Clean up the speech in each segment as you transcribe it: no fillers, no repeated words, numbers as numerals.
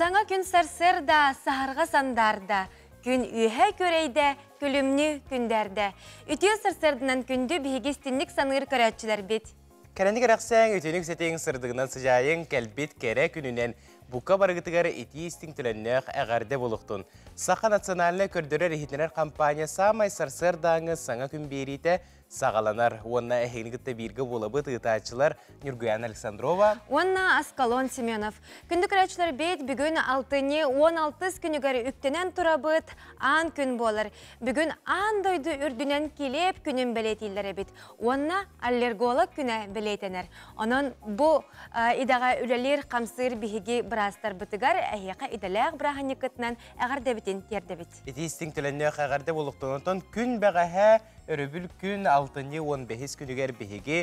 Саңа күн сарсыр да, сахарға сандарда, күн үйе көрейді, күлімні күндерді. Үтіе сарсырдынан күнді бейгестінлік санығыр көрәтчілер бет. Кәрәнді керақсаң, өтенік сәтең сырдығынан сыжайын кәлбет кәрі күнінен бұқа барғытығары етейістің түліннәқ әғарды болуқтын. Сақа национальны көрдірі рехетінер компания самай сарсырдаңы саңа күн берейті сағаланар. Онна әхейнігітті біргі болабы тұғытачылар Нюргуян Александрова. Онна Аскалон Семенов. Күнді көрәтчілер бет бүгін 6-16 күнігері үктенен тұрабыт ан күн болыр. Бүгін ан дойды үрдінен келеп күнін білетейлері бет. Онна аллерголог күні білетенер. Onun bu idağa ülelер қамсыр бігіге бірастар бұтығар әйеқа идалақ бірағын екітінен әғарда бітін терді бет. Етейістің тілінне әғарды болуқтың күн бәғаға өрөбіл күн 6-15 күнігер бігіге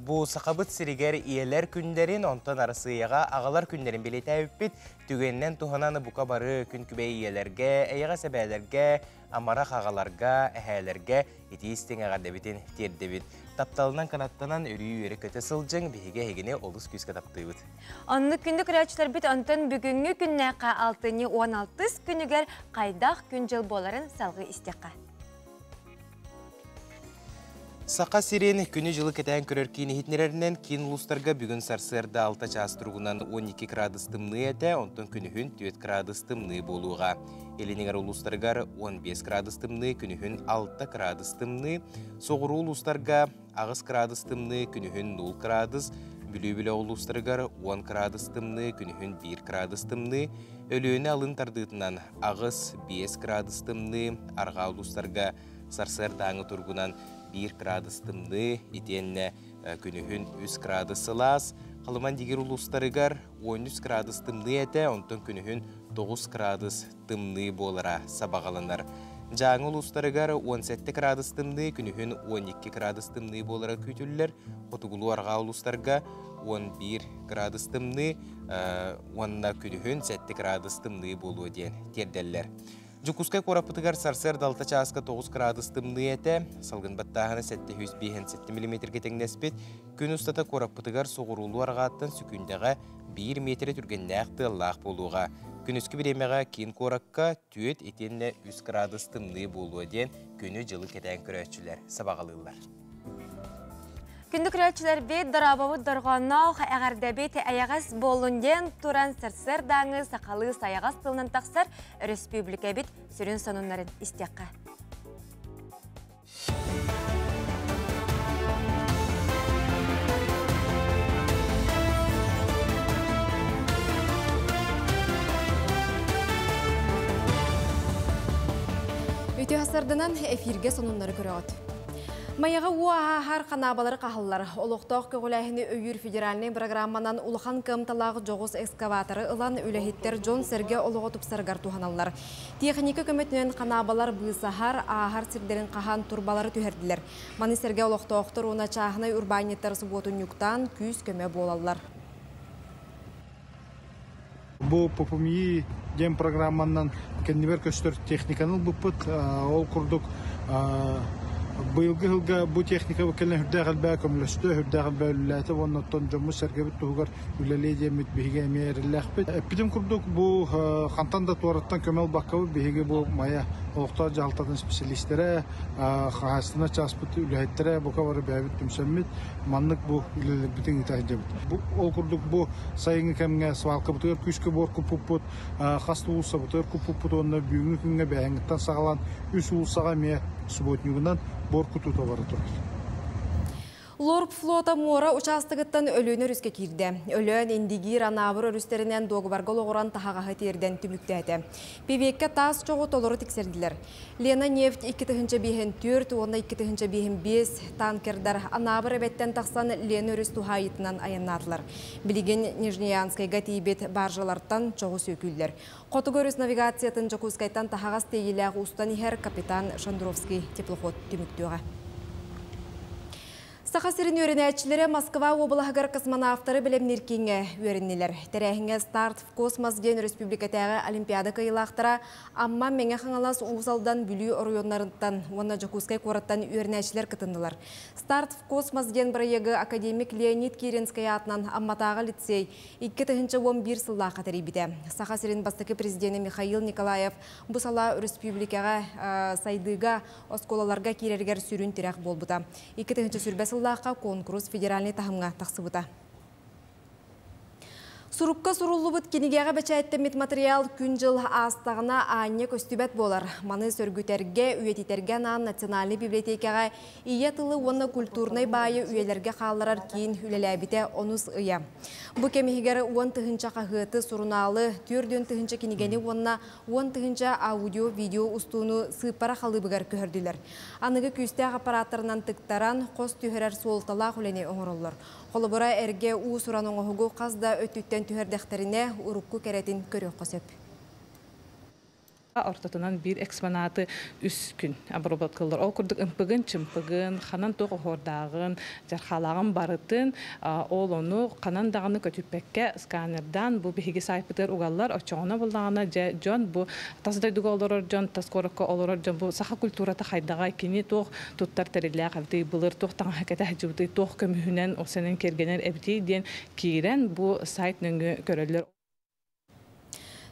bu сақабыт сірігер иелер күндерін онтан арысыяға ағалар күндерін білеті өппет түгеннен туғананы бұқа бары күн күбей иелерге, әйеға сәбәлерге, амарақ ағаларға, әхәлерге етейістің әғарды бітін терді бет. Тапталынан канаттанан өрүй өрі көті сылжың бігеге егіне олыс күзгі тапты бұд. Онны күнді күрәтшілер біт онтан бүгінгі күннәқа 6-16 күнігер қайдақ күн жыл боларын салғы істеққа. Сақа сирен күні жылы кетен көрер кейіні хитнерерінен кейін ұлыстарға бүгін сарсырда 6 час тұрғынан 12 градус тымны әті, онтын күнігін 4 градус тымны болуға. Елінігер ұлыстарғар 15 градус тымны, күнігін 6 градус тымны, соғыру ұлыстарға ағыз градус тымны, күнігін 0 градус, бүлі-бүлі ұлыстарғар 10 градус тымны, күнігін 1 градус тымны, өліөні алын тардығытынан ағыз 5 градус тымны, арға ұлыстарға сарсырдаңы тұрғынан 1 градус тымны, итенне күнігін 3 градус сылас, қалыман дегер ұлыстарығар 13 градус тымны әті, онтын күнігін 9 градус тымны болыра сабағаланар. Жаңы ұлыстарығар 17 градус тымны, күнігін 12 градус тымны болыра күтілілер, қотығылу арға ұлыстарға 11 градус тымны, онна күнігін 7 градус тымны болу ден терделлер. Жүкускай қорапытығар сарсыр далта часқа 9 градус тымны әті, салғын баттағаны 705-7 мм кетеңнеспет, күн ұстата қорапытығар соғырулу арғаттан сүкіндеға 1 метр түргенне ақты лақ болуға. Күн үскі біремеға кейін қораққа түйет етенне 3 градус тымны болуы ден күні жылы кетен көрәтшілер сабағалылар. Күнді күрәтшілер бет дарабауы дұрғанау әғарда бет әяғас болунден туран сарсыр даңы сақалы саяғас тылынан тақсар республика бет сүрін сонунларын істеққа. Өте асырдынан эфирге сонунлары көрәғат. Маяға уағар қанабалары қағылар. Олықтақ көғіләйіні өйір федеральный программанан ұлған көмталағы жоғыз экскаваторы ұлан өләхеттер Джон Серге олығы тұпсарғар туғаналар. Техника көметінен қанабалар бұйсағар ағар сірдерін қахан турбалары түхерділер. Маны Серге олықтақтыр оны чағынай урбанеттер сұботын юқтан күйіз көме болалар. Бұл попумии дем программанан кәннебер көстер техниканыл бұппыт, ол күрдік Быйылгы хылга бу техника вакылын хүрдәгәл бә көмлөстө хүрдәгәл бә үлләте воннан жомы сәргәбит тугар үләле демит биге мерләхбит. Эпидем курдук бу хантан да туараттан көмел баккабы биге бу мая олукта жалтатын специалистлары хасына часпыт үләттере бу кавары бәбит төмсәммит маннык бу үләле битен итәҗәбит. Бу ол курдук бу сайынгы кемгә свалка бутыр күшкә бор купупут хасту улса бутыр купупут онна бүгүнкү күнгә бәңгәттән сагалан үс улсага ме субботнюгынан боркуту товары турат. Лорп флота мора участыгыттан өлөөнө рүске кирде. Өлөөн индигир анабыр өрүстеринен догбарга логуран тахага хатирден түмүктәте. Пивекке тас чогу толору тиксердилер. Лена нефть 2-4, онда 2-5 танкердар анабыр эбеттен таксан Лена өрүс тухайытынан аяннатылар. Билиген Нижнеянскайга тийбет баржалардан чогу сөкүлдер. Котугөрүс навигациятын жокускайтан тахагас тегиләг устан ихер капитан Шандровский теплоход түмүктөөгө. Сақасырын өрінәтшілері Москва облағығар космонавтары білемнеркенге өріннелер. Тәрәхіңе Старт в космос ден республикатағы олимпиада кайылақтыра, амма мәңе қаңалас уғызалдан бүлі орыйонларынтан, оны Жакускай қораттан өрінәтшілер кытындылар. Старт в космос ден бірайығы академик Леонид Керенскай атынан амматағы лицей 2-11 сылла қатары біді. Сақасырын бастықы президенті Михаил Николаев бұсала республикаға сайдыға осколаларға керергер сүрін тірек болбыда. 2-ші сүрбәсіл конкурс федеральный тахымға тақсыбыта. Сурукка суруллубыт кенегеға бәчәйттемет материал күн жыл астағына аңе көстүбәт болар. Маны сөргüтерге, үйетитерге наан национальный библиотекаға ие тылы оны культурнай байы үйелерге қаларар кейін үлеләбіте онус ұя. Бұ кемегері 10 тұхынча қағыты суруналы, түрден тұхынча кенегені онына 10 тұхынча аудио-видео ұстуыны сыпара қалыбығар көрділер. Анығы күстәқ аппараттарынан тықтаран қос түйірер солтала құлене оңырылыр. Қолыбыра әрге ұсыранын оғығы қазда өттіттен түхердәқтеріне ұрыққы кәретін көрі қосып. Ортатынан bir экспонаты үс күн обработ кылдыр. Ол күрдік ымпыгын, чымпыгын, қанан тоғы хордағын, жарқалағын барытын, ол оны қанан дағыны көтіппәкке сканердан бұл бігіге сайпытыр ұғалар, очоғына болдағына жон бұл тасыдайдығы олырыр жон, таскорыққа олырыр жон, бұл сақа культурата қайдаға кені тоқ тұттар тәрелі қабды бұлыр, тоқтан хәкеті әжібді тоқ көміхінен, осының кергенер әбді ден кейрен бұл сайт нөңі көрілер.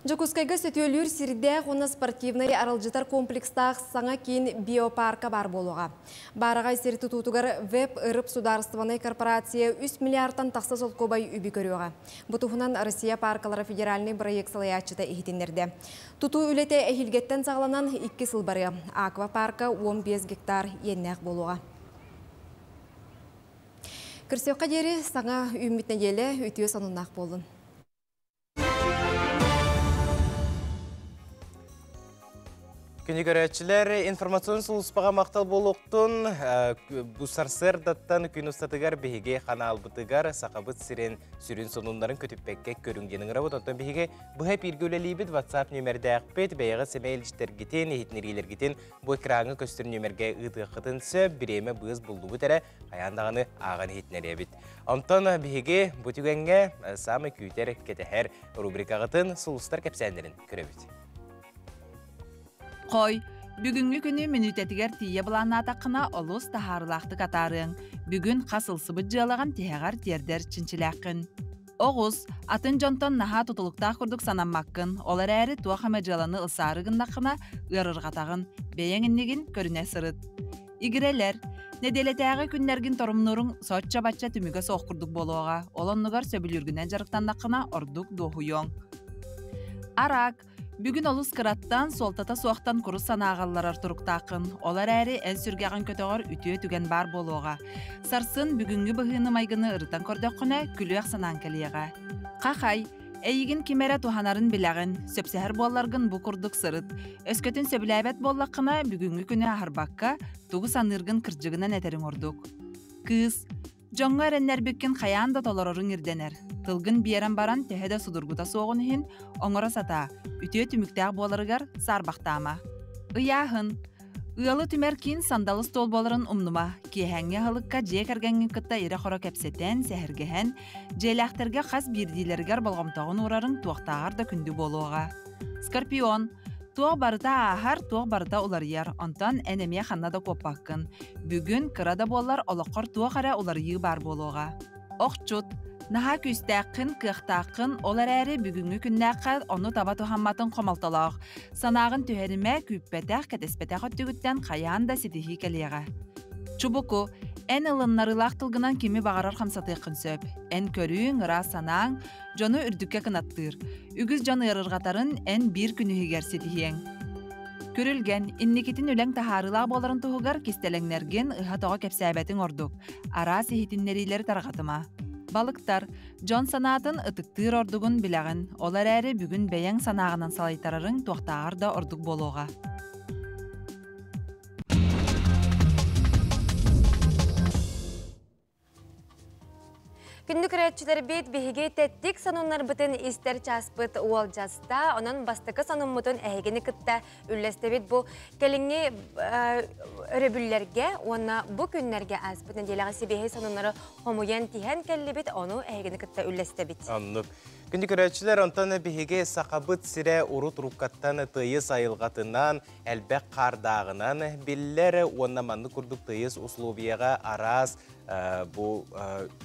Жакускайга сөтөлүр сирде оны спортивный аралжытар комплекстақ саңа кейін биопарка бар болуға. Барыға сир тұтутығар веб ырып сударствоны корпорация 3 миллиардтан тақса сол көбай үбі көріуға. Бұтығынан Россия паркалары федеральный проект салаячыта ехетенерді. Тұту үлете әхілгеттен сағыланан 2 сыл бары. Аквапарка 15 гектар еннәқ болуға. Кірсеуқа дері саңа үмітіне елі өтіе сонынақ болын. Күні көрәтшілер информацион сұлыспаға мақтал болуқтын бұсарсыр даттан күн ұстатығар бейге қана албытығар сақабыт сирен сүрін сонундарын көтіппәкке көрінгенің рабыт. Онтан бейге бұға пиргөлелейбіт WhatsApp нөмірді әқпет бәйіға семейліштер гетен, ехетнерилер гетен бұл экраңы көстір нөмірге ұйты қытынсы біреме бұыз бұлды бұтәрі қаяндағаны аған ехетнері әбіт. Онтан бейге бұтігенге самы күйтер кетәхер рубрикағытын сұлыстар кәпсәндерін көребіт. Қой, бүгінгі күні минутетігер тие бұланы атақына олыс тахарылақты қатарың. Бүгін қасылсы бұджалаған тияғар тердер чинчиләқін. Оғыз, атын жонтон наға тұтылықтақ күрдік санаммаққын, олар әрі туақ амаджаланы ұсарығындақына ұйарырғатағын, бейеңіннегін көріне сырыт. Игірелер, неделетәғі күннергін торымнырың сотча-батча түмігі соқ күрдік болуға, олонныгар сөбіліргінен жарықтандақына ордық доғуйон. Арак, бүгін олыс қыраттан солтата суақтан құрыс санағалар тұрықтақын. Олар әрі ән сүргеғін көтіғар үтіе түген бар болуға. Сарсын бүгінгі бұғыны майгыны ұрытан көрдіқіне күліяқ санан кәлеға. Қақай, әйігін кемері туханарын біләғін, сөпсәхір болларғын бұ құрдық сырыт. Өскөтін сөбіләбәт боллақына бүгінгі күні ахарбаққа тұғы санырғын кіржігінен әтерін ордық. Кыз, жоңға әренлер бүккен қаянда толорорың ирденер. Тылгын биерен баран тәхеде судыргута соғын хин, оңыра сата, үтіе түміктәғ боларығар сарбақтама. Ыяхын, ұялы түмер кейін сандалы стол боларын умнума, кейхәңге хылыққа жек әргәңген кытта ире қора кәпсетен, сәхіргіхән, жейләқтерге қас бірдейлергер болғымтағын урарын туақтағар да күнді болуға. Скорпион, туақ барыта ахар, туақ барыта уларияр, онтан әнемия ханнада көппаққын. Бүгін кырада болар олыққар туақ әре уларıyı бар болуға. Оқчут, наха күстәққін, қықтаққын, олар әрі бүгінгі күннәққа оны таба тухамматын қомалталақ. Санағын түхеріме күппәтәқ кәтеспәтәқ өттігіттен қаян да сетихи кәлеға. Чубуку, ән ылыннарылақ тылғынан кеми бағарар қамсатықын сөп. Ән көрің, ыра санаң, жоны үрдікке кынаттыр. Үгіз жоны ырырғатарын ән бір күнігер сетихең. Көрілген, иннекетін өләң тахарылақ боларын тұғығар кестелеңнерген ұхатоға кәпсәбәтің ордық. Ара сехетіннерилер тарғатыма. Балықтар, жон санатын ытықтыр ордығын біләғін, олар әрі бүгін бәйәң санағынан салайтарарын туақтағар да ордық болуға. Күндік рәтчілер бет бейге тәттік санонлар бұтын істер часпыт уол жаста, онын бастықы санон мұтын әйгені күтті үлләсті бет бұл кәліңе өребүллерге, оны бұ күнлерге аспытын деліға себейі санонлары хомуян тиген кәлі бет, оны әйгені күтті үлләсті бет. Аннық. Күнді көрәтшілер онтаны бейге сақабыт сірі ұрут рұққаттан тыйыз айылғатынан, әлбәк қардағынан білілері онна манны күрдік тыйыз условияға араз бұл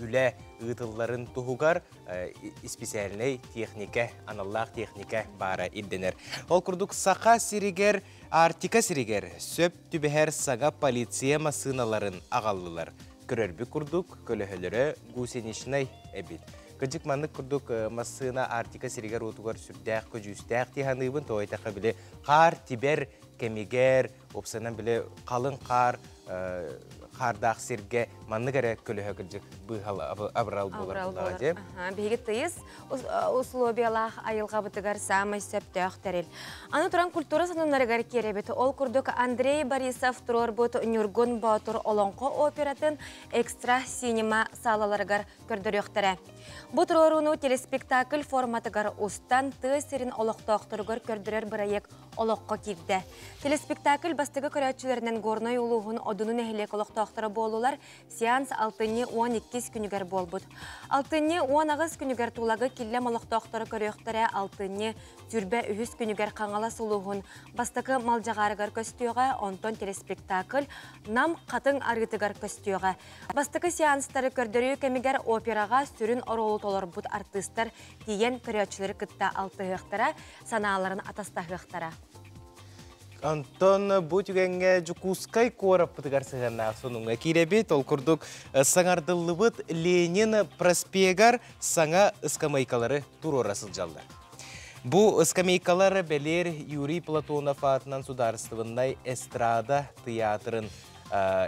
үлі ұйтыларын тұғығар специальный техника, аналлақ техника бары идденер. Ол күрдік сақа сиригер, артика сиригер, сөп түбәр саға полиция масыналарын ағалылар. Көрербі күрдік көліхілері гусенішінай әбіт. Көжік манны күрдік масына артика сиригер отуғар сүрдәқ, көжістәқ тиханыбын тойтақы біле қар, тибер, кемигер, опсанан біле қалың қар, қардақ сирге манны кәрі көлігі күрдік бұғал абырал болар. Бейгі тыйыз, условиялақ айылға бұтығар самай сөптәқ тәрел. Аны тұран культура санынларығар керебеті. Ол күрдік Андрей Борисов тұрор бұт Нюргун Батур Олонқо оператын экстра синема салаларығар көрдіріқтірі. Бұ тұрорыны телеспектакль форматығар ұстан түйсерін олықтақтырығар көрдірер бірайек олыққа кирді. Телеспектакль бастығы көрәтшілерінен горной ұлығын одының әхілек олықтақтыры болулар сеанс 6-12 күнігер болбұд. 6-10 күнігер тулағы келлем олықтақтыры көріқтірі 6 түрбе 3 күнігер қаңалас ұлығын бастығы малжағарығар көстіуға, онтон телеспектакль нам қатын арғытығар көстіуға. Бастығы сеанстары көрдірі кәмігер операға сүрін оролы толар бұд артыстар дейін көрәтшілері күтті 6-ғықтара, саналарын атастағықтара. Антон бұтігенге жүкускай корап бұтығар сығанақ соныңға керебет, ол күрдік саңардылы бұд Ленин проспегар саңа ұскамайкалары тұр орасыл жалды. Бұ ұскамайкалары бәлер Юрий Платонов атынан сударыстывындай эстрада театрын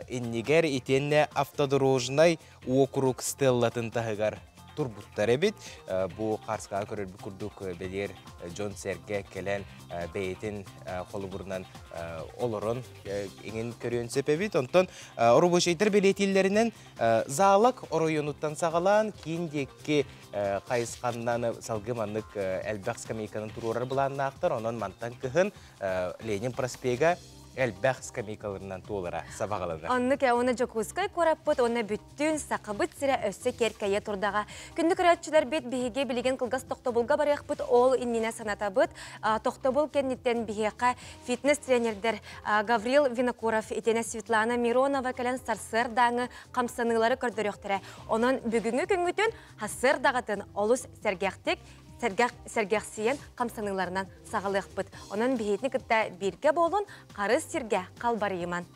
иннигер итенне автодорожнай округ стеллатын тағығар турбуттар эбит. Бу Карска көрөрбү курдук белер Джон Серге келен бейтин холубурнан олорон эңин көрөн себебит. Онтон орубошейтер билетиллеринен заалак ороюнуттан сагалан киндекки кайыскандан салгыманнык элбак скамейканын турурар буланнактар. Онон мантан кыхын Ленин проспега Әлбәқ скамейкаларынан туолара сабағалады. Онны кәуіні жокускай көраппыт, оны бүттін сақыбыт сірі өссі керкәйе тұрдаға. Күнді көрәтшілер бет бейге білеген қылғас тоқтобылға барияқпыт, ол инніне санатабыт. Тоқтобыл кәнеттен бейеқа фитнес-тренердер Гаврил Винокуров, етені Светлана Миронова кәлін сарсыр даңы қамсанылары көрдіріқтірі. Оның бүгінгі күнгітін хасыр дағатын олыс сәргәқтік, сәргәқсиен қамсаныларынан сағылық бұд. Оның бейетіні күтті берге болын қарыз сірге қалбары еман.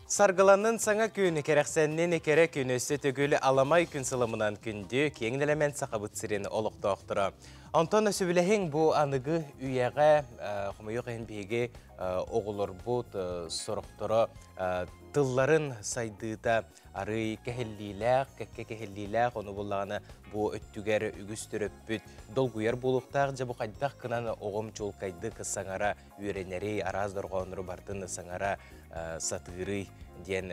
Сарғыланын саңа күні керексеннен екері күнесі төгілі аламай күн сылымынан күнді кеңділемен сақабыт сирені олықты оқтыра. Антон сөбілеген бұл анығы үйеға құмайық ең бейге оғылыр бұд сұрықтыры тылларын сайдыда ары кәхеллиләқ, кәкке кәхеллиләқ, оны болағаны бұл өттігер үгістіріп бүт долгуяр болуқтақ, жабы қайдақ кынан оғым чолқайды қысаңара үйренері араздырға оныры бардын саңара сатыры ден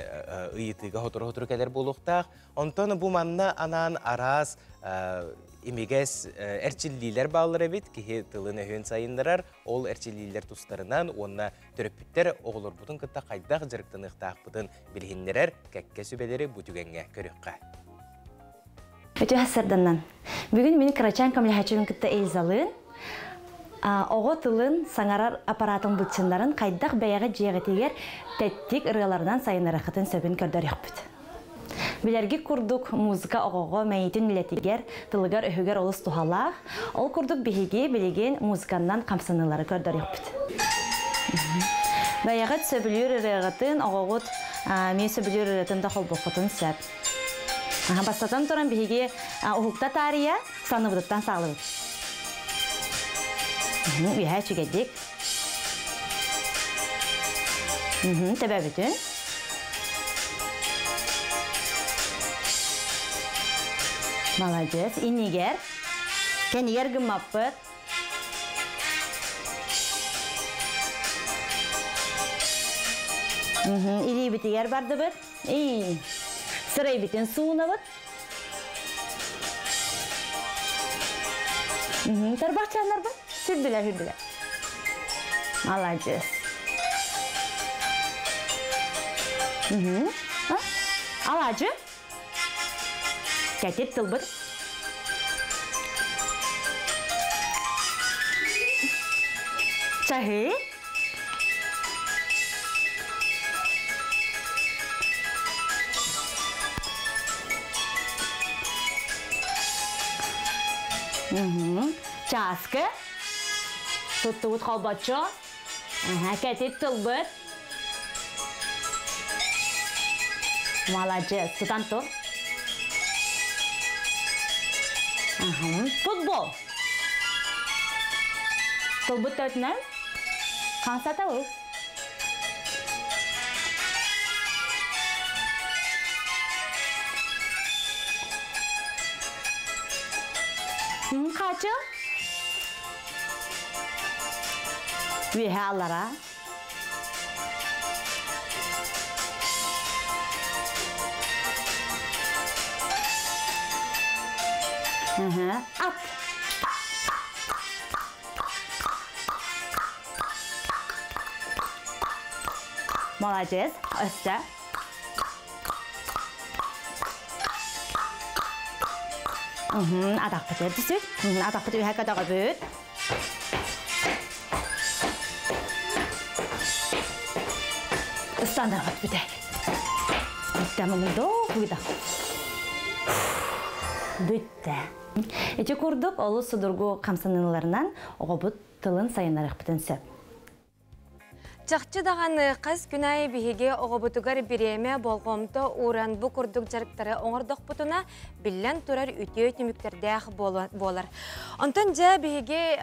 ұйытыға хотыр-хотыр кәдер болуқтақ. Онтаны бұл манна анан араз имегес әрчіллилер бағылыр әбет, кеге тылын өйін сайындырар, ол әрчіллилер тұстарынан онына түріппіттер оғылыр бұдың күтті қайдақ жырықтың ұқтақ бұдың білгендерер кәкке сөбелері бұтүгенге көріққа. Өте әсірдіннен. Бүгін мені Карачан Камилхачевын күтті Эльзалын, оғы тылын саңарар аппаратын бұтшындарын қайдақ бәяғы жиғытегер тәттік ұрғаларынан сайынары қытын сөбін көрдір еқпіт. Білерге күрдік музыка оғығы мәйетін милетегер тылығар өйгер олыс тұхалақ, ол күрдік бейге білеген музыканнан қамсынылары көрдір еқпіт. Бәяғы сөбілер ұрғытын оғығыт мен сөбілер ұрғытын да қолбұқытын сөп. Бастатан тұран бейге ұғықта тария саны бұдыттан сағылығыт. Үйә чүгедік. Тәбә бүтін. Молодец. Инигер. Кенигер гымаппыт. Ири битигер барды бит. Сырай битен суына бит. Тарбақчанар бит. Сүрділер. Молодец. Алажы. Кәтет тылбыр. Чахы. Часкы. Тұттығыт қалбатшы. Кәтет тылбыр. Молодец. Судан тұр. Футбол. Тылбыт өтінен. Қансата ол. Қачы? Веhe аллара. At. Молодец. Öste. Adak pıtı düşük. Adak pıtı ühe kadar büyük. Standart bir tek. Tamamı doğru. Bitti. Ece kurduk, olu sudurgu kamsanılarından oğubut tılın sayınarıq biten söp. Çaqçı dağan qaz günay bihige oğubutugar bireme bolğomda uğran bu kurduk jarıktары oңırdoq butuna billen turar ütüy tümükterdäq bolar. Ontonca bihige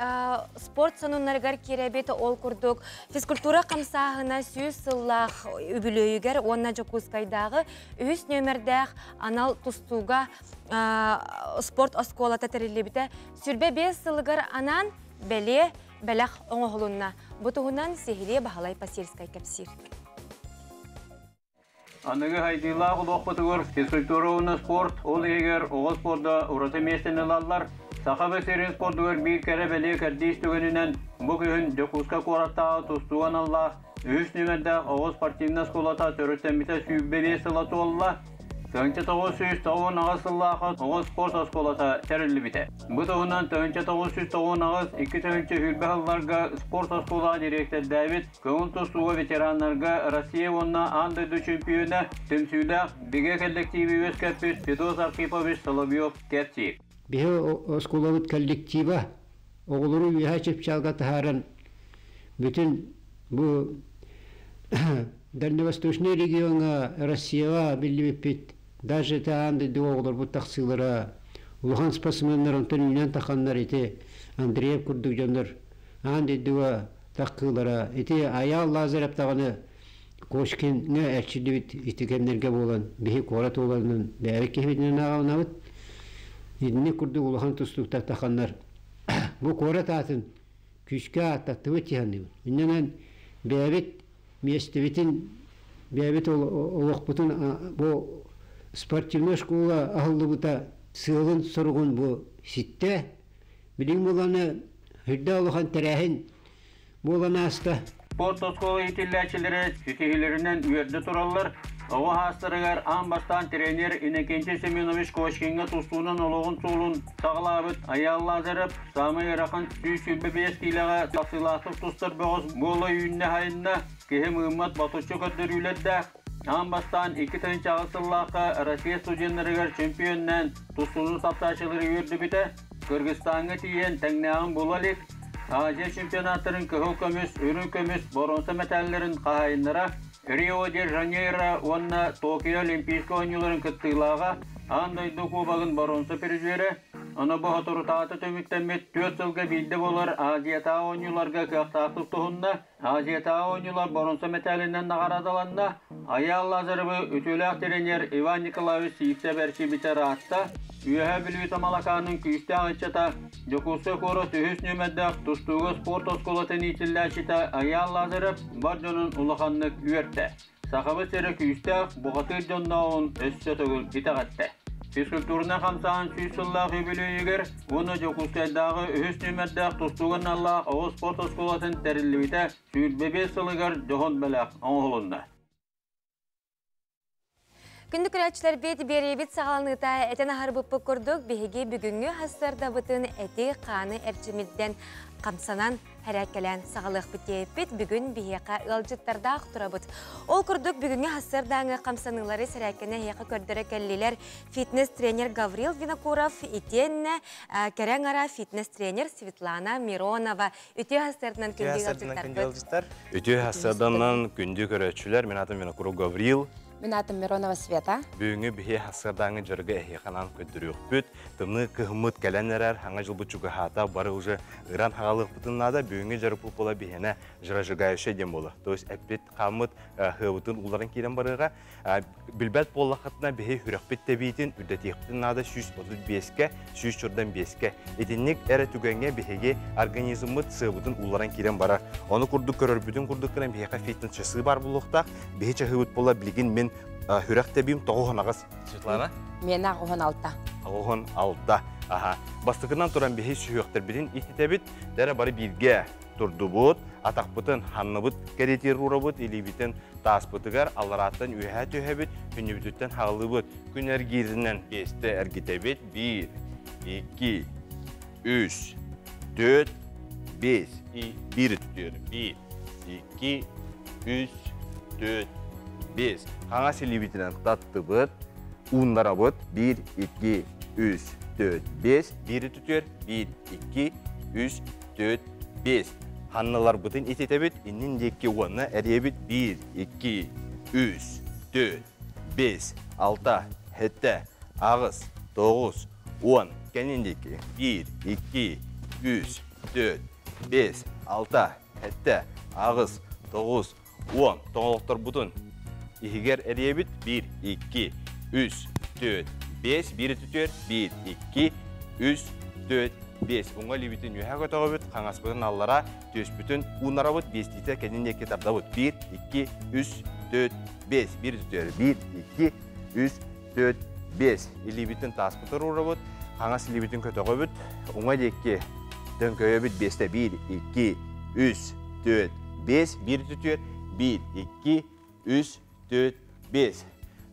sport sanunlargar kirebet ol kurduk fizkultura kamsahına süz sıllah übülöйгер onna jokuskaydağı üs nömerdäq anal tustuga sport oskolata terillibite sürbe 5 sılgar anan bele Belak oğulunna. Butuğundan sehiliye bahalay pasirskay kapsir. Anıgı haydıyla kulak butuğur. Fizkultura sport. Ol eger oğul sporda urası mestenilalla Сахабы серин спортугар bir kere beli kardeş tügeninden bugün Jokuska Korata tustuğan Allah 3 nümerde Oğuz Parti'nin skolata törüsten bite sübbeli sılatu Allah Tönçe Toğusüz Toğun Ağasıllahı Oğuz Sport Skolata terilli bite. Bu toğundan Tönçe Toğusüz Toğun Ağız 2 Tönçe Hülbehıllarga Sport Skola direktör David Kıvın tustuğu veteranlarga Rossiya onna andı çempiyonu temsüyle Bige kollektivi Özköpüs Fedos Arkipoviç Solovyov Kerçi. Bihe Skolavut kollektiva oğuluru üyeçip çalga taharan bütün bu Дальневосточный региона Россия билибит даже таанды доғылар bu тақсылара улхан спортсменнер онтан үнен тақаннар ете Андреев күрдік жандар анды дуа таққылара ете аял лазарап тағаны Кошкинге әчілібіт итекенлерге болан бихи қорат оланын бәрі кехбетінен ағалынабыт едіне күрдік улхан тұстықтар тақаннар бұл қорат атын күшке аттаттыбыт тиханды үннен бәрі Местевитин бәбет олықпытын бұл спортивный школа ағылыбыта сығын сұрғын бұл ситте. Білің боланы хүрді олыған тәрәхін боланы аста. Sport Skola итилләчілері sütihilerinden üyerde turallar. Oğa hastırıgar an bastan trener İnekenci Semyonoviç Koşkinga tustuğunun oluğun solun sağlabıt ayalla zarıp Sami Yarakın süsülbe beskilağa tasılatıp tustar boğuz boğla yünne hayınna kehim ımmat batuşçu kötür üledde an bastan 2 tönç ağısıllahı Rusya studenlerigar çempiyondan tustuğunu taptaşıları üyerde bite Kırgıstan'a tiyen tengnağın bolalik Aziya çempionatların kıhıl kömüs, ürün kömüs, boronsa metallerin kahayınlara Rio de Janeiro onna Tokyo Olimpiyski oyuncuların kıttığılağa anday dokubağın baronsa perizveri ana bu hatırı taatı tömüktenmet 4 yılga bildi bolar Aziyata oyuncularga kıhtahtı tuhunda Aziyata oyuncular baronsa metalinden nağaradalanında ayal lazarıbı ütülü trener Ivan Nikolaevich Sivse berçi biter hatta Üyehe bilvita malakanın küste ağıçata, Jokusa koro tühüs nömeddak tustuğu sport oskolaten içilläşita ayallazırıp barjonun ulakanlık üyerte. Sakabı sere küste buğatır jonnağın össe tögül itagatte. Fizkulturuna kamsağın süysüllâğı bilüyüger, onu Jokusa'dağı ühüs nömeddak tustuğun Allah o sport oskolaten terillivite süylbebe sılıgar johon belak anğolunda. Күндік үрәтшілер бет беребет сағалыныта әтен ахарбыппы көрдік бігеге бүгінгі хастарда бұтын әте қаны әрчімедден қамсанан әрәкелен сағалық бітейіппет бүгін бігеға ұлжыттарда ақтыра бұт. Ол көрдік бүгінгі хастардаңы қамсанылары сәрәкені еқі көрдірі кәлілер фитнес-тренер Гаврил Винокуров, итенне кәрәң ара фитнес-тренер Светлана Миронова. Үте хастардынан күнді ұлжыттар. Үте хастардан күнді көрәтшілер, мен атым Винокуров Гаврил. Мен атым Миронова Света. Бүгінгі біге хасырдаңы жүргі әйеқанан көттірі өкпіт. Тымны кығымыт кәләнерер, хаңа жылбы чүгі хата бары ұжы ұран хағалық бұтынлада бүгінгі жүрі пұлпыла бігені жыра жығайышы дем болы. Тоғыз әппет қамыт ғыбытын ұларын керен барыға. Білбәт болақытына біге хүріқпет тәбейтін үддетеқпітінлада 135-ке, 145-ке. Етіннік әрі түгенге бігеге организмыт сығыбытын ұларын керен барар. Оны күрдік көрір бүтін күрдік көрін бігеға фитнес-чысы бар болуқтақ. Біге чағыбыт бола білген мен хүрәк тәбейім тоғуған ағыз. Светлана? Мен ағуған алта. Ағуған алта. Бастықынан тұран бейі сүйіқтір бітін ити тәбіт, дәрі бары бірге тұрды бұд, атақ бұтын ханны бұд, кәретер ұра бұд, елі бітін тас бұтығар, алараттан үйә түйә біт, күні бүтіттен халы бұд. Күн әргерінен бесті әргі тәбіт, 1, 2, 3, 4, 5, 1 түтер, 1, 2, 3, 4, 5. Қаңа селебетінен татты бұд, ұндара бұд, 1, 2, 3, 4, 5. Бері түтер, 1, 2, 3, 4, 5. Ханналар бұдын етет әбет, иннен декке уанна әрі әбет, 1, 2, 3, 4, 5, 6, 7, ағыз, 9, 10. Кәнен декке, 1, 2, 3, 4, 5, 6, 7, ағыз, 9, 10. Тоңалықтар бұдын. Егер әребіт 1, 2, 3, 4, 5, 1 түтер, 1, 2, 3, 4, 5. Оңға лебетін үйәк өтіға бүт, қаңас бұтын аллара, төс бүтін ұнара бұт, 5 дейті кәден еке тарда бұт. 1, 2, 3, 4, 5. 1 түтер, 1, 2, 3, 4, 5. Лебетін тас бұтыр ұра бұт, қаңас лебетін көтіға бүт, оңға деке дөңкөйі бүт 5-те 1, 2, 3, 4, 5. 1 түтер, 1, 2, 3, 4, 5.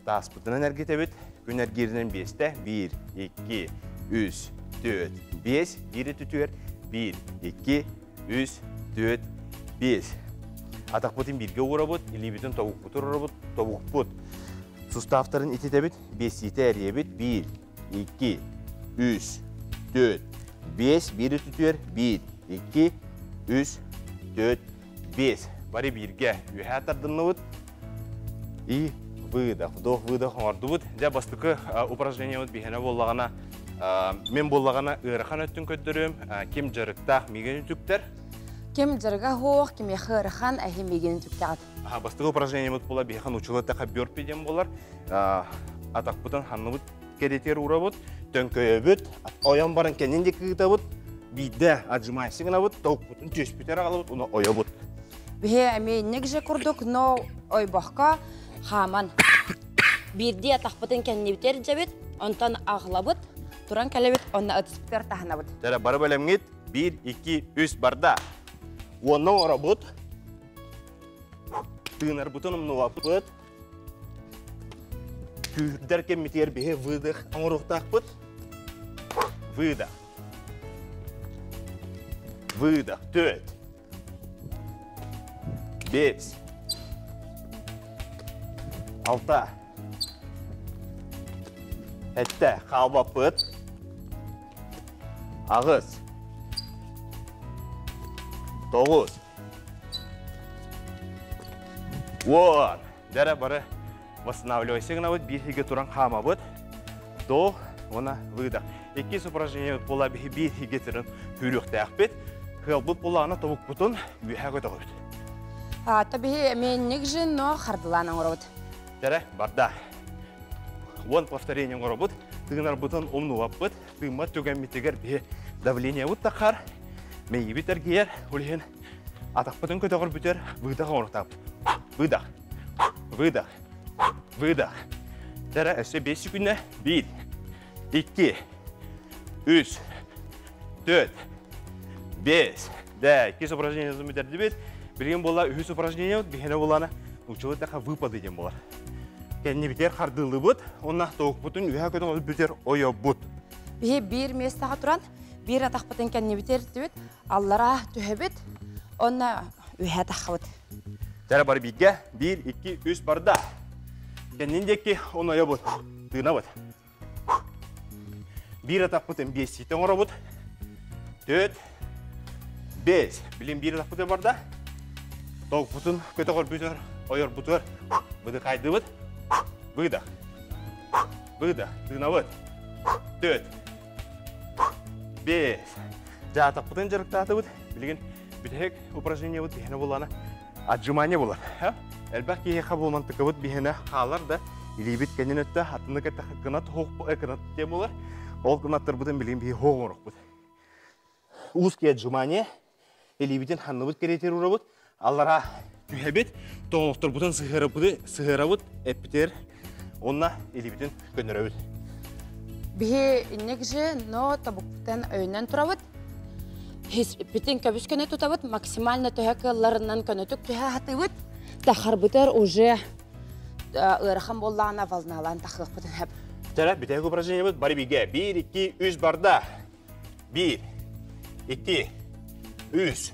Тас бұтынан әргет әбет, күн әргерінен 5-те 1, 2, 3, 4, 5. 1 түтер, 1, 2, 3, 4, 5. Атақ бұтын бірге ұра бұт, елі бүтін тоғық бұтыр ұра бұт, тоғық бұт. Сұстафтарын етет әбет, 5 ете әрі әбет, 1, 2, 3, 4, 5. 1 түтер, 1, 2, 3, 4, 5. Бары бірге үйә тардымны бұт. И выдох, вдох, выдох, оңарды бұд. Дә бастықы упражнение бұд бейхені болағана, мен болағана ұрықан өттін көттірім, кем жарықтақ меген үтіктер? Кем жарыға хоқ, кем яқы ұрықан әхі меген үтіктағад. Бастықы упражнение бұд бола бейхен ұчылы-тәқа бөрпеден болар. Атақ бұтын ханны бұд керетер ұра бұд, төнкөйі бұд, оян барын кәнен де күйті бұд, бейді аджымайсығына бұд, тауқ бұтын төс бүтер ағалы бұд, оны оя бұд. Бе әме негже күрдік, но ой баққа Хаман. Бірде атақпытын кәнне бітер жәбет, онтан ағылабыт, тұран кәлебет, онна ұтыспітер тағынабыт. Дәрі бары бәлемгет, 1, 2, 3 барда. Онна ора бұт. Тыңар бұтыным нуа бұт. Күрдер кәмметер бе выдық, аңырықтақ бұт. Выдық. Выдық, 4. 5. 6. 7. Қалба бұт. Ағыз. 9. 10. Дәрі бары восстанавливайсығына бұд, бейхеге тұран қама бұд. До, ona vıda. İki упражнение bola bir getirin hürük taqbet. Hılbut bolağına tavuk butun büyüğe tağıbet. Tabii men negje no xardılana orabut. Tere barda. 10 повторение orabut. тыгынар бутан омнуаппыт, тыгма төгәммитегер бе давление вот тахар, мейі битергер, улген атақпытын көтөгір бүтер, выдақ орықтап. Выдақ, выдақ, выдақ. Тәрі әсі 5 секундна, 1, 2, 3, 4, 5. Да, 2 упражнения заметерді бет. Білген бола 3 упражнения, бігені боланы учылы тақа выпады дем болар. Кәне бітер қардылы бұд, онна тоқ бұтын үйе көтін олы бүтер ойы бұд. Бе бір местаға тұран, бір атақ бұтын кәне бітер түбет, аллара түхе бет, онна үйе таққа бұд. Тәрі бары бейге, 1, 2, 3 барда. Кәнен декі оны ойы бұд, тыына бұд. Bir атақ бұтын 5 сетен ора бұд, 4, 5. Білем bir атақ бұтын барда. Тоқ бұтын көті қор бүтер, ойыр бұтыр, бұды қайды бұд. Выдох. Выдох. Тыына бұд. 4, 5. Жа атақ бұтын жарықтаты бұд. Білген бүтек упражнение бұд. Бігені боланы отжимание болар. Әлбәқ кейе қабылман тұқы бұд. Бігені қалар да илейбет кәнен өтті. Атыны кәтті қынат қынат тем болар. Ол қынаттар бұдын білген бейі хоғын ұрық бұд. Узкий отжимание. Илейбетен ханны бұд керетер ұра бұд. Аллара түйәбет. Тоңықтыр бұдын сығыра бұд. Әппетер. Онна илейбетен көнірі бұд. Бе иннек же, но табуктан өйнен тұрабыд. Бітін көбіс көне тұтабыд, максимально түйәкіларынан көне түк түйә хатыбыд. Тақар бұтыр уже ұрықын боллағына валналан тақылық бұтын әп. Тәрі, бітәк упражнение бұд. Бары бейге. 1, 2, 3 барда. 1, 2, 3,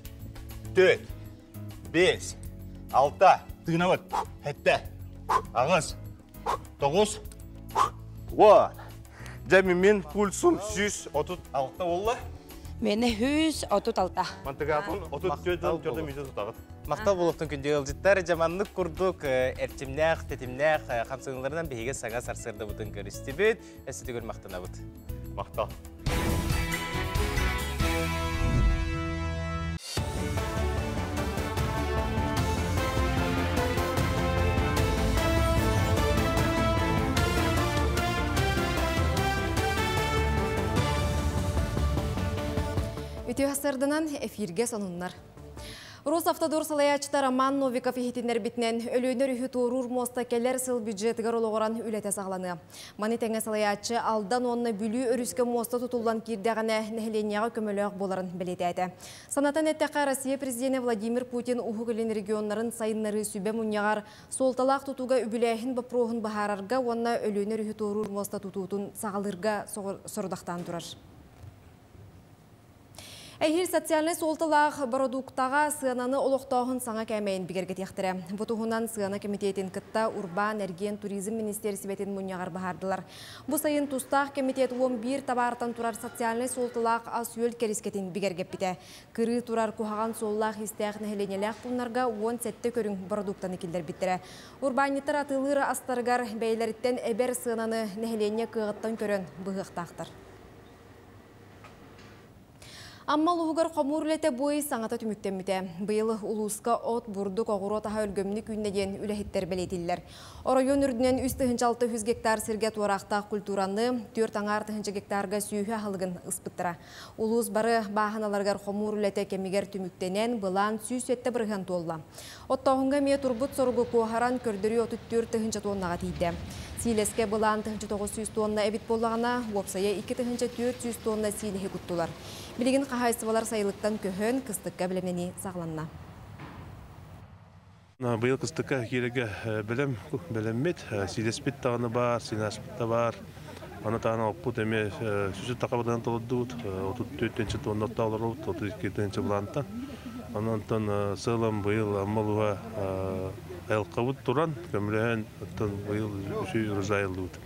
4, 5, 6, тыына бұд. Әтті, ағыз, 9, 10. Жәмі мен пульсум 136 олы. Мені 136. Мантығатын 34 минут тұтағыд. Мақтал болуқтың күнде ұлжыттар жаманлық күрдік әртімнәқ, тетімнәқ, қамсыңыларынан бейге саңа сарсырды бұтын көрісті бет, әсі түгіл мақтана бұд. Мақтал. Үтіу асырдынан эфирге сонунлар. Росавтодор салаячта Роман Новиков ехетінер бітінен өлөнер үйі торур моста келер сыл бюджетігер олығыран үлеті сағланы. Маны тәңе салаячы алдан онны бүлі өріске моста тұтылдан кирдіғаны нәхіленияға көміліғ боларын білеті әді. Санатан әттіққа Россия президенті Владимир Путин ұхығылен регионларын сайынлары сүбе мұнияғар солталақ тұтуға үбіләйін бапроғын бағарарға онна өлөнер үйі торур моста тұтуытын сағалырға сұрдақтан тұрар. Әйхір социальный солтылақ продуктаға сығананы олықтауын саңа кәмейін бігерге тектірі. Бұтығынан сығана комитетін кітта Урбан, Әрген, Туризм министерсібетін мұнияғар бағардылар. Бұл сайын тұстақ комитет 11 табартан тұрар социальный солтылақ ас өл керескетін бігерге біті. Кірі тұрар күхаған соллақ истәқ нәхіленеләқ бұлнарға 10 сәтті көрің продуктаны келдер біттірі. Урбаниттар атылыры астарғар бәйлеріттен әбер сығананы нәхілене кығыттан көрін бұғықтақтыр. Амма луғығар қомурлеті бойы саңата түміктеміде. Бұйылы ұлысқа от бұрдық оғыру таға өлгөмні күннеден үләхеттер білетілер. Орайон үрдінен 3-600 гектар сірге туарақта культураны 4-6 гектарға сүйі алығын ұспыттыра. Ұлыс бары бағаналарғар қомурлеті кемігер түміктенен бұлан сүйсетті бірген толла. Оттауынға ме тұрбұт сорғы қоғаран көрдірі 34 тоннаға тейді. Силеске бұлан 900 тонна әбіт болағына, опсая 2-400 тонна силеге күттілер. Білеген қағайсывалар сайылықтан көхін кыстыққа білімнені сағланна. Бұйыл кыстыққа кереге біліммет, силеспет тағыны бар, синаспет бар. Аны тағына оппут әме сүсі тақабыдан толыдуыд, 34 тонна оттағылар олд, 32 бұлантан. Анантан сылым бұйыл аммалуға айлқабыд тұран, көміліген бұйыл үші үрзайылдуыд.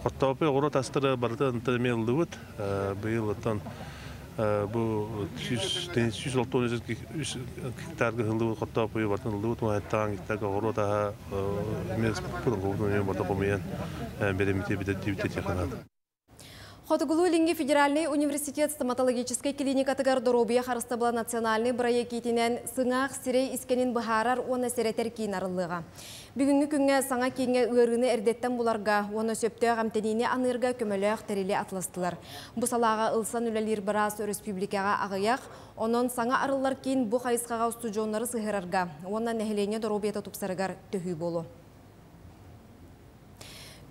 Қоттауапы ғұры тастыры барды ынтымелдуыд, бұйыл ұттан bu 160 hektarga hıldı hatta bu vartan hıldı bu hatta hektarga goro daha mes pulun goro ne varta komayan belemite bir de yakınat. Хотугулу Линги Федеральный университет стоматологической клиникатыгар доробия харыстабыла национальный проектинен сыңақ сирей искенин бахарар оны серетер кейін арылыға. Бүгінгі күнге саңа кейінге үйіріні әрдеттен бұларға, оны сөпті ғамтеніне анырға көмөліғ тәрелі атластылар. Бұсалаға ылсан үлелер біраз республикаға ағыяқ, onun саңа арылар кейін бұ қайысқаға студионлары сығырарға, оны нәхілене доробията тұпсарығар төхі болу.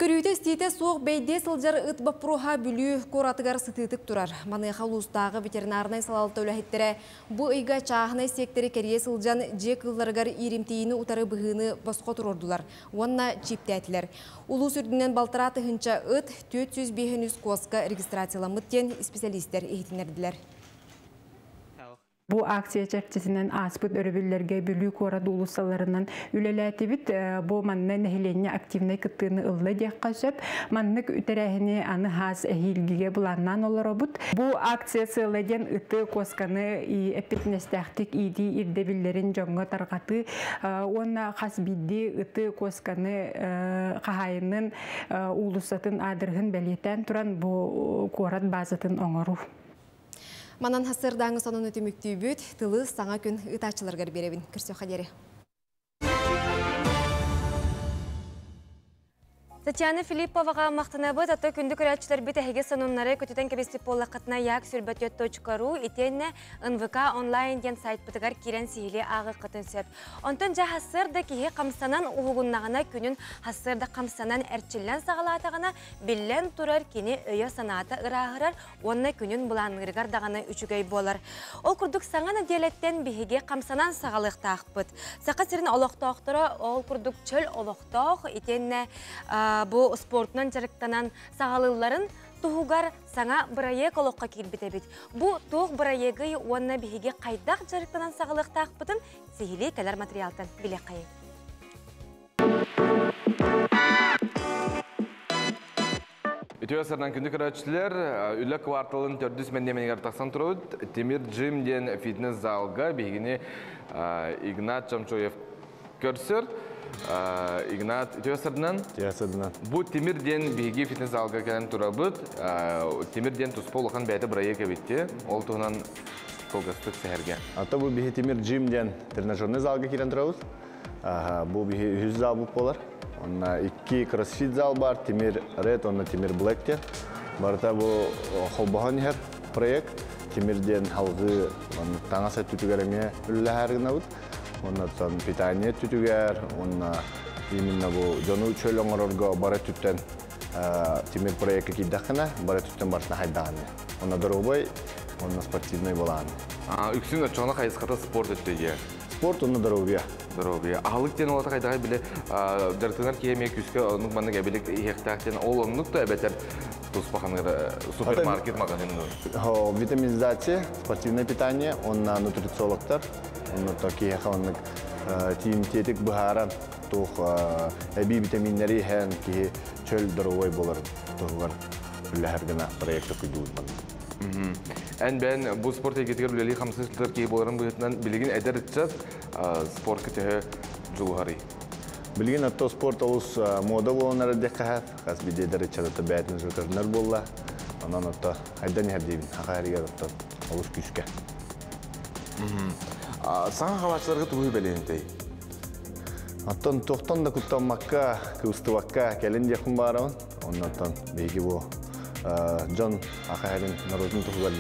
Көрүйті стейте соқ бәйде сылжар ұтбаппыруға бүлі коратығар сытытық тұрар. Маныға ұлыстағы ветеринарнай салалты өләхеттері бұ ұйға чағынай сектері кәрие сылжан жек ұлларығар иримтейіні ұтары бұғыны басқа тұрордылар. Онна чипті әтілер. Улу сүрдінен балтыраты хынча ұт 405 қосқа регистрацияламыттен специалистер ехтінерділер. Bu aksiya çerçesinden aspıt örübüllerge bülü korad ulusallarından ülelətibit bu manna nehilenye aktivnay kıttığını ıllı dek qaşıp mannak üterehini anı has ehilgige bulannan olarabut. Bu aksiya sığıladen ıtı koskanı epitnestahtik idi irdebillerin jonga tarqatı ona khas biddi ıtı koskanı qahayının ulusatın adırhın beliyeten turan bu korad bazatın oңoru. Манан хасырдаңы сонын өтімікті бүт, тылы саңа күн ұтачыларғар беребін. Кірсе қадері. Татьяна Филипповаға мақтана бұд, аты күнді көрәтшілер біті әге сонунлары көтетен кәбестіп болақытына яқ сүрбәтет.ру етенне НВК онлайн ден сайт бұтығар керен сейілі ағы қытын сөп. Онтын жа хасырды кейі қамсанан ұғығыннағына күнін хасырды қамсанан әртшілен сағалатығына білен тұрар кені өйі санаты ұрағырар, онына күнін бұланғырғар дағаны үшігей болар. Ол күрдік саңаны диалеттен бігеге қамсанан сағалықтақ бұд. Сақа сірін олықтақтыры ол күрдік чөл олықтақ етенне bu sportnan jarıktanan sağalıların tuğugar sana proyek oloqqa kirбитебит. Bu tuğ proyegi onna bihige qaydaq jarıktanan sağalıq taqbıtın sihili keler materialtan bile qayı. Ütüyasardan kündük öğretçiler, ülle kvartalın 400 mendemenigar taqsan turud, Temir Gym den fitness zalga bihigini Ignat Çamçoyev körsür. Ignat ütüyasardan. Bu Temir den bihigi fitness zalga gelen turabıt, Temir den tuspoluğan bəyəti buraya kebitti, ol tuğunan kolgastık seherge. Hatta bu bihi Temir Gym den trenajörne zalga kiren turabıt, bu bihi 100 zal bu polar. Onna 2 crossfit zal var, Temir Red, onna Temir Black der. Barta bu holbahan her proyekt. Temirden halgı taŋasa tütügereme üllühergina bud. Onna son pitaniye tütüger, onna именно bu jonu çölöŋororgo bara tütten Temir proyekti kiddakına, bara tütten barısına haydağını. Onna doroboy, onna sportivnoy bolan. Üksün öçoğuna kayıskata sport ötüge. Sport onna dorobiya. Dorobiya. Ahılık den olata kaydağı bile jarıtığınar kiyemeye küske onluk manna gebelik ihektakten ol onluk da ebeter супермаркет магазинный. Витаминизация, спортивное питание, он на нутрициологтар, он на такие хаваннык тиимтетик бухаран, тух эби витаминнери хэн ки чөл дорогой болар, тухгар лехергена проекты күйдуд бан. Ben bu spor teketler bileli 5 yıldır ki boların buyutdan bilgin eder etçat spor kete julhari. Bilgin atto sport olus moda bolanlara dekkahat, kas bideder etçat bätin jokarlar bolla. Ondan atto haydan herdibin haqariga atto olus küske. Sana havaçlarga tuğu belentey. Atton toxtan da kuttanmakka, kustuvakka kelin yakın baramın. Ondan belki bu John Akaharin narodun tuğugali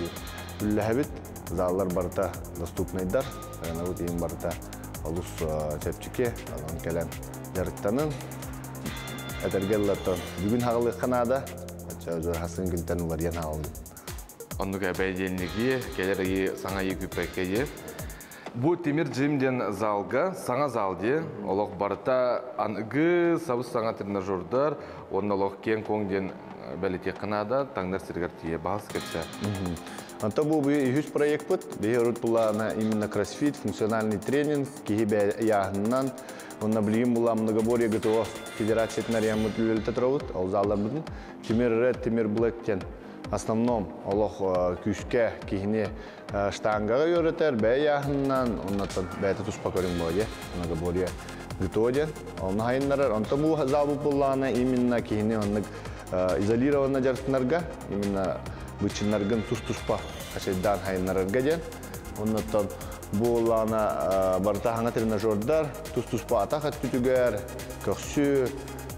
üllühabit. Zallar barıta dostupnayдар. Navut iyim barıta olus çepçike, alan kelen jarıktanın. Etergellerton. Bugün hağılı kanada, zor hasın günten var yan hağılın. Onduk əbəydiyenligi, gələrəyi sana iyi küpəkəyi. Bu Temir Gym'den zalga, sana zaldi, olaq barıta anıgı, sabız sana trenajörдар, onun olaq ken kongden belirtiyek kanada, tanglar sirgartiye bahas ketse. Anta bu 100 proyekt bud, bihi urut bulana именно кроссфит, функциональный тренинг, кихибе яғынан, онна білген була многоборье ГТО федерациятын ариян мүтлілі тетровуд, ол залдар будын. Темир Ред, Темир Блэктен, основном олох күшке кихіне штангаға өретер, бәй яғынан, оннаттан бәйті тұспа көрін болады, многоборье ГТО ден. Оны хайынларар, онта bu зал бұллана именно кихіне оннық изолированный жарықтынарға, именно бычынларгын тұс-тұспа қашайдан хайынларарға ден. Оннаттан бұл ана барта хаңа тренажердар тұс-тұспа атақ әттүтігер, көксі,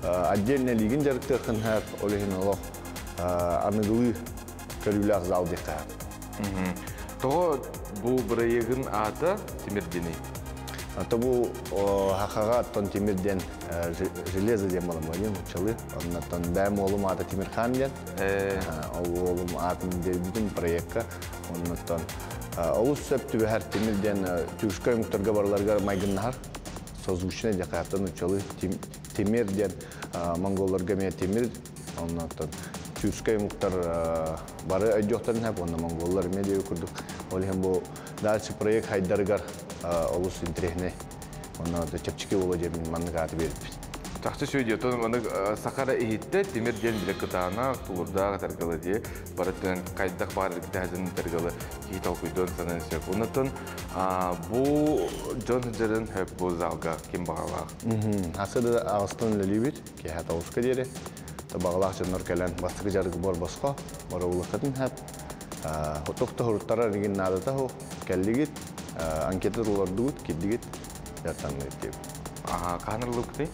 отдельный лигин жарықты қынхап, олығын олық анығылы көрілі зал деқа. Тоғы бұл бірайығын аты Темірдені? Ата бұл хақаға аттан Темірден железо дем олым ойын, ұчалы. Оннаттан бәм олым аты Темірхан ден. Ол олым атын дербігін проектқа. Оннаттан олыс сөпті бәр Темірден түгішкі өңіктарға барларға майгыннағар. Созғышына де қаяқтан ұчалы Темірден монголларға ме Темір. Оннаттан түгішкі өңіктар бары өйдіқтарын әп, онна монголлар ме де өкірдік. Олығын бұл дальше проект хайдарғар олыс интерехне. Онна чепчіке олы жермен манның аты беріп. Тақшы сөйде, оны сақара ехетті, темір ден білек қытағына, тұлырдағы тәргілі де, барыттың қайдақ бағар әргіті тәргілі кейт алқүйден санан сөп. Онытын, бұл жон жерін хөп бұл залға кем бағалақ? Асыды ағыстың лөлі бір, кейхат ауысқа дере. Бағалақ жонлар кәлін бастығы жарғы бар басқа, бара ұлықатын хөп. Тоқты ғұрыттара реген надыта хо, кәлігіт, анкетер олардығыт, кеддігіт, жаттанғы еттеп. Қанырлық дей?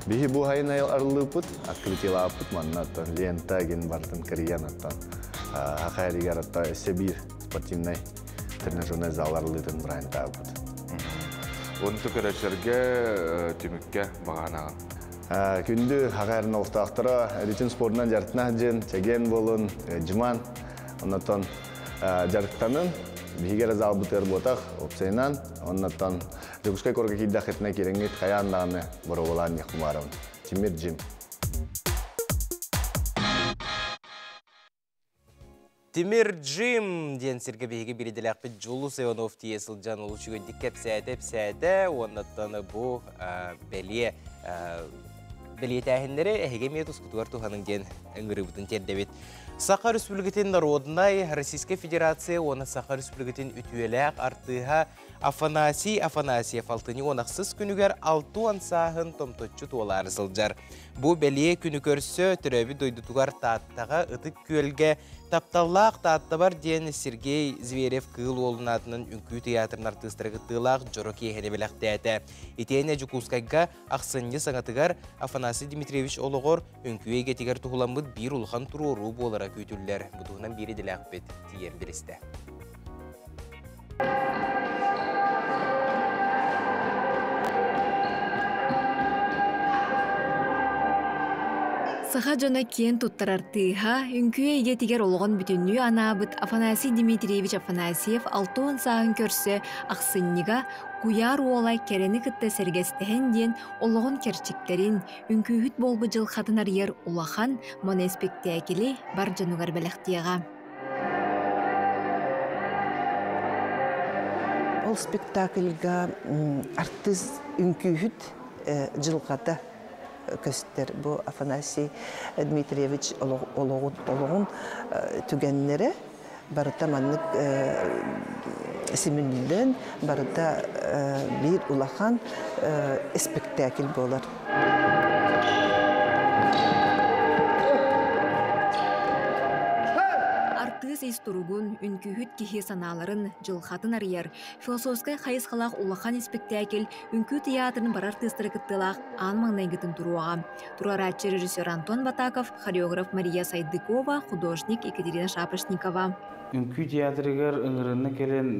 Бихи бұл хайын арылығы бұд, открытила апыт, маннаттан, лента ген бартын кірген аттан. Хақайригер атта Сибир спортивный тренажерный зал арылығын бұрайын табыд. Оны түкірәчерге түмікке бағанаған? Күнді хақайрын олықтақтыра, әретін спортынан жартына жен, чеген болын, жыман. Оннаттан жарықтанын, бігер зал бұтыр ботақ, опсайынан, оннаттан жүгіскай көргі кейдақ етіне кереңет қаяндағыны бұры олан еқымарауын. Темір жим. Темір жим ден сіргі бейгі беределі ақпет жолу Сеонов тиесіл жан олу чүгенді кәпсәді, оннаттан бұл бәлие тәхіндері әйге мет ұсқытуар тұғаның ден үңірі бұтын тердебет. Сақа Республикатын народынай Российская Федерация оны Сақа Республикатын үтуеләк артыға Афанасиев алтыны онақсыз күнігер 6 ансағын томтотчу туалары сылжар. Бұ бәлие күні көрсі түрәбі дойдутуғар тааттаға ұтық көлге тапталлақ таатта бар ден Сергей Зверев кыл олынатының үнкі театрын артыстырғы тылақ жоры кейхені біләқті әті. Итейіне жүкускайға ақсынны саңатығар Афанасий Дмитриевич олығыр үнкі егетігер тұғыламыд бір ұлған тұру болара көйтілілер. Бұдығынан бері діләқ бет тиер білісті. Саха жона кен туттарартыха, үнкүйе егетигер олғын бүтінні анабыт Афанасий Дмитриевич Афанасьев 6 сағын көрсі ақсынниға куяр олай керені кітті сәргестіхен ден олғын керчіктерін үнкүйіт болбы жыл қатынар ер улахан монеспектакелі бар жануғар бәліқтияға. Ол спектакльға артист үнкүйіт жылқаты көстер. Бұл Афанасий Дмитриевич олығын түгенлері барыта маннық семінлен барыта бір улахан спектакль болар. Исторгун үнкүйіт кихи саналарын жылхатын арияр. Философскай қайысқалақ улахан спектакль үнкүй театрын барар тыстыры кіттілақ анмаңнай гітін тұруаға. Тураратчы режиссер Антон Батаков, хореограф Мария Сайдыкова, художник Екатерина Шапошникова. Үнкүй театрыгар ыңырынны келен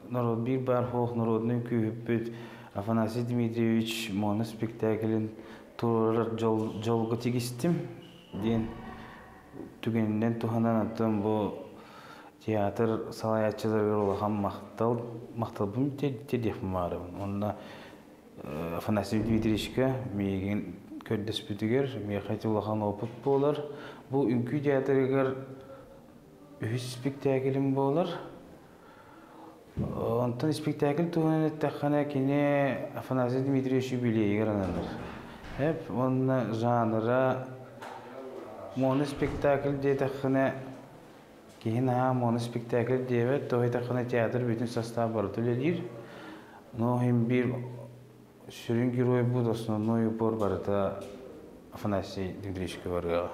бір бар хоқ народны үнкүйіппіт Афанасий Дмитриевич моны спектаклін тұрар жолғы тегістім ден түгенінен тұханан аттым бұл театр салаятчыларга улахан мактал бун тедефим барым. Онда Афанасий Дмитриевичке меген көддөспүтүгер, ме кайты улахан опыт болар. Бу үнкүй театрыгар үз спектаклим болар. Онтан спектакль туган тахана кине Афанасий Дмитриевич юбилейгер ананыр. Хеп онна жанра моно спектакль де тахана кейін моны спектакль девет, то это хана театр бүтін состав бар төлелер. Но им бір сүрін герой буд основной упор бар это Афанасий Дмитриевичке барга.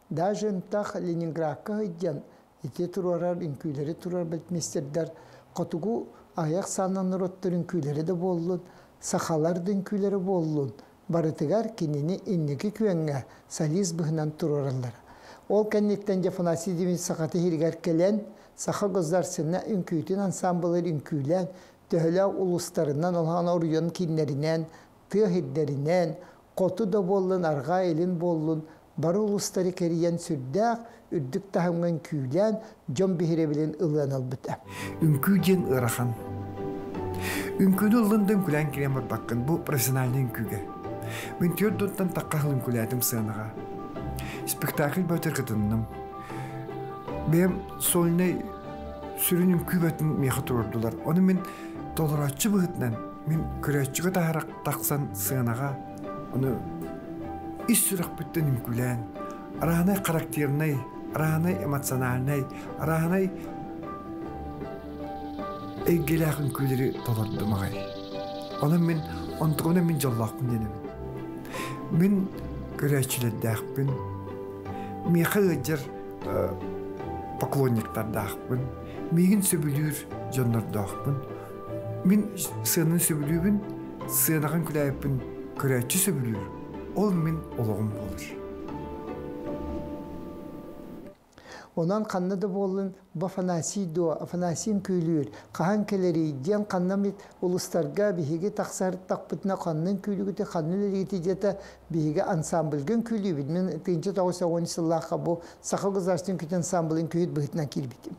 Даже так Ленинградка иден, ите турарар инкүйлери турар бетместердер, котугу аяк санан роттор инкүйлери де боллун, сахалар да инкүйлери боллун, барытыгар кинини иннеки күенге сализ быхынан тураралар. Ол кеннектен Афанасий Демин сақаты хиргер келен, саха гыздар сына инкүйтін ансамблер инкүйлен, төхілі улустарынан олған орыйон кинлеринен, тыхиддеринен, коту да боллун, арга елин боллун, бары улустары кериен сүрдәк, үрдік тахымған күйлен, жон бихиреbilin ылыан албыта. Үнкүйден ырахан. Үнкүйді ылындың күлән керем бақын, бұл профессиональный үнкүйге. Мен төрдоттан таққағылын күләдім сынаға. Спектакль бөтір қытынным. Мен солынай сүрін үнкүй бөтін меқі тұрдылар. Оны мен толыратшы бұғытнан, мен күрәтшігі тағырақ тақсан сынаға, оны ис сүрек бүттен үнкүлән, араханай характернай, араханай эмоциональнай, араханай эйгелях үнкүлери толорду мағай. Оны мен, онтығына мен жоллақпын денем. Мен көрәтшілердәқпін, меқі ғыджыр поклонниктардақпын, мегін сөбілер жонлардақпын. Мен сыйнын сөбілубін, сыйнаған күләйіппін көрәтші сөбілер. Ол мен олығым болыр. Ondan kannadı bolun Афанасий до Афанасий'n köylüyor. Kahan keleri diyen kannamit uluslarga bihige taksar takpıtına kanının köylügüte kanlıları yetecete bihige ansambılgın köylüyor. Bilmen teyince tağısa 10 yıllaqa bu sakal kızarstın kötü ansambılın köyüt bıhıtına kirbitim.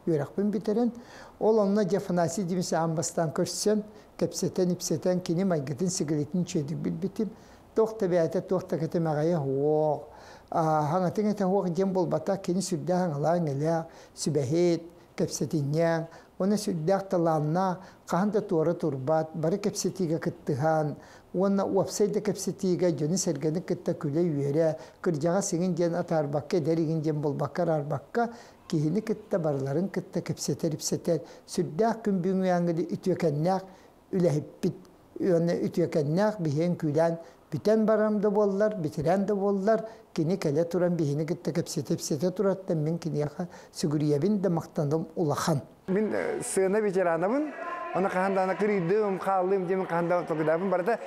Yorakpın biteren. Ol onunla Афанасий demesi ambastan körsen, kepseten ipseten kini maygıtın sigaretin çedik bilbitim. Toq tabiata toq takete magaya huo. Hanga tinga ta huo jembol bata kini sudda hangala ngela subahet kepsetinya ona sudda talanna kahanda tora turbat bari kepsetiga kittihan ona website kepsetiga joni sergani kitta kule yere kirjaga singin jen atar bakke derigin jembol bakkar arbakka kihini kitta barların kitta kepseter ipseter sudda kun büngüyangı ütükennak ülehippit ona ütükennak bihen külen biten baramda bollar, bitiren de bollar, kini kele turan bihini gitti kepsete turattım, min kini yaka siguriyebin de maktandım ulağan. Min sığına biçeranamın, ona kahandana kırıydım, kaldım, demin kahandana tokudabım, barata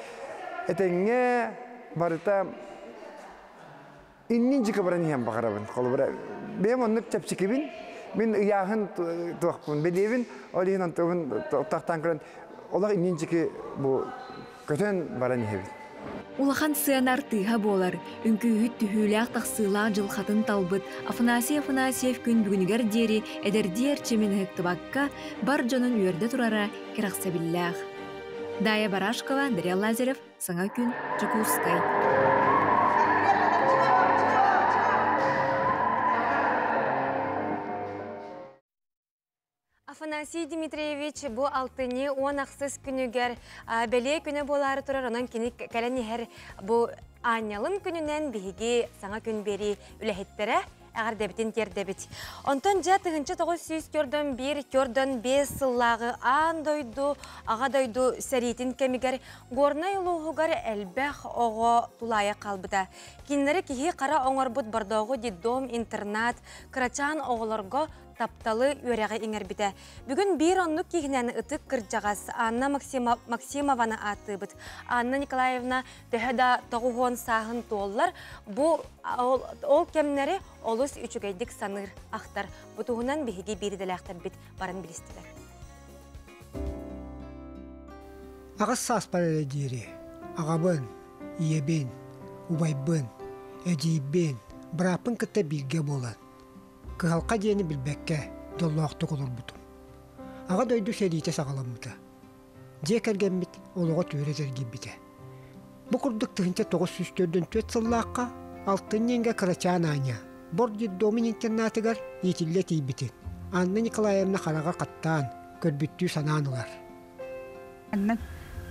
etenge, barata inninci kabaran hem bakarabın, kolubara. Benim onu çapçıkibin, min yağın tuğakpın, bedevin, olihin antığın tahtan kıran, ola inninci ki bu kötün baran hemin. Улахан сыанар тыға болар, үнкүйіт түхіләқ тақсылақ жылқатын талбыт, Афанасьев күн бүгінігер дері әдердер чемен ғықтыбаққа бар жонын үйерді тұрара керақса білләқ. Дая Барашкова, Дарья Лазарев, Саңа күн, Чукускай. Афанасий Дмитриевич bu алтыны 10 ақсыз күнігер бәле күні болары тұрар, онан кені кәләнігер bu анялын күнінен бейге саңа күн бері үләхеттері әғір дәбітін тер дәбіт. Онтан жа тұғынчы 900 көрден 1, көрден 5 сыллағы ан дойду, аға дойду сәретін кәмігер горнай ұлығығар әлбәқ оғы тулая қалбыда. Кенлері кеге қара оңыр бұд бардауғы деддом, интернат, қырачан оғыларға тапталы өрәғі еңербіді. Бүгін бір онлық кейінен ұтық кірджағас Анна Максимованы аты бұд. Анна Николаевна төхәді тоғуғын сағын толлар. Бұл ол кәмнері олыс үчігейдік саныр ақтар. Бұтығынан бейге берділі ақтар біт барын білістілер. Ағыз сас паралы дейірі. Ағабын, иебен, убайбын, әдейбен, бірапын кітті білге болан. Кыhalqa дейіні білбәкке доллақты қолыр бұтым. Аға дойду сәрейте сағаламыды. Дек әргенмет олыға түйірі зәргенбіді. Бұ күрдік тұхынча 904-ден 4 сыллаққа алтын енге қырачан аня. Бор деддомын интернатығар етілі тейбітін. Анна Николаевна қараға қаттан көрбіттүү сананылар. Анна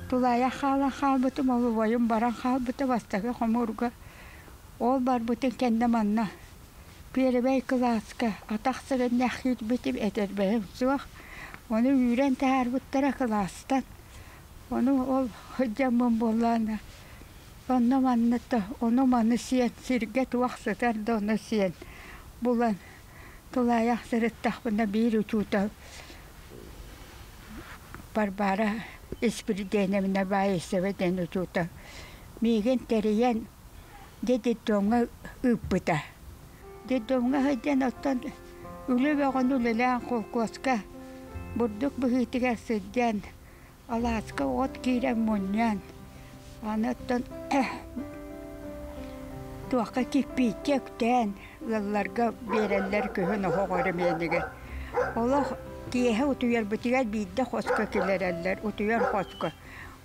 тулая қал бұтым, олы ойым баран қал бұты бастағы қомырға. Ол бар бұтын кәнді манна. Первый класска атақсырын нәхит бітіп әдербәйім суақ. Оны үйрен тәрбіттері класстан. Оны ол хүджамын боланы. Оны манныты, оны маны сиен, сирге туақсытарды оны сиен. Бұлан тұлаяқ сырыттақ бұна бір үтуті барбара эспириденеміне байысыбыден үтуті. Меген тәрейен дедеттоңа үппіті. Деддоңа хүден оттан үлі бәғын үлілән қолқосқа бұрдық бұхитіге сүдден аласқа от кейрен мұньян. Анаттан туаққа кеппейте күтен ұлларға беренлер көхін оғыры меніге. Олық кейхі ұтуяр бұтығар бейді қосқа келерелер, ұтуяр қосқа.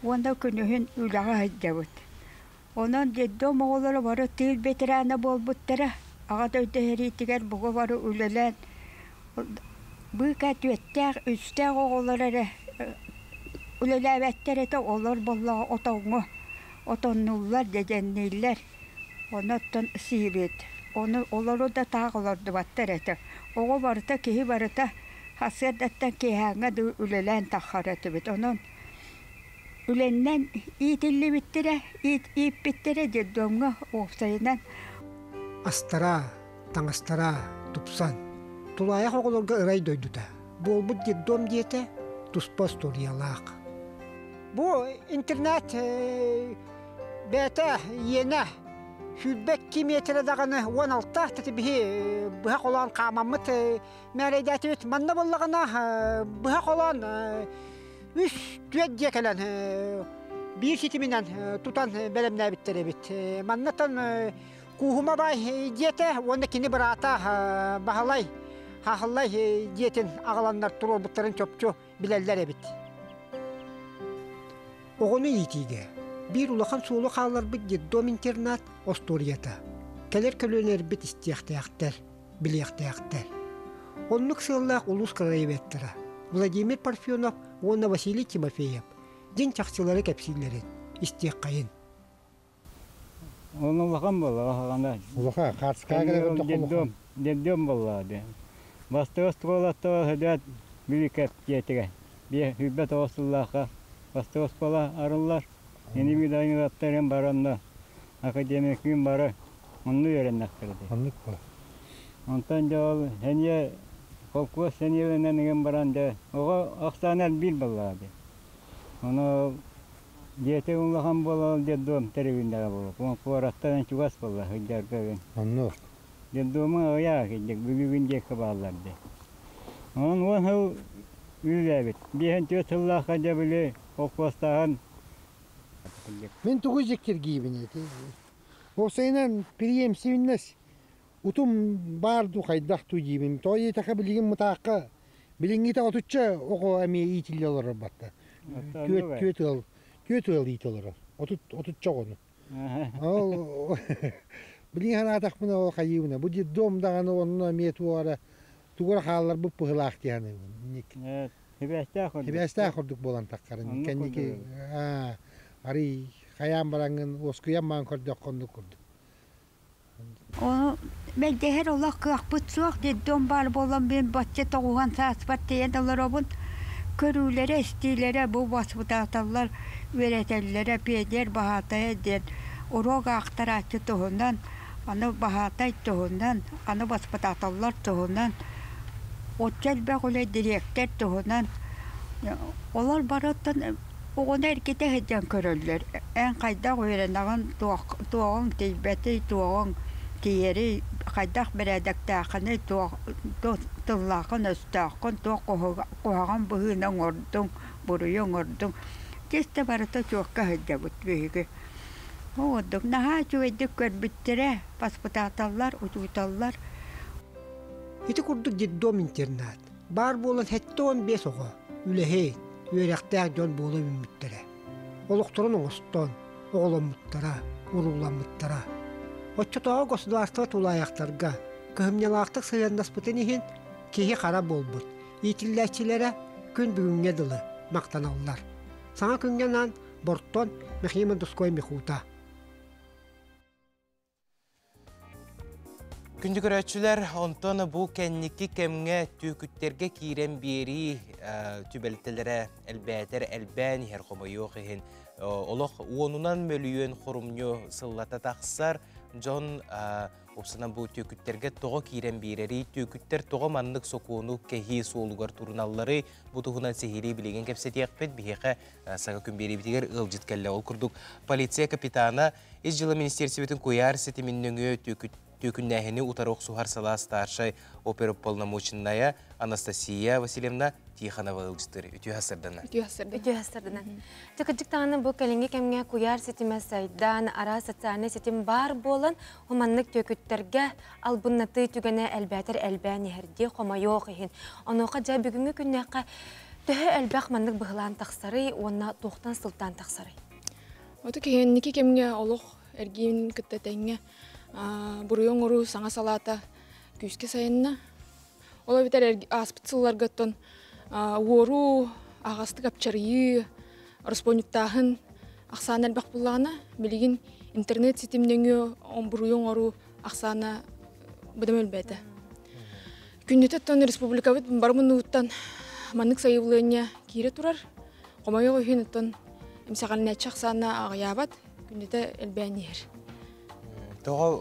Онда күнігін үліға хүддәуіт. Онан деддом оғылары бары түйіл бетерәні бол бұттыра. Ағат өйді әритігер бұғы бары үлілән. Бұл кәт өттәғ, үстәғ оғылары үліләбәттер еті олар боллаға отауңы. Отоннулар, деденнейлер. Онаттан сирет. Олары да тағыларды баттар еті. Оғы барыта, кейі барыта, хасырдаттан кейхаңа үлілән таққараты бет. Онын үленнен итілі біттірі, ит біттірі деддомға оқсайынан. Астара, таңастара, тупсан. Тулаяқ оғыларға ұрай дойдуда. Бұл бұд деддом дейті, туспа сториялақ. Бұл интернет бәті ені хүлбәк кеметері дағаны 16 тәті бұға қолан қамамыт мәрейдәті өт. Манна болағына бұға қолан 3-4 декелен бір сетіменен тұтан бәлемнә біттері біт. Маннатан Кухума бай диете, онда кини барата бахалай, хахалай диетин ағаланнар туру бұттарын чөпчө білелдер әбіт. Оғыны етиге, бір улахан суылы қалар бұд деддом интернат осторията. Кәлер көлөнер біт істияқтаяқтар, білияқтаяқтар. Онлық сыллақ улус қарайбеттіра. Владимир Парфенов, онна Василий Тимофеев. Ден чақсылары кәпсилерін, істияқ қайын. Onu bakan bolla, bakanda. Ulaha, karşıya gelip Deddom bolla de. Bastos to'latda hadat birikap yetiga. Bir hübbet osullaha. Bastos bolla arıllar. Yeni bir dayılatların baranda. Akademik gün barı. Onu öğrenmek gerek. Anlık bu. Ondan da heniye kokku seniyelenen gen baranda. Oğa aksanel bil bolla de. Onu Diyete unlahan bola deddom terevinde bola. Kuarattan çugas bola hıcar kavun. Anlık. Deddomun ayağı gidecek bugün diye kabarlardı. Onun o ülebet. Bir hente tıllah kaca bile okvastahan. Ben tuğucuk kirgibini. O sayınan piriyem sevinmez. Utum bardu kaydak tuğibim. Toyi takabiligin mutakka. Bilingi ta otutça oku emi itilli olur batta. Kötü ol it olur. Otutça onu. Bilin hana takmına o kayıbına. Bu dom dağını onunla metu ara. Tuğra hallar bu pıhlaktı yani. Evet. Hibeste kurduk bolan takkarın. Kendiki ari kayam barangın oskuyam man kurduk kondu kurduk. Onu ben de her Allah kıyakpıt suak dedim bal bolan ben bahçe toğuhan saat diye dolar obun. Körülere, istilere bu basbıdatallar veretellere peder bahataya der. Oroga aktaratçı tohundan, anı bahatay tohundan, anı basbıdatallar tohundan. Otçal bağlı direktör tohundan. Olar barattan oğun erkete hedden körüller. En kayda öğrenağın doğan tecbeti, doğan tiyeri, kaydak beredek dağını, tıllağın üstağın, koğan bıhına ordun, buruyun ordun. Keste barata çok kahıda bütbüğü. Oğuduk, naha çöydük görbüttüre, paspıtatallar, ututallar. Iti kurduk diddom internet. Bar bolan hette 15 oğa. Ülehey, üyerektäk dön bolan ümmüttere. Olukturun oğuston, oğulanmıttara, urulanmıttara. Otçotağa gosudvarstva tulayaktarga, kıhımnyalaqtık sıyandaspıtın ihin, kehi kara bolbut. İtilläçilere gün bugünge dılı, maqtanallar. Sana küngenan borton, mehima duskoy mehuta. Күнді көрәтшілер, онтон бұл кәннекі кәмге түйкіттерге кейрен бері түбәлттелері әлбәтер әлбән ер қомайоқ ехен. Олық онынан мөлүйен құрымню сыллата тақсар, Джон опсынан бұл түйкіттерге тоғы кейрен берері, түйкіттер тоғы маннық соқуыну кәхи соолуғар турналары бұтығынан сехері білеген кәпсеті яқпет бейеқі саға күн бері бітігер ұлжит кәлі ол күрдік. Полиция капитаны ез жылы министерсебетін көяр сетімінніңі түйкіннәхіні ұтаруқ сухар сала старшай оперуполномоченная Анастасия Васильевна Тихонова ұлжыттыр. Үті хасырдана. Үті хасырдана. Текіджік тағаны бұл кәлінге кәмге көяр сетіме сайдан ара социальный сетім бар болын, оманлық түйкіттерге албыннаты түгіне әлбәтір әлбән ехерде қомайоқ ехін. Онуға жа бүгінгі күннеқі түхі әлбәқ манлық бұғылан тақсары, онна тоқтан сылтан тақсары. Оты кәйіннеке кәмге олық әргейін күттәтәңге бұруйон ұру саңа салата күйіске сайынна. Ола бітер аспыцылар ғыттын ору ағасты капчарıyı Роспонюктағын ақсаны әлбәқ бұлағына білеген интернет сетімдеңі бұруйон ұру ақсаны бұдым өлбәді. Күннететтен республика бұд бармын ұғыттан манық сайывлығыне кейре тұрар. Қомайы қойын ұттан әмсіғалын әтші ақсаны ағыябат күннеті әлбән ер. Тоға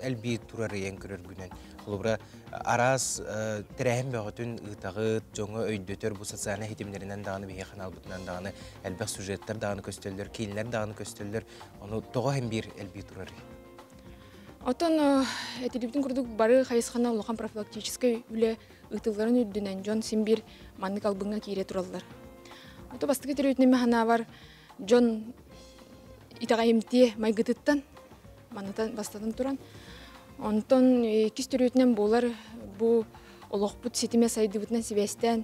әлбей тұрар ең көрер күнен. Құлыбыра арас тірәхім бәғытын ұйтағыт, жоңы өйдөтер бұл социальны хетімдерінен дағаны, бейеқан албытынан дағаны, әлбәқ сюжеттер дағаны көстелдер, кейінлер дағаны көстелдер. Оны тоға hem bir әлбей тұрар. Отон әтеліктің күрдік бары қайысқана ұлған профилактическай үлі ұйтыларын өйдінен жон сен бір маннық албыңа кейре тұралдар. Ото бастығы тері өтінеме хана бар жон итаға емте майгытыттан манытан бастадын туран. Онтон кис төрөтінен болар бұл олоқпыт сетіме сайды бұтынан себестен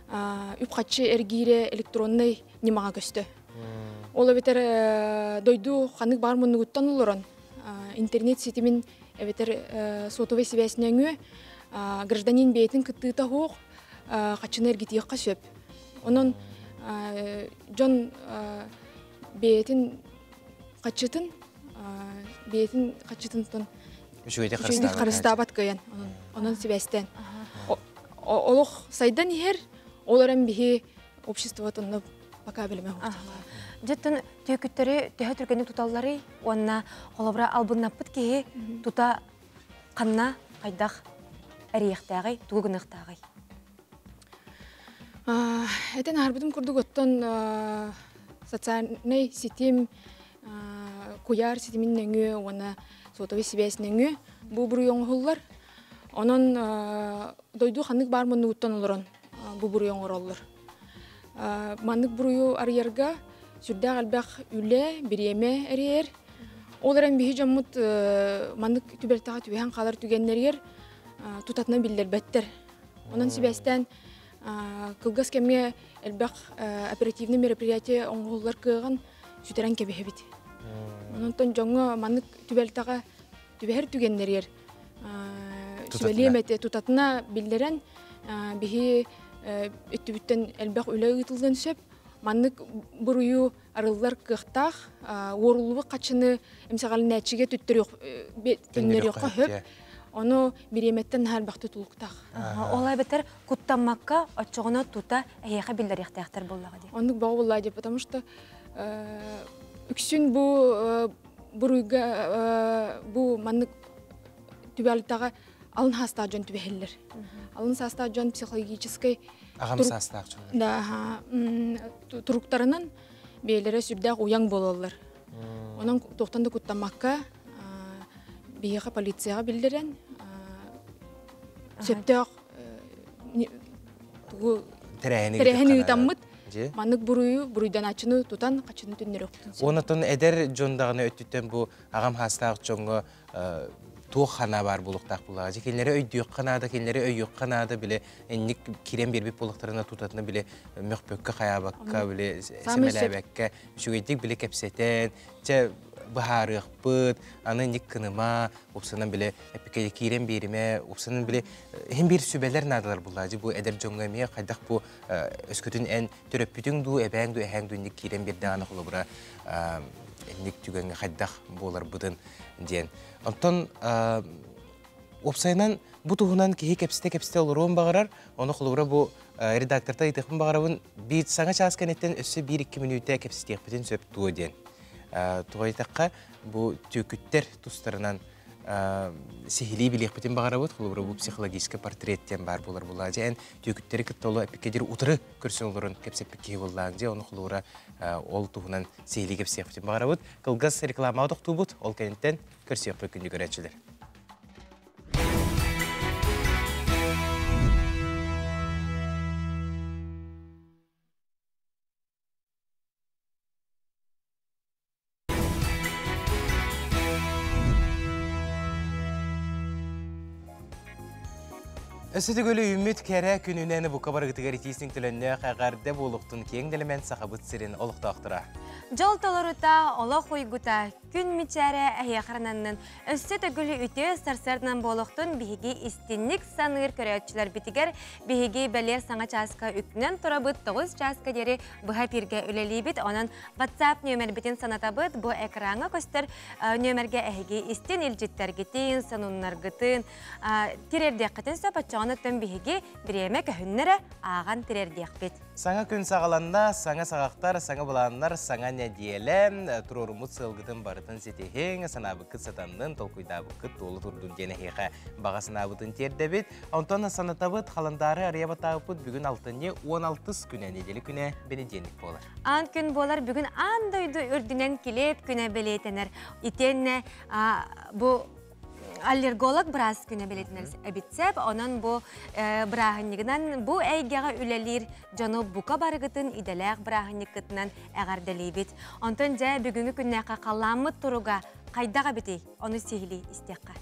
үпқатшы әргейре электронный немаға көсті. Ола бетер дойду қанық бар мұны ұттан олырын. Интернет сетімен әветер сотовый себесінен өй гражданин бейтін күттіғыта хоқ қачыны әргетеққа сөп. Онын жон бейтін қачытын бейтін қачытын Үшігейде қарыстабат көйен, оның себестен. Олық сайдан ехер, оларан бігі обществотынны бақа біліме ұқтыға. Жеттін түйкіттері түйі түргені тұталары, онына қолыбыра албыннаппыт кейі тұта қанна қайдақ әрияқтағай, тұғығынықтағай. Әтен арбыдым күрдік оттон социальный сетим, көяр сетимін өңі, оны сотовый себесінен бұл бұруйон ғыллар. Онын дойду қанық бар мұны ұттан олырын бұл бұруйон ғыраллар. Манық бұруйу арыярға сүрдәғ әлбәқ үлі, біреме әрейер. Оларан бігі жаммыт манық түбертаға түбехан қалар түгенлер тұтатына білдер бәттер. Онын себестен қылғас кәме әлбәқ оперативный мероприятие оңғылар кығын сүтерен кәбе бит. Онтон жоңы манық түбелтаға түбәр түгенлер сүбелемете тұтатына білдерен бігі өттүбіттен әлбәқ үлі ұйтылдың сөп манық бұруйу арылар қықтақ орылығы қачыны әмсағалын әтшіге түттер еққа хөп оны биреметтен әлбәқті тұлықтақ. Олай бетер құттамаққа отчоғына тұта әйеға білдер еқтаяқтар болуға де. Ондық бағы болуға де, потому что үксін бұл манық түбәлітаға алын хаста жон түбәхелер. Алын хаста жон психологической тұруқтарынан бейлері сүрдәқ уяң болалар. Оның тоқтанды құттамаққа бейеға полицияға білдерен сөптәқ тәрәхіні ұйтаммыд манық бұруйдан ачыны тұтан қачыны түннер өқтін. Онытын әдер жондағыны өттіттен бұл ағам хастағы жоңғы туық қана бар бұлықтақ бұлағы. Келінері өйдіек қанады, келінері өйек қанады біле әнік керен бербеп бұлықтарына тұтатыны біле мөқпөкке қаябаққа біле сәмәләбәкке үшігейдік біле кәпсетен, бахарық бұд, аны нек кыныма, опсынан біле әпекеде керен беріме, опсынан біле hem bir sübeler nadalар бұлады. Бұл әдер жоңға ме қайдақ бұл өскөтін ән түрөппүтің ду, әбәң ду, әхәң ду нек керен берді аны құлы бұра нек түгенге қайдақ болар бұдын ден. Онтон Опсайнан бу туһунан киһи кепсте олорон багарар, оны холура бу редакторта итехин багарабын бит саңа час кенеттен өссө 1-2 минутта кепстиекпитин сөп туоден. Тугайтакка бу төкүттер тустарынан сихили билиекпитин багарабыт, холура бу психологический портреттен бар болар була жен төкүттери кыттолу эпикедир утыры көрсөн олорун кепсеппи кии боллаң же оны холура ол туһунан сихили кепсиекпитин багарабыт. Кылгас реклама токтубут, ол кенеттен көрсөкпү күндү көрөчүлөр. Өсөтөгөлі үміт кәрі күнінені бұқа барғытығар етесінің түлінне қағарды болуқтың кеңділімен сақабыт сірін олықтақтыра. Жол толорута, олық ойгута, күн мүчәрі әйеқарананның өсөтөгөлі үте сарсардан болуқтың бігеге істінік санығыр көрәтшілер бітігер, бігеге бәлер саңа часқа үкнен тұрабыт 9 часқа дері бұға пирге үлелей біт, оның WhatsApp нөмір бітін санатабыт, бұл экраңа көстер нөмірге әйге істін елжеттергетін, санунларғытын, тирердеқетін сөпатчағанаттың бігеге біреме көхіннері аған тирердеқпет. Саңа күн сағаланда, саңа сағақтар, саңа бұланлар, саңа нәдиелі, тұрорумут сылғытын барытын сетехең, санабықыт сатанның, толкуйдабықыт толы тұрдың денеғеға баға санабытын тердебет. Онтон санатабыт қаландары ария-батағыпыт бүгін 16 күні, неделі күні бенеденік болар. Ан күн болар бүгін андойды үрдінен келеп күні белетенер. Итенне бұл аллерголог біраз күні белетінер әбітсеп, онын бұл бірағынығынан бұл әйгеға үлелер жоны бұқа барығытын иделәқ бірағынығытынан әғарделейбет. Онтын жа бүгінгі күннәқа қаламыт тұруға қайдаға бітей, оны сейілі істеққа.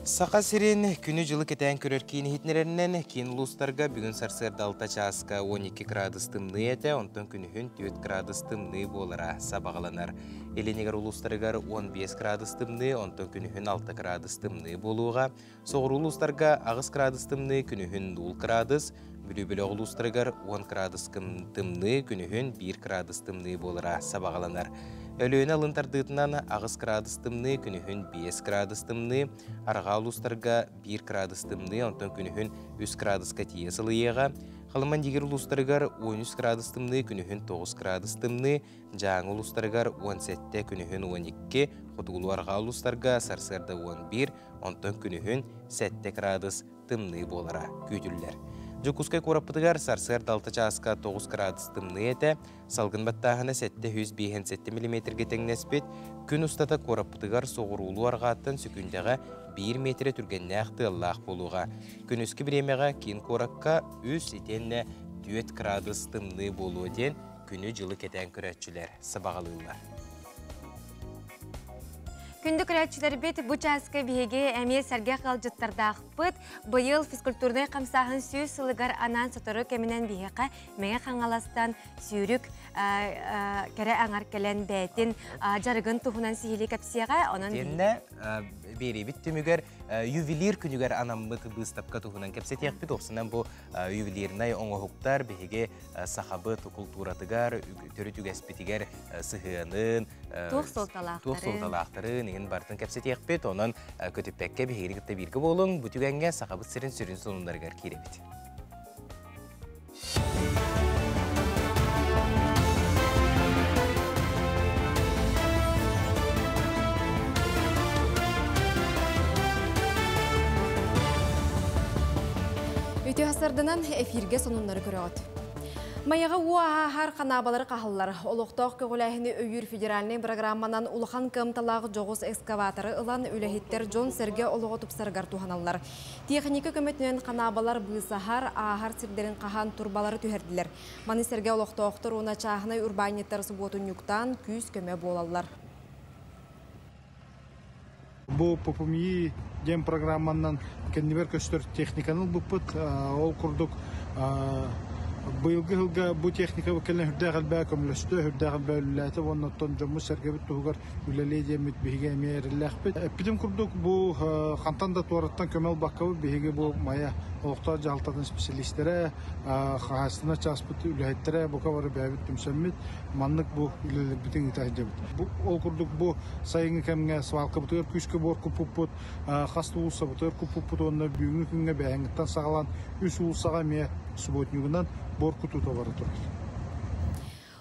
Сақа сирен күні жылы кетен көрер кейін хитнерінен кейін ұлыстарға бүгін сарсырды 6 часқа 12 градус тымны әті, онтын күні хүн 4 градус тымны болыра сабағаланар. Еленегер ұлыстарығар 15 градус тымны, онтын күні хүн 6 градус тымны болуға. Соғыр ұлыстарға ағыз градус тымны, күні хүн 0 градус. Бүлі-бүлі ұлыстарығар 10 градус тымны, күні хүн 1 градус тымны болыра сабағаланар. Өлөйін алынтардығытынан ағыз градус тымны, күні хүн 5 градус тымны, араға ұлыстарға 1 градус тымны, онтан күні хүн 3 градусқа тие сылыеға. Қалыман дегер ұлыстарығар 13 градус тымны, күні хүн 9 градус тымны, жаңы ұлыстарығар 17, күні хүн 12, құтығылу араға ұлыстарға сарсырда 11, онтан күні хүн 7 градус тымны болара көйділер. Жүкускай қораппытығар сарсыр 6 часқа 9 градус тымны еті, салғын баттағына 7,5 мм теңнеспет, күн ұстата қораппытығар соғырулу арғаттын сүкіндегі 1 метре түргенне ақты Аллах болуға. Күн үскі біремеға кейін қораққа 3 етенне 4 градус тымны болуы ден күні жылы кетен көрәтшілер сабағалылар. Күнді көрәтшілер бет бұл часқа бейге әме сәрге қалжыттардақ бұд, бұйыл физкультурный қамсағын сүй сылығар анан сотыры кәмінен бейеқа мәңе қаңаластан сүйрік кәрі аңар кәлен бәйтін жарығын тұхынан сейілі кәпсияға онын бері біттімігер ювелир күнігер анаммыт бұстапқа тұхынан кәпсетек бет, оқсынан бұл ювелирнай оңығықтар бейге сақабыт культуратығар, түрі түгәспетігер сығынын, тоқ солталақтарын, еген бартын кәпсетек бет, онын көтіппәкке бейгері күтті біргі болың, бұтігенге сақабыт сірін сүрін сонындарғар керебет. Өте асырдынан эфирге сонунлары көріғат. Маяға уағар қанабалары қағылар. Олықтақ көгіләхіні өйір федеральный программанан улыхан кымталағы жоғыз экскаваторы ұлан үләхеттер Джон Серге олығы тұпсарғар туғаналар. Техника көметінен қанабалар бұйсахар ағар сірдерін қахан турбалары түйерділер. Маны Серге олықтақтыр оны чағынай урбанеттер сұботын юқтан күйіз көме болалар. Бұл попумии дем программанан кәннебер көстер техниканыл бұппыт, ол күрдік Быйылгы хылга бу техника вакелен хүрдәгәл бә көмлөстө хүрдәгәл бә үлләте вонна тон жомы сәргәбит тугар үләле демит биге мерләхбит. Эпидем курдук бу хантан да туараттан көмел баккабы биге бу мая октар жалтатын специалистләре хастына часпыт үләттере бу кавары бәбит түмсәмит маннык бу үләле битен итәҗәбит. Бу ол курдук бу сайын кемгә свалка бутыр күскә бор купупут хасту улса бутыр купупут онда бүгүнкү күнгә бәңгәттән сагалан үс улсага ме субботнигунан боркуту товары турар.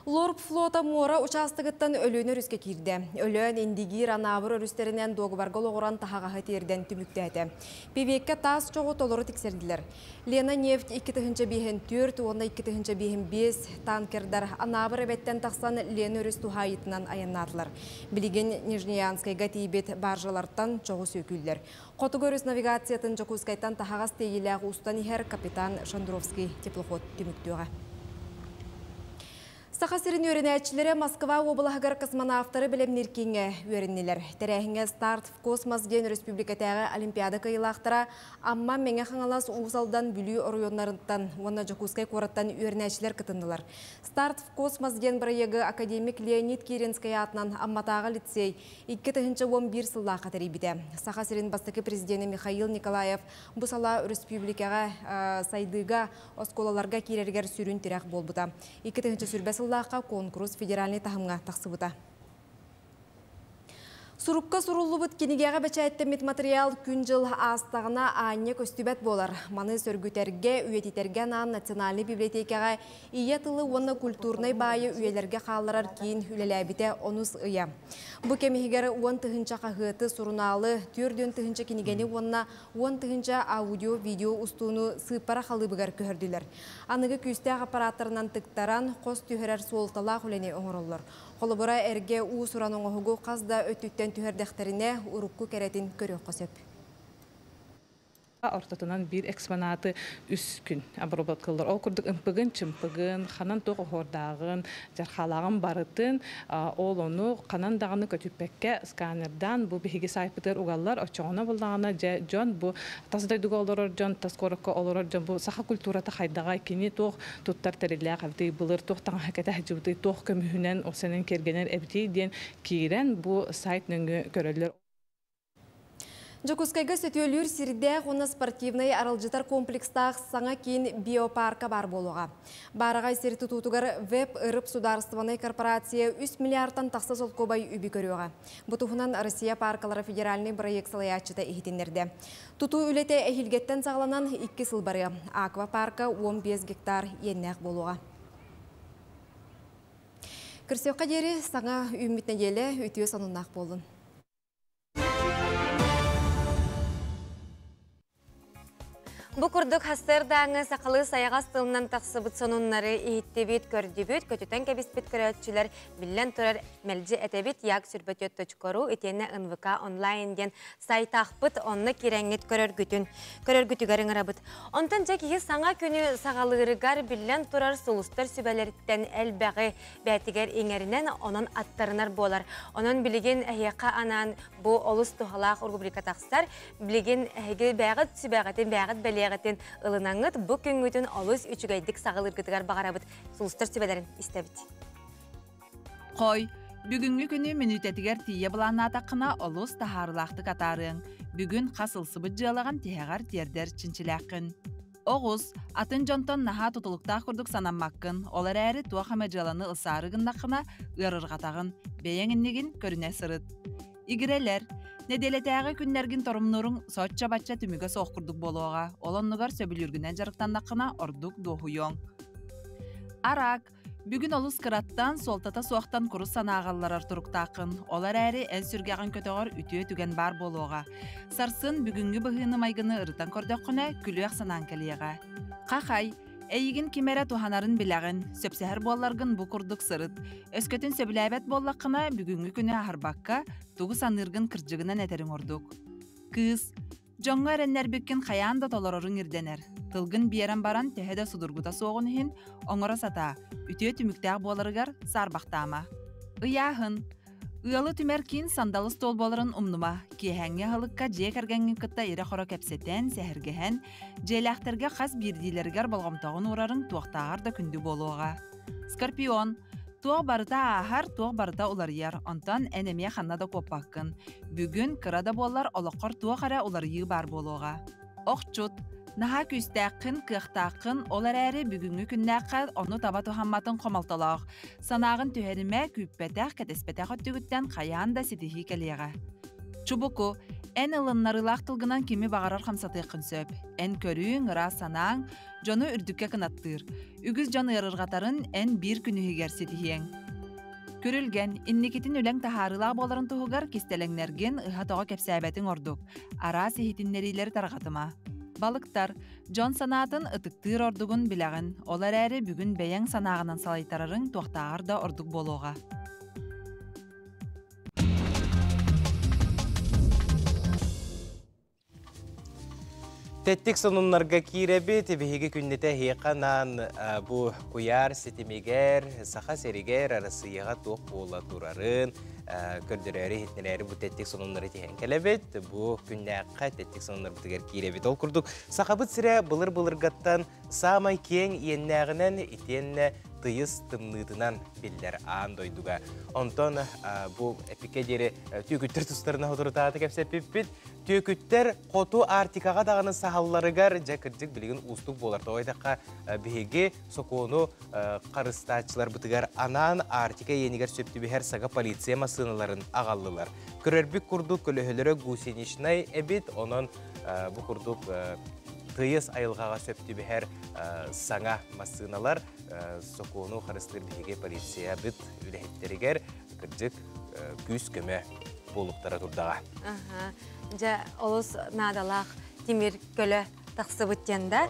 Лорп флота мора участыгыттан өлөөнөр үске кирде. Өлөөн индигир анабыр өрүстеринен догубаргол оғыран тахаға терден түмүктәді. Пивекке тас чоғы толору тиксердилер. Лена нефть 2-4, онда 2-5 танкердар анабыр эбеттен тақсан Лена өрүс тухайытынан аяннатылар. Билеген Нижнеянскайга тейбет баржаларттан чоғы сөкүлдер. Қоту көріс навигациятын жокускайтан тахағас тейіләғ устан ихер капитан Шандровский теплоход түмүктөға. Сақасырын өрінәтшілері Москва облағығыр космонавтары білемнеркенге өріннелер. Тәрәхіңе старт в космос ден республикатағы олимпиада кайылақтыра, амма мәңе қаңалас ұғысалдан бүлі орыйонларынтан, оны жокускай қораттан өрінәтшілер кытындылар. Старт в космос ден бірайығы академик Леонид Керенскай атынан амматағы лицей 2-11 сылла қатары биде. Сақасырын бастықы президенті Михаил Николаев бұсала республикаға сайдыға осколаларға керергер сүрін тірек болбыда. 2-ші сүрбәсі конкурс федеральный тахымға тақсыбыта. Сурукка суруллубут кинигеға бәчәйттемет материал күн жыл астағына аңе көстүбәт болар. Маны сөргүтерге, үйетитерге нан национальный библиотекаға ие тылы оны культурный байы үйелерге қаларар кейін үлеләбіте онус ұя. Бұ кемігері 10 тыхынча қағыты суруналы, түрден тыхынча кинигені онына 10 тыхынча аудио-видео устуыны сыпара қалыбығар көрділер. Анығы күстәғ аппараттарынан тықтаран қос түйірер солтала құлене оңырылыр. Қолыбыра әрге ұу сұран оңығығы қазда өттіттен түйірдіқтеріне ұрыққы кәретін көрі қосып. Ортатынан bir экспонаты үс күн обработ кылдыр. Ол күрдік ымпығын, чымпығын, қанан тоғы хордағын, жархалағын барытын, ол оны қанан дағыны көтіппекке сканердан бұл бігіге сайпытыр ұғалар, очоғына бұлдағына жон бұл тасыдай дуға олырыр жон, таскорыққа олырыр жон, бұл сақа культурата қайдаға кені тоқ тұттар тәрелі қабды бұлыр, тоқ таңа хәкеті әжібді, тоқ көміхінен осының кергенер әбді ден кейрен бұл сайт нүңгі көрілер. Жокускайга сөтөлүр сирде оны спортивный аралжытар комплекстақ саңа кейін биопарка бар болуға. Барағай серті тұтығар веб ұрып сударыстываны корпорация 3 миллиардтан тақса сол көбай үбі көріуға. Бұтығынан Россия паркалары федеральный проект салаячыда ехетіндерді. Тұту үлеті әхілгеттен сағыланан 2 сыл бары. Аквапарка 15 гектар еннәқ болуға. Кірсеуқа дері саңа үмітіне елі өтіе санынақ болын. Бу курдук хастырдаңы сақалы саяғас тылынан тақсыбыт сонуннары иіттебет көрдебет, көтітен кәбіспет көрәтшілер білен тұрар мәлжі әтебет яг сүрбөтет точкору етені НВК онлайнден сайтақпыт онны кереңет көрөргүтігерін арабыт. Онтан жекеге саңа күні сағалығырығар білен тұрар сұлыстар сүбәлеріттен әлбәғі бәтігер еңерінен онын аттарынар болар. Онын білеген әйеқа анан бұ олыс тұғалақ ұрғыбрика тақсар, білеген әйге бәғыт сүбәғатын бәғыт бәле Ягатын ылынаңыт бұ күнгүтін олыс үчігайдік сағылыр күтігар бағарабыт сұлыстар сөбәлерін істәбіт. Қой, бүгінгі күні минутетігер тие бұлан атақына олыс тахарылақты қатарын. Бүгін қасылсы бұд жалаған тияғар тердер чинчіләқін. Оғыз, атын жонтон наға тұтылықтақ күрдік санаммаққын, олар әрі туақама жаланы ұсарығындақына ұйарырғатағын, бейеңіннегін көріне сырыт. Игірелер, неделетәғы күннәргін торымнырың сотча-батча түмігі соққырдық болуға, олонныгар сөбіліргінен жарықтандақына ордық доғуйон. Арак, бүгін олыс қыраттан солтата соқтан құрыс санағалар тұрықтақын, олар әрі ән сүргеғін көтіғар үтіе түген бар болуға. Сарсын бүгінгі бұғыны майгыны ұрытан көрдіққына күліяқ санан кәлеға. Қақай, әйігін кемері туханарын біләғін, сөпсәхір болларғын бұ құрдық сырыт. Өскөтін сөбіләбәт боллаққына бүгінгі күні ахарбаққа туғы санырғын кіржігінен әтерін ордық. Кыз, жоңға әреннер бүккен қаян да толорорың ирденер. Тылғын биерен баран тәхеде судырғыта соғын хин, оңыра сата, үтіе түміктәғ боларығар сарбақтама. Ыяхын, Ыалы түмер кин сандалы стол боларын умнума, киэхәңге халыкка же кәргәңге кытта ире хоро кәпсетен, сәһәргәһән, желәхтәргә хас бирдиләргәр балгамтагын урарын туактагар да күндү болуга. Скорпион туақ барыта ахар, туақ барыта уларыяр, онтан әнеме ханнада коппаққын. Бүгін кырада болар олыққар туақ ара уларыйы бар болуға. Оқчут, наха күстәққын, кықтаққын, олар әрі бүгінгі күннәққа оны таба тухамматын қомалталақ. Санағын түхәріме күппәтәқ кәтеспәтәқ өттігіттен қаян да сетихи кәлеға. Чубуку, ән ылыннарылақ тылғынан кеми бағарар қамсатықын сөп. Ән көрің, ыра санаң, жоны үрдікке кынаттыр. Үгіз жаны ырырғатарын ән бір күнігер сетихең. Көрілген, иннекетін өләң тахарылақ боларын тұғығар кестелеңнерген ұхатаға кәпсәбәтің ордық. Ара сехетіннерилер тарғатыма. Балықтар, жон санатын ытықтыр ордығын біләғін, олар әрі бүгін бәйәң санағынан салайтарарын туақтағар да ордық болуға. Теттик сонуннарга киребит, беги күннете хейқанан бу куяр, сетимегер, саха серигер арасыяға тоқ бола турарын, көрдірері, хетнелері бу теттик сонуннары теген келебет, бу күннеққа теттик сонуннар бітігер киребит. Ол күрдік, сақабыт сірі бұлыр-бұлырғаттан самай кен еннәғінен итенне тыйыз тымнытынан белдер аан дойдуға. Онтон бу эпикедері түйкүттер тұстарына отырытаты кәпсеппеппет, түйкүттер қоту артикаға дағаны сахалларыгар жәкірдік білігін ұстық болар. Тоғайдаққа беге сокону қарыстатчылар бұтығар анан артика енігер сөпті бігер саға полиция масыналарын ағаллылар. Көрербік күрдік көліхілері гусенишнай әбет, онын бұ күрдік тыйыз айылғаға сөпті бігер саңа масыналар сокону қарыстыр беге полиция бұт үләхеттерігер кірдік күз көмі болуқтара тұрдаға. Жа олыс надалақ темір көлі тақсы бұттенда.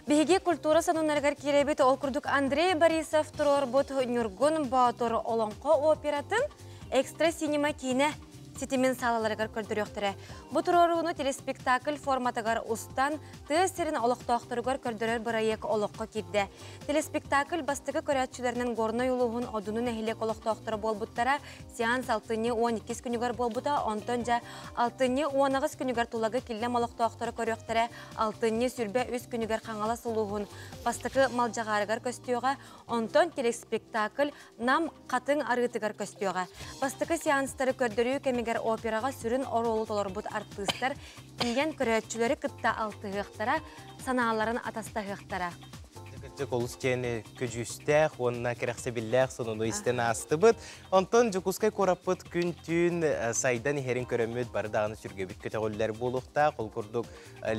Беге культура санунарғар керебет ол күрдік Андрей Борисов тұрор бұт Нюргун Баатор олонқо оператын экстра синема кейіне сетемен салаларығар көрдіріқтірі. Бұ тұрорығыны телеспектакль форматығар ұстан түйестерін олықтақтырығар көрдірер бірайек олыққа кирді. Телеспектакль бастығы көрәтшілерінің ғорына юлуғын одының әхілек олықтақтыры болбұттара сеанс 6-12 күнігер болбұта, онтон жа 6-10 күнігер тулағы келлем олықтақтыры көріқтірі 6 сүрбе өз күнігер қаңала сұлуғын бастығы малжағарығар көстіуға, онтон телеспектакль нам қатын арытығар көстіуға. Бастығы сеанстары көрдірі кемегер операға сүрін оролы толар бұд артыстар, киген көрәтшілері кытта алтығықтара, саналарын атастағықтара. Колус тені көжүстәқ, онына керексе білләқ, сонуну істен асты бұд. Онтон жүкускай кораппыт күн түн сайдан ихерін көрөмөд бары дағыны сүргебіт көтеғолілер болуқта, қол күрдік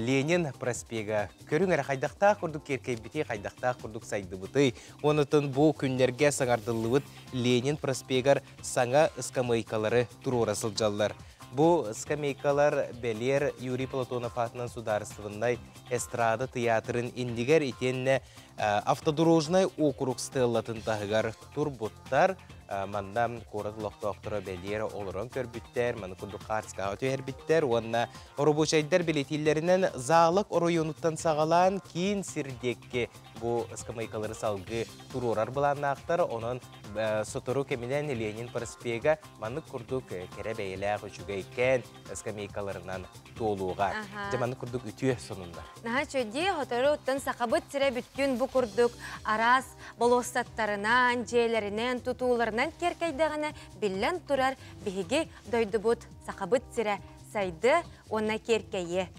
Ленин проспега көрің әрі қайдақта, күрдік керкей біте қайдақта, күрдік сайды бұты. Онытын бұл күндерге саңардылы Ленин проспегар саңа ыскамайкалары тұру расыл жаллар. Бу скамейкалар Белер Юрий Платонов атынан сударыстывындай эстрада театрын индигер итенне автодорожный округ стеллатын тағығар турбуттар мандам корат лоқтоқтыра Белер олырын көрбіттер, маны күнді қарсқа өтер біттер, онына оробочайдар билетиллерінен залық оройонуттан сағалан кейін сирдекке бу скамейкалары салғы турорар бұланнақтар, онын сотору кемінен Ленин проспега маны күрдік кере бәйләғ үшіге кен скамейкаларынан толуға. Жаманы күрдік үтіе сонында. Наға чөйде хотору ұттан сақабыт сірі бүткін бұ күрдік арас болостаттарынан, жейлерінен, тұтуларынан керкейдіғіне білін тұрар бейге дойды бұд сақабыт сірі сайды онна керкейе.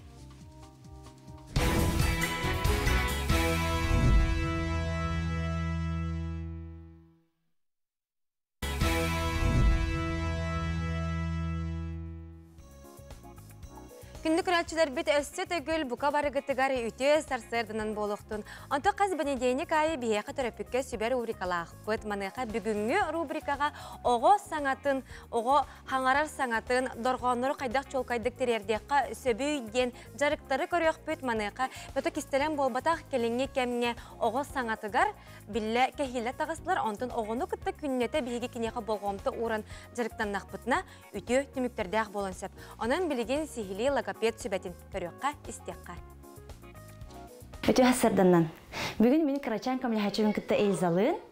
Күнді күрәтшілер бет өссе төгіл бұқа барығытығары үте сарсырдынан болуқтын. Анты қаз бәнедейінік айы бейеқі түріпікке сүбер рубрикалақ. Бұд маныға бүгінгі рубрикаға оғы саңатын, оғы хаңарар саңатын, дорғаныры қайдақ чолқайдық терердеққа сөбі үйден жарықтары көрек бұд маныға бөті кестелен болбатақ келіңе кәміне оғы саңатығар білі кәхилі тағысылар. Антын оғыны күтті күннеті бейге кенеқі болғамты ұрын жарықтан нақпытына үте түміктердәқ болынсып. Онын білеген сихили логопед сүбәтін көріққа істеққа. Өте ғасырданнан. Бүгін мені Карачан көмілі хәчуін күтті әйзалын.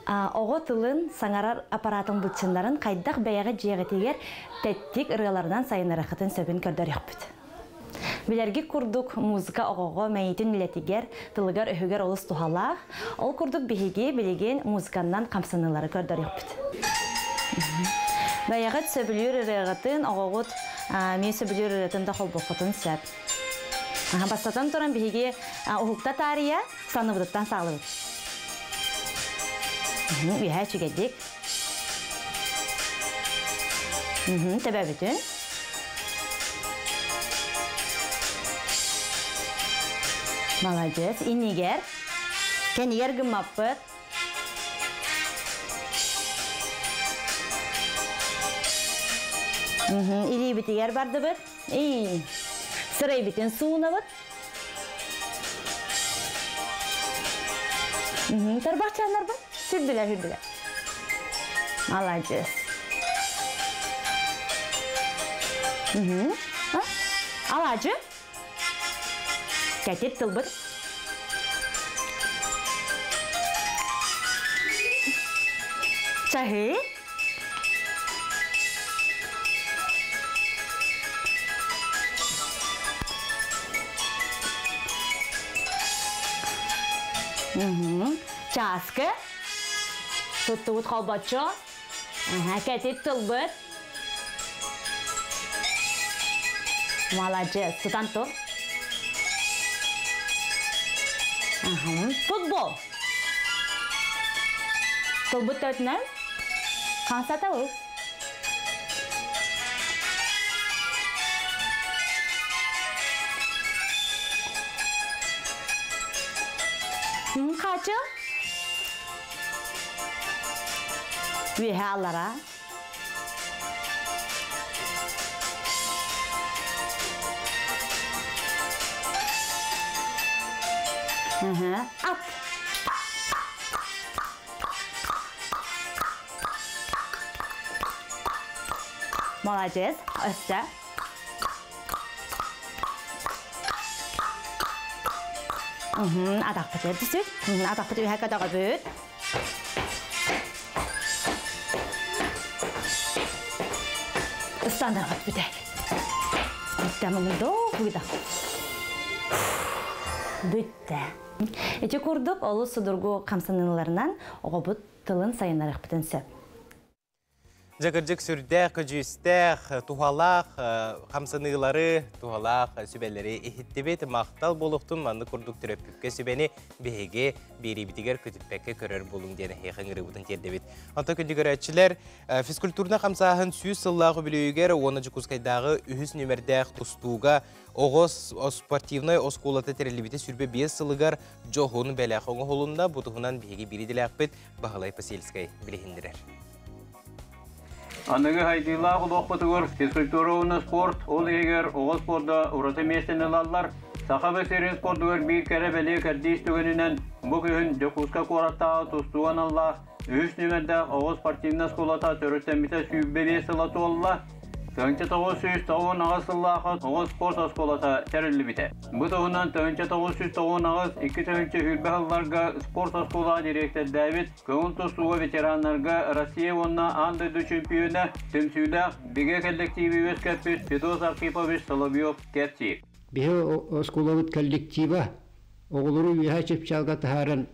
Оғы тылын саңарар аппаратын бұтшындарын қайдақ бәяғы жиғетегер тәттік ұрғаларынан сайынары қытын сөбін көрдір еқпіт. Білерге күрдік музыка оғығы мәйетін үлетігер, тылығар өйігер олыс тұхалақ, ол күрдік бігеге білеген музыканнан қамсынылары көрдір еқпіт. Бәяғы сөбілер ұрғатын оғығыт мен сөбілер ұрғытында қол бұқытын сөп. Бастатан тұран бігеге ұғықта тария саны бұдыттан сағылы бұд. Үйә чүгедік. Тәбә бүтін. Молодец. Иннигер. Кәнигер гымаппыт. Или бітігер барды бұд. Сырай бітін суына бұд. Тарбақчанар бұд. Hürdüler. Alacağız. Alacı. Getir tılbır. Çahı. Çaskı. Tuttuğut kalbaçı. Ketit tılbıt. Молодец. Tutan tur. Futbol. Tılbıt dörtüne. Kansa tavuk. Kaçı? Vihalara. At. Молодец. Öste. Adak pıtır düşük. Adak pıtır her kadar büyük. Standart bir de. Tamam doğru da. Bitti. Ece kurduk olu sudurgu kamsanılarından oğubut tılın sayınarak bütün söp. Жакыржык сүрдәк, көжүстәк, тухалак, камсыныйлары, тухалак, сүбәләре ихиттебет мактал болуктун манды курдук төрөпкө сүбәни беге берибитигер көтүппәккә көрөр болуң дигән хәйгәңре бутын тердебет. Anta көндүгәрәчләр физкультурна камсаһын сүз сыллагы билегер 10 кускайдагы 3 нөмердәк тустуга Огос спортивной осколаты терелибите сүрбе 5 сылыгар жохун бәләхоң холунда бутуһунан беге биридиләкпет Бахалай Пасельскай билегендерер. Анығы хайдыла құлық бұтығыр, физкультура ұны спорт, ол егер оғы спорда ұраты местені лалар, сақабы серін спортығыр бір кәрі бәлі кәрдейс түгенінен бұл күйін жүкузка қораттағы тұстуған алла, 3 нөмірді оғы спортивна сколата түрістеміті сүйббе сылаты олла, Тönçe toğuz süs toğun ağız sıllığa toğuz sport askolata terili bite. Bu toğundan tönçe toğuz süs toğun ağız iki tönçe hülbe hallarga sport askola direktör David Kıvıntosuva veteranlarga Rossiya onna andırdı çempiyonu tümsüyle Bige kollektivi öz köpüs Fedoz Arkipovich Solovyov gerçi. Bihe askolavut kollektiva oğuluru vihaçıp çalga taharan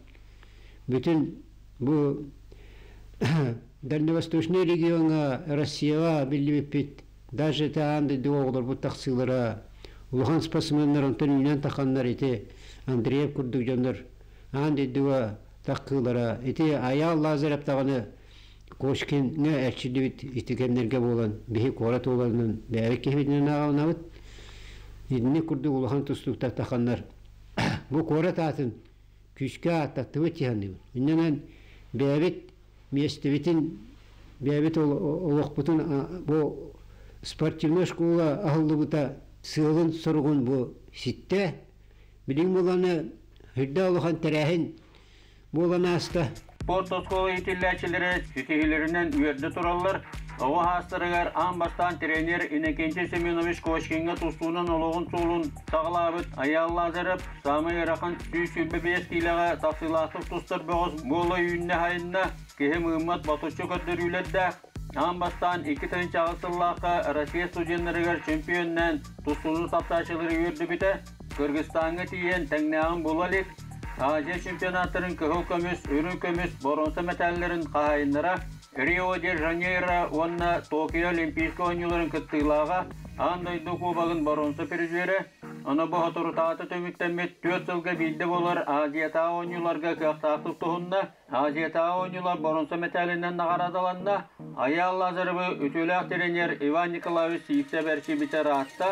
bütün bu Дальневосточный региона Россия билибипит даже таанды дуоглар бу таксылара улухан спортсмендерин төнүнөн такандар ите Андреев курдук жандар анды дуа такылара ите аял лазерап таганы Кошкинге элчилибит итикемнерге болгон бихи корат оларынын бэбеккебитинен агабынабыт идини курдук улухан тустуктар такандар бу корат атын күчкө аттаттыбыт тиянды иннен бэбит Местевитин бәбет олоқпутун бу спортивная школа ахыллыбыта сылын соргун бу ситте билин боланы хүрдө олохан терәһин боланы аста Sport oskolu itillәчеләре sütihilerinden üyerde turallar. Oğu hastırıgar ambastan trener Inekenti Semyonovich Koşkinga tustuğunun oluğun soğulun sağlabıt ayalla zarıp Sami Yarakın süsülbe 5 kilaga tafsilatlık tustar boğuz bolu yünne hayınna kehem ımmat batuşu kötürüylerde ambastan 2 tınç ağısıllaqı Rusya studenlerigar çempiyonnan tustuğunu taptaşıları yürüdü bite Kırgıstan'a tiyen tengnağın bulalik Aziya çempionatların kıhıl kömüs, ürün kömüs, boronsa metallerin kahayınlara Rio de Janeiro onna Tokyo Olimpiyski oyuncuların kıttığılağa andaydı kubağın boronsa prizveri ana bu otoritatı tömüktenmet 4 yılga bildi bolar Aziya tağı oyuncularga kıhtaqlık tohunda Aziya tağı oyuncular boronsa metalinden nağaradalanında ayal lazarıbı ütülak trener Ivan Nikolaevich Sivseberçi biter attı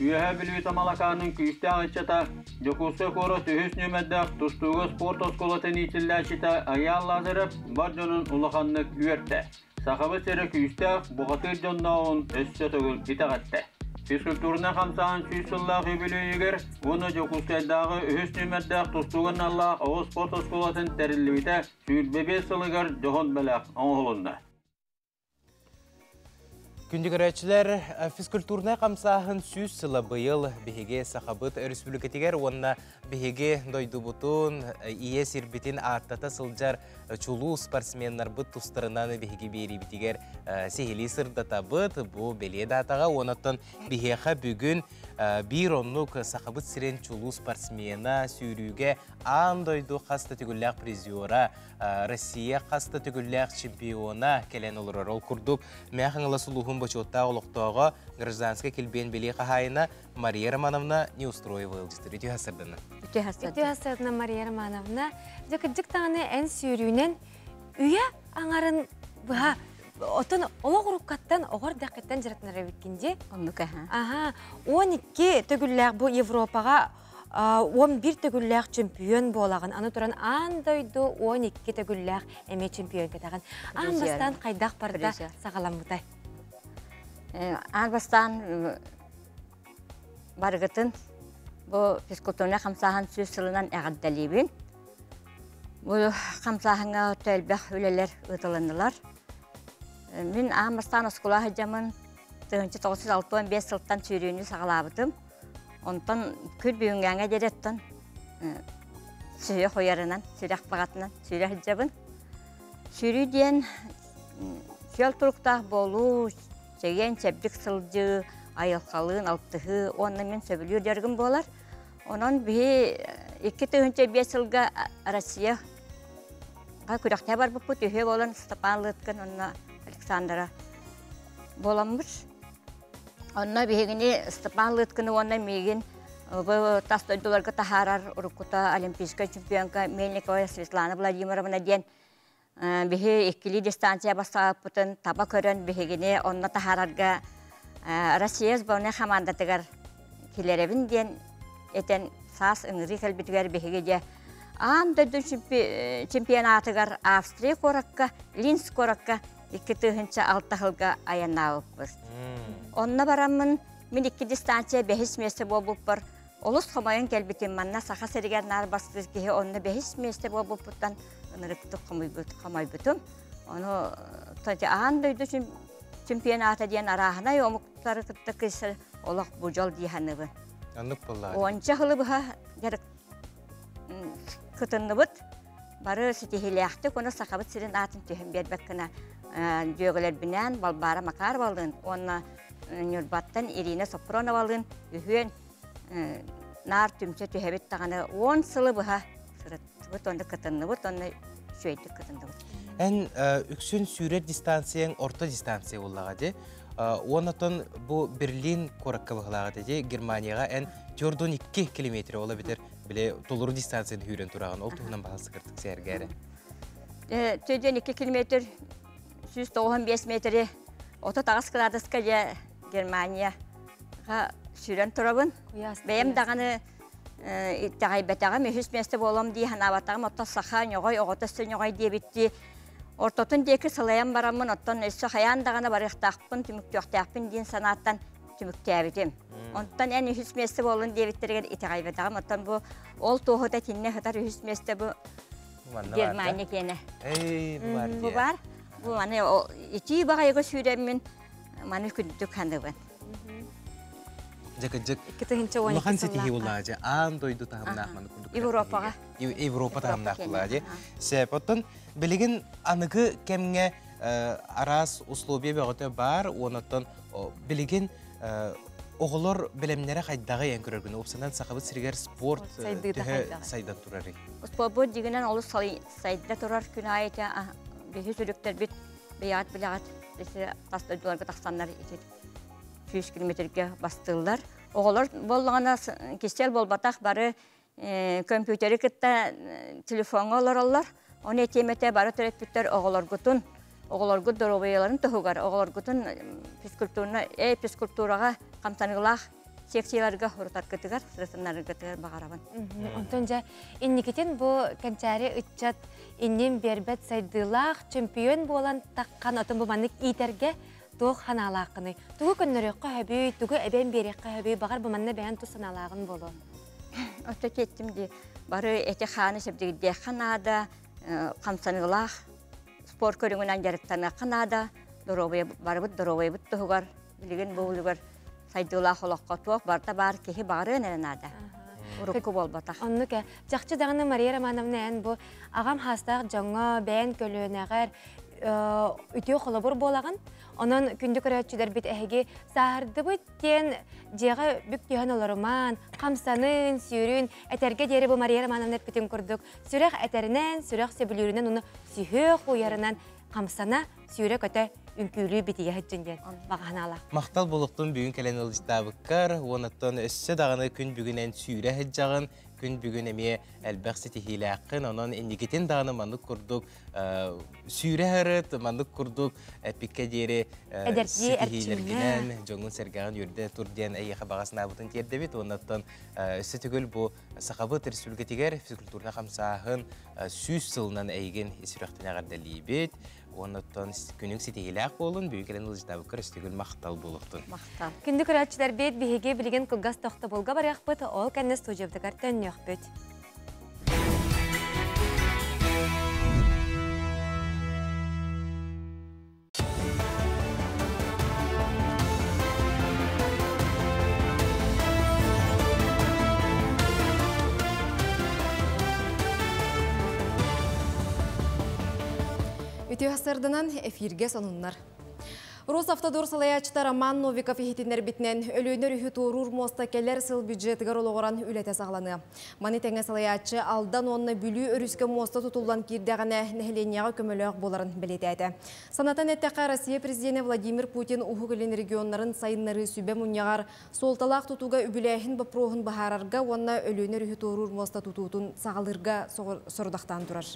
Üyehe bilüğü tamalakanın küste ağıçata Jokusu koru tühüs nümeddek tustuğu sport oskolatını içillaşita ayal lazarıp barcanın ulakanlık üyerte. Sakabı seri küste buğatır canlığın össe tögül itağatte. Fiskültürüne kamsağın süysüllâh übülü yigir, onu Jokusu'dağı ühüs nümeddek tustuğun Allah o sport oskolatın terillivite süylbebe sılıgar johon belak anğulunda. Күндігірәчілер физкультурна қамсағын сүз сылы бұйыл бігеге сақабыт республикатигер, онна бігеге дойду бұтын ие сербетін аттата сылжар чулу спортсменнар бұт тұстарынан бігеге бері бітігер сехели сырдата бұт, бұл беле датаға, онаттан бігеға бүгін bir onluk сақабыт сирен чулу спортсмена сүйрүүге ан дойду қаста түгілләқ призиора, Россия қаста түгілләқ чемпиона келен олырар ол күрдік. Мәқіңілі сұлуғын бөчетті олықтауға гражданская келбен беле қағайына Мария Романовна Неустроева ұлжыстыр. Үті хасырдыны? Үті хасырдыны Мария Романовна. Жүкіджік тағыны ән сүйрүүнен үйе аңарын бұға Отын олық ұрыққаттан, оғыр дәқеттен жаратынары өткенде. 12 төгілләқ бұл Европаға 11 төгілләқ чемпион болағын. Аны тұран андойды 12 төгілләқ әме чемпион кетағын. Анбастан қайдақ барда сағалам бұтай? Анбастан барғытын бұл физкультурна қамсағын сөз сылынан әғаддалебін. Бұл қамсағыңа төлбәқ өлелер ұтылындылар. Мен Амастан оскула хыджамын 1965 сылттан сүйрүүнү сагалабытым. Онтан күл бүйүнгәңе дереттен сүйрө қойарынан, сүйрәк бағатынан сүйрө хыджабын. Сүйрүү ден сүйел туруктақ болу, чеген чәбдік сылжы, айылқалын, алттығы, онны мен сөбілер дергім болар. Онын бі 2005 сылға Россия күрәқте бар бұппы түйе болын Степан Лыткин, онына Александра боламыз. Онна бігіне Степан Лыткіні онна меген тастойдыларға тахарар ұрыққыта олимпийская чемпионка Мельникова Светлана Владимировна ден бігі екілі дистанция бастағып бұтын таба көрін бігіне онна тахарарға Россия сборная командатығар келеребін ден етен сас үңірі кәлбітігер бігіге де андойдың чемпионатығар Австрия қораққа, Линс қораққа 2-6 жылға аянауып бұр. Онна барамын, мен 2 дистанция 5 месте болуп бар. Олыс қомайын кәлбітен манна сақа сәрігер нар бастыз кейі онна 5 месте болуп бұттан ұнырықты қомай бұтым. Оны андойды чемпионаты дейін арағына омықтары күтті кесір олық бұжал дейханы бұ. Анық болар. 10 жылы бұға күтінді бұд. Бары сетихилияқты көні сақабыт сирен атын түйін бербәккіна жөғілер бінен балбара макар балдың. Онна Нюрбаттан Ирина Сопрона балдың. Үйен нар түмсе түйебет тағаны 10 сылы бұға сұрытты бұд, онды күтінді бұд, онды шөйді күтінді бұд. Ән үксін сүйрер дистанцияң орта дистанция олаға де. Онатын бұл Берлин қораққа бұғылаға де Германияға ән 4-2 километр ола бітер. Біле толыру дистанцияны үйрен тұраған, ол тұғынан бағасы қыртық сәргәрі. 4-2 километр, 195 метрі, 30 градусқа Германияға сүйрен тұрабын. Бәйім дағаны тағайбәтаға мүйіс месті болам дей, ханаватағым, отта сақа, нөғай, оғытысты нөғай дебітті. Ортотын декі сылаян барамын, оттан өссі қаян дағаны барықтақпын, түміктіқтақпын дейін санаттан түміктәбетім. Онтан ән үйіс месті болын дебіттерген итағайбәтағым, оттан бұл ол тоғыда тенне қытар үйіс месті бұл Германия кені. Бұл бар? Бұл бар. Bu mane o iti bagayga süremmin mane kündük handıban. Jakajak. Kitahınca 12 Улахан сетихи улаажа аан дойду таамнаахманы курдук. Европага. Европа таамнаахлаажа. Сепоттон билигин аныгы кемге арас условия багыта бар, онотон билигин оголор билемнере хайдагы ян көрөргүн опсанан сахабы сиргер спорт сайдан турары. Спорт дигенен олус сайда турар күн айта бехи сүрүктер бит беят билегат десе тастыдыларга таксаннар итет. 100 километрге бастылар. Оголор болгана кистел болбатак бары компьютери кытта телефонга олороллар. Оны темете бары терепиттер оголоргутун оголоргут доробояларын тохугар оголоргутун физкультурага камтаныгылах секцияларга уртар кытыгар сыртыннарга кытыгар багарабын. Онтонжа инникетен бу канчари ытчат иннен бербет сайдылах чемпион болан таккан отон бу манык итерге Туг ханалақыны. Тугу көннөрөккө хөбүй, тугу эбен береккө хөбүй багар буманна бән ту саналағын болу. Отто кеттим ди. Бары эте ханы себдигде ханада, камсаныгылах, спорт көрүңүнөн жарыктана ханада, доробой барыбыт доробой бут тугар, билген болугар сайдылах олокко тук барта бар кехи бары неренада. Урукку болбата. Оннуке жакчы даганы Мария Романовна эн бу агам хастак жаңа бән көлөнөгөр үтө холобур болаган. Onun kündük öğretçiler bit ehegi sahırdı bitten jega büyük tühanolorman, kamsanın, sürün, eterge deri bu Maria Romanovna bitin kurduk. Sürek eterinden, sürek sebülüründen onu sühök uyarından kamsana sürek öte ünkülü bitiye hıccınca bağanala. Maqtal boluqtun bugün kelen ılıştabıkkar, onattan össe dağını gün bugünen süre hıccağın, gün bugün emiye elbaqsi tihilaqqın, onun indiketin dağını mandık kurduk, süre hırıt, mandık kurduk, pikke deri sitihilerginen, jongun sergağın yürde tur diyen ayyaqa bağasına abutun tiyerdebit, onattan össe tügül bu saqabı tirsulgetiger, fizikulturna qamsahın süs sılından eygen esiraqtına gardalibit, onattan günün sitihilaq bolun, büyük kelen ılıştabıkkar üstügül maqtal boluqtun. Maqtal. Kündük öğretçiler bit bihege bilgen kılgas toqta bolga baraq bit, ol kennes tujabdakar tönnyöq bit. Ütü hasırdınan efirge sonunlar. Росавтодор салаячтар Роман Новиков ехетинер битнен өлөнөр үхі торур моста келер сыл бюджетігер олығыран үләте сағланы. Маны тәңе салаячы алдан онны бүлі өріске моста тұтылдан кирдіғіне нәхіленияға көміліғ боларын білетәді. Санатан әттәқі Россия президенті Владимир Путин ұхығылен регионларын сайынлары сүбе мұнияғар солталақ тұтуға үбіләйін бапроғын бағарарға онна өлөнөр үхі торур моста тұтуытын сағалырға сұрдақтан тұрар.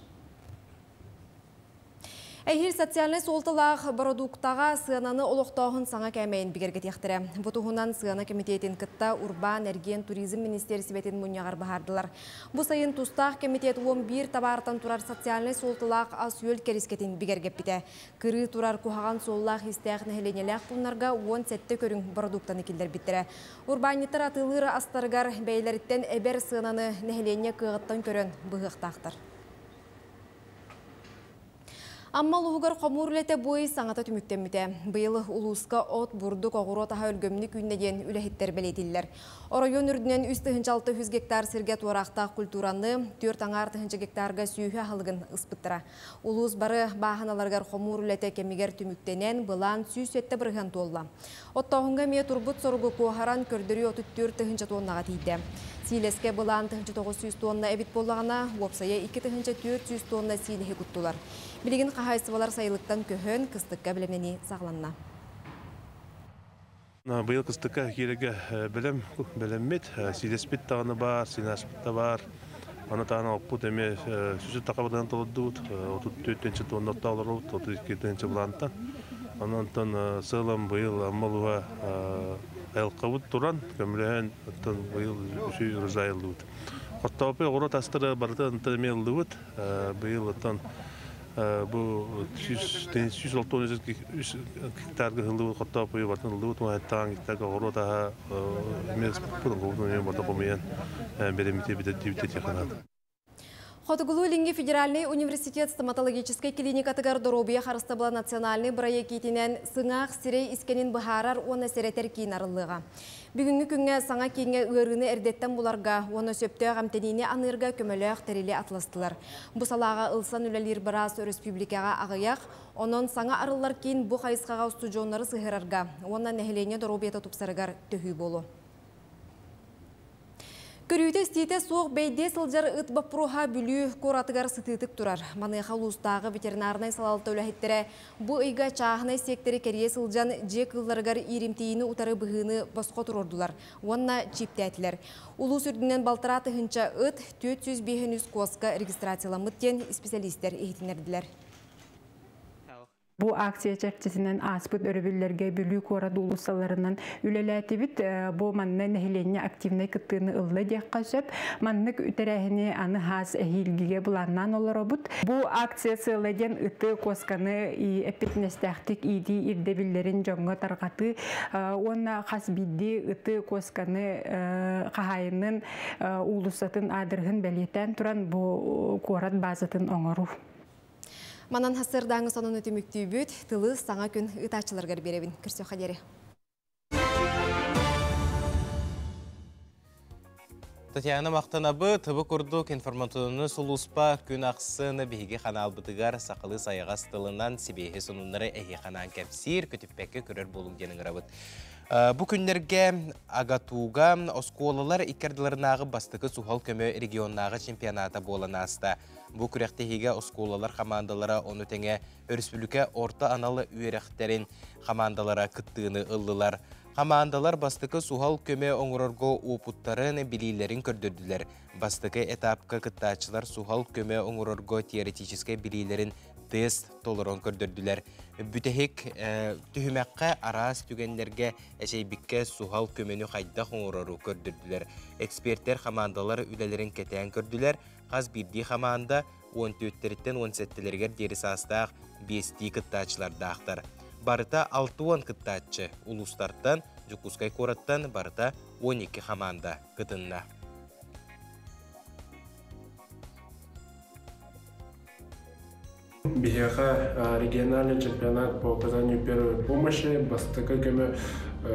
Әйхір социальный солтылақ продуктаға сығананы олықтауын саңа кәмейін бігерге тектірі. Бұтығынан сығана комитетін кітта Урбан, Эрген, Туризм министерсі бетін мұнияғар бағардылар. Бұл сайын тұстақ комитет 11 табартан тұрар социальный солтылақ аз өл керескетін бігерге біті. Кірі тұрар күхаған соллақ істәқ нәхіленеләқ бұнларға 10 сәтті көрің продуктаны келдер біттірі. Урбаниттар атылыр астарғар бәйлеріттен әбер сығананы нәхілене кығыттан көрін бұғықтақтыр. Амма лугар қомурлете бойы саңата түміктемміте. Бұйылы улуска от бұрдық оғыру таға өлгөмні күннеден үләхеттер бәлетілдер. Орайон үрдінен 3-600 гектар сірге туарақтақ культуранны 4-6 гектарға сүйі алығын ұспыттыра. Улус бары бағаналарғар қомурлете кемігер түміктенен бұлан сүйсетті бірген толла. Оттауынға ме тұрбұт сұрғы қоғаран көрдірі 34 тоннаға тейді. Силеске бұлан 900 тонна әбіт болағына, опсая 2-400 тонна силеге күттілар. Білеген қағайсывалар сайылықтан көхін кыстыққа білімнені сағланна. Бұйыл кыстыққа керегі біліммет, силеспет тағыны бар, синаспетті бар. Аны тағыны оқпұт әме сүзі тақабыдан толыды бұд, 34 тонна тағылар бұд, 32 бұлантан. Анантан сылым бұйыл аммалуға әлқабыд тұран, көмірен бұйыл үші рұжайылды бұд. Қоттауапы ғұрат астыры барды ынтырмелді бұд, бұйыл ұттан bu 160 hektarga hıldı qottapı batın hıldı bu hatta hektarga goro daha mes pulun goro ne barda qomayan belemite bitti yaxanat. Хотугулу-Линги федеральный университет стоматологической клиникатыгар доробия харыстабыла национальный проектитинен сыңақ сирей искенин бахарар оны серетер кейін арылыға. Бүгінгі күнге саңа кейінге ұйырыны әрдеттен бұларға, оны сөпті ғамтеніне анырға көміліғ тәрелі атластылар. Бұсалаға ылсан үлелер біраз республикаға ағыяқ, onun саңа арылар кейін бұ қайысқаға студионлары сығырарға, оны нәхілене доробия тұпсарығар төхі болу. Көрүйті стейте соқ бәйде сылжар ұтбаппыруға бүлі коратығар сытытық тұрар. Маныға лұстағы ветеринарнай салалты өләхеттері бұ ұйға чағынай сектері кәрие сылжан жек ұлларығар иримтейіні ұтары бұғыны босқо тұрордылар. Онна чиптәтілер. Улус үрдінен балтыра тұхынша ұт 405 коска регистрацияламыттен специалистер ехетінерділер. Bu aksiya çerçesinden aspıt örübüllerge bülü koradu ulusallarından ülelətibit bu manna nehilenye aktivne kıttığını ıllı diyakka söp manlık üterehini anı has ehilgiye bulannan olarobut. Bu aksiya sığılagen ıtı koskanı epitnestahtik idi irdebillerin jonga targatı ona has biddi ıtı koskanı kahayının ulusatın adırhın belirten turan bu korat bazatın oңору. Манан хасырдаңы сонын өтімікті бүт, тылы саңа күн ұтачыларғар беребін. Күрсе қадері. Татьяна Мақтанабы тыбы күрдік информационны сұлуспа күн ақсыны бейге қанал бұтығар сақылы саяға стылынан себейхе сонынлары әйе қанан кәпсир көтіппәкке көрер болуң денің рабыт. Бұ күндерге Агатуға осколалар иккерділерінағы бастықы Сухал көмі регионнағы чемпионата болан аста. Бұ күректегеге осколалар командалара оны тәңе өріспіліке орта аналы үйеректерін командалара күттіғыны ылдылар. Командалар бастықы Сухал көмі оңырорго опуттарын білейлерін көрдірділер. Бастықы этапқа күттачылар Сухал көмі оңырорго теоретическай білейлерін тест толырон көрдірділер. Бүтехек түхімәққа арас түгенлерге әшейбікке Сухал көмені қайда қоңырору көрдірділер. Эксперттер командалар үлелерін кетен көрділер. Қаз бірді команда 14-тен 17-лергер деріс астақ 5-ті күттачыларды ақтар. Барыта 6-10 күттачы улустарттан, Жукускай кораттан барыта 12 команда күтінна. Бихеха региональный чемпионат по оказанию первой помощи бастыка көмі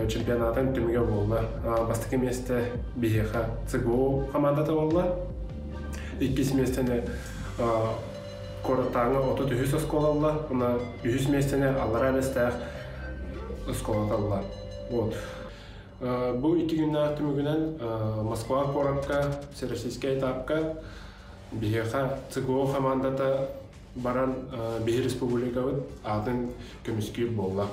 чемпионатын түмге болды. Бастыка месте Бихеха ЦГО командаты болды. Иккис местене Коратаңы 30 оскола болды. Она 100 местене Аллара местех оскола болды. Бұл 2 күннен түмігінен Москва коратқа, всероссийский этапқа Бихеха ЦГО командаты баран Бихи республикабыт атын көміскер болла.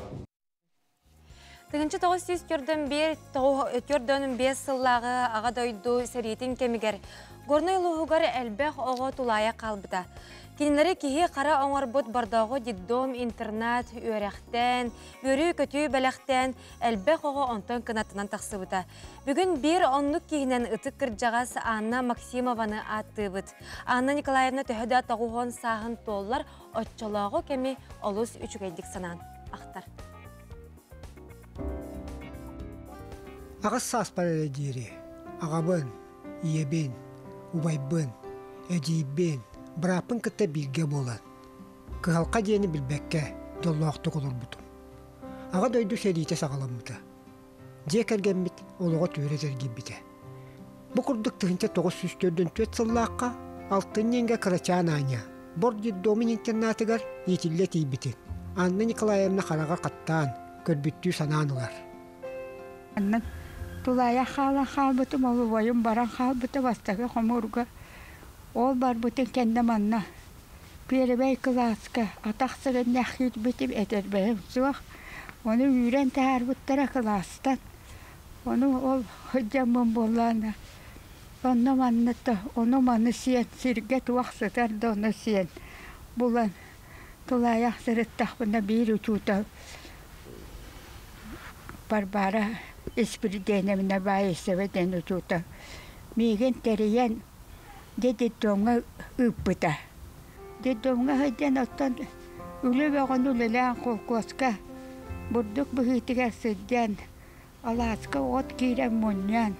Тығынчы 945 сыллағы аға дойду сәретін кемігер. Горной луғығар әлбәқ оғы тулая қалбыда. Кенелері кеге қара оңар бұд бардауғы диддом, интернат, өрәқтен, өрі көтүй бәләқтен әлбәқ оғы онтон кынатынан тақсыбыда. Бүгін бір онлық кейінен ұтық кірджағас Анна Максимованы атты бұд. Анна Николаевна төхеді тағуғын сағын толлар отчалағы кәмі олыс үшігейдік санан. Ақтар. Ағыз сас парале дейірі. Ағабын, иебен, убайбын, әдейбен, Брапын кітті білге болан. Кығалқа дейіні білбәкке доллақты қолыр бұтым. Аға дойду сәрейте сағаламыда. Дек әргенмет олыға түйрезер геббіде. Бұ күрдік тұхынча 904 сыллаққа алтын енге қырачан аня. Борди домин интернатығар етілі тейбітін. Анна Николаевна қараға қаттан көрбіттүү сананылар. Анна тулая қала қалбытым, олы ойым баран қалбыты бастағы қомырға. Ол бар бұтын кәнді манна. Перебей класска, атақсырын нәхет бітіп әтербәйім суақ. Оны үйрен тәр бұттыра кластан. Оны ол хүджамын болана. Оны манныты, оны маны сиен, сирге туақсытар доны сиен. Бұлан тулаяқ сырыттақ бұна бір үтута. Барбара эспирденеміне байысыведен үтута. Меген тәрейен Деддомға үппіта. Деддомға хайден оттан үлі бәғын үлілән қолқосқа. Бұрдық бұхитіге сүдден. Аласқа от кейрен мұннян.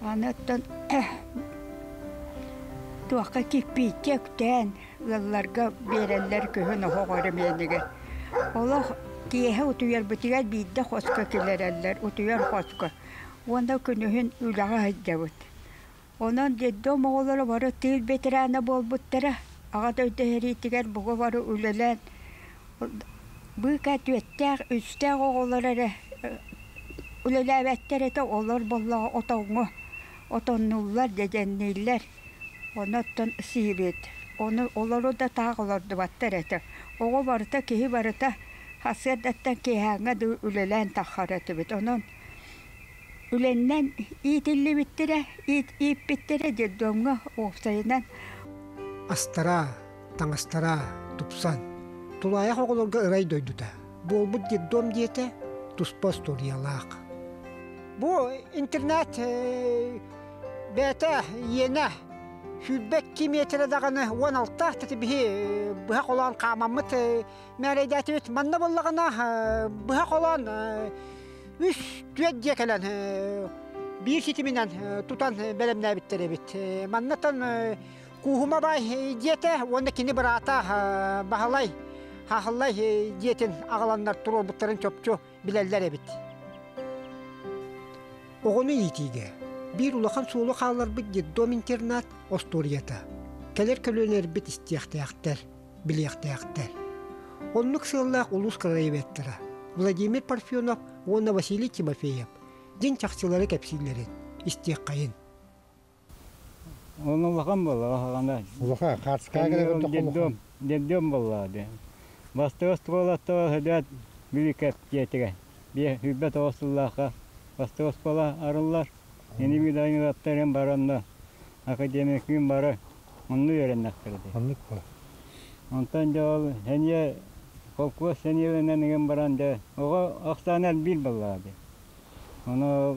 Аны оттан Tuakka kippiittiäktään lallarga bereller köhön ohoqoremeeniga. Ola tiehe utuyar bitigal biidde hoska kilereller utuyar hoska. Onda künühün ülağa hajjabut. Onan deddom oğulları varı til beterana bolbuttara. Ağa döyde bugu varı ülelen. Bu katüettär üstär oğulları ülelevettere de olur bollağı otoğunu. Otonnullar dedenniller. Onattan sibet. Onu oları da tağılardı battır eti. Oğu varıta kihi varıta hasırdattan kihanga da ülelen taharatı bit. Onun ülenden iyitilli bittire, iyip bittire deddomga oğsayından. Astara, tangastara, tupsan. Tulaya oğulurga ıray doydu da. Bolbut deddom diyete tuspas toriyalaq. Bu internet beta yena Hübbek kimetre dağını 16 tahta bihi bıhak olan qamamıt məreydatı manna bollağına bıhak olan üç düet diyekelen bir kitiminden tutan belemler bittere bit. Mannatan kuhuma bay diyete ondakini bırata bahalay hahallay diyetin ağalanlar turul butların çöpçü bileller bit. Oğunu iyitiyge. Bir ulaqan soğulu qallar bit deddom internat ostoriyata. Keler kölöner bit istiyaqtayaqtar, biliyaqtayaqtar. Onluk sığıllaq ulus qarayibettira. Vladimir Parfyonov, ona Vasiliy Timofeyev. Din çaqçıları kapsillerin. İstiyaqayın. Onu ulaqan bolla, ulaqanda. Ulaqa, qarskağa gire Deddom bolla. Bastos tuğalatta hüdat bilikap yetiga. Bir hübbet osullaqa. Bastos bolla arıllar. Yeni bir dayın atlarım baranda. Akademik gün barı. Onu öğrenmektirdi. Anlık bu. Ondan cevabı, heniye kolkuva seniyelenen gün baranda. Oğa aksanel bir balladı. Onu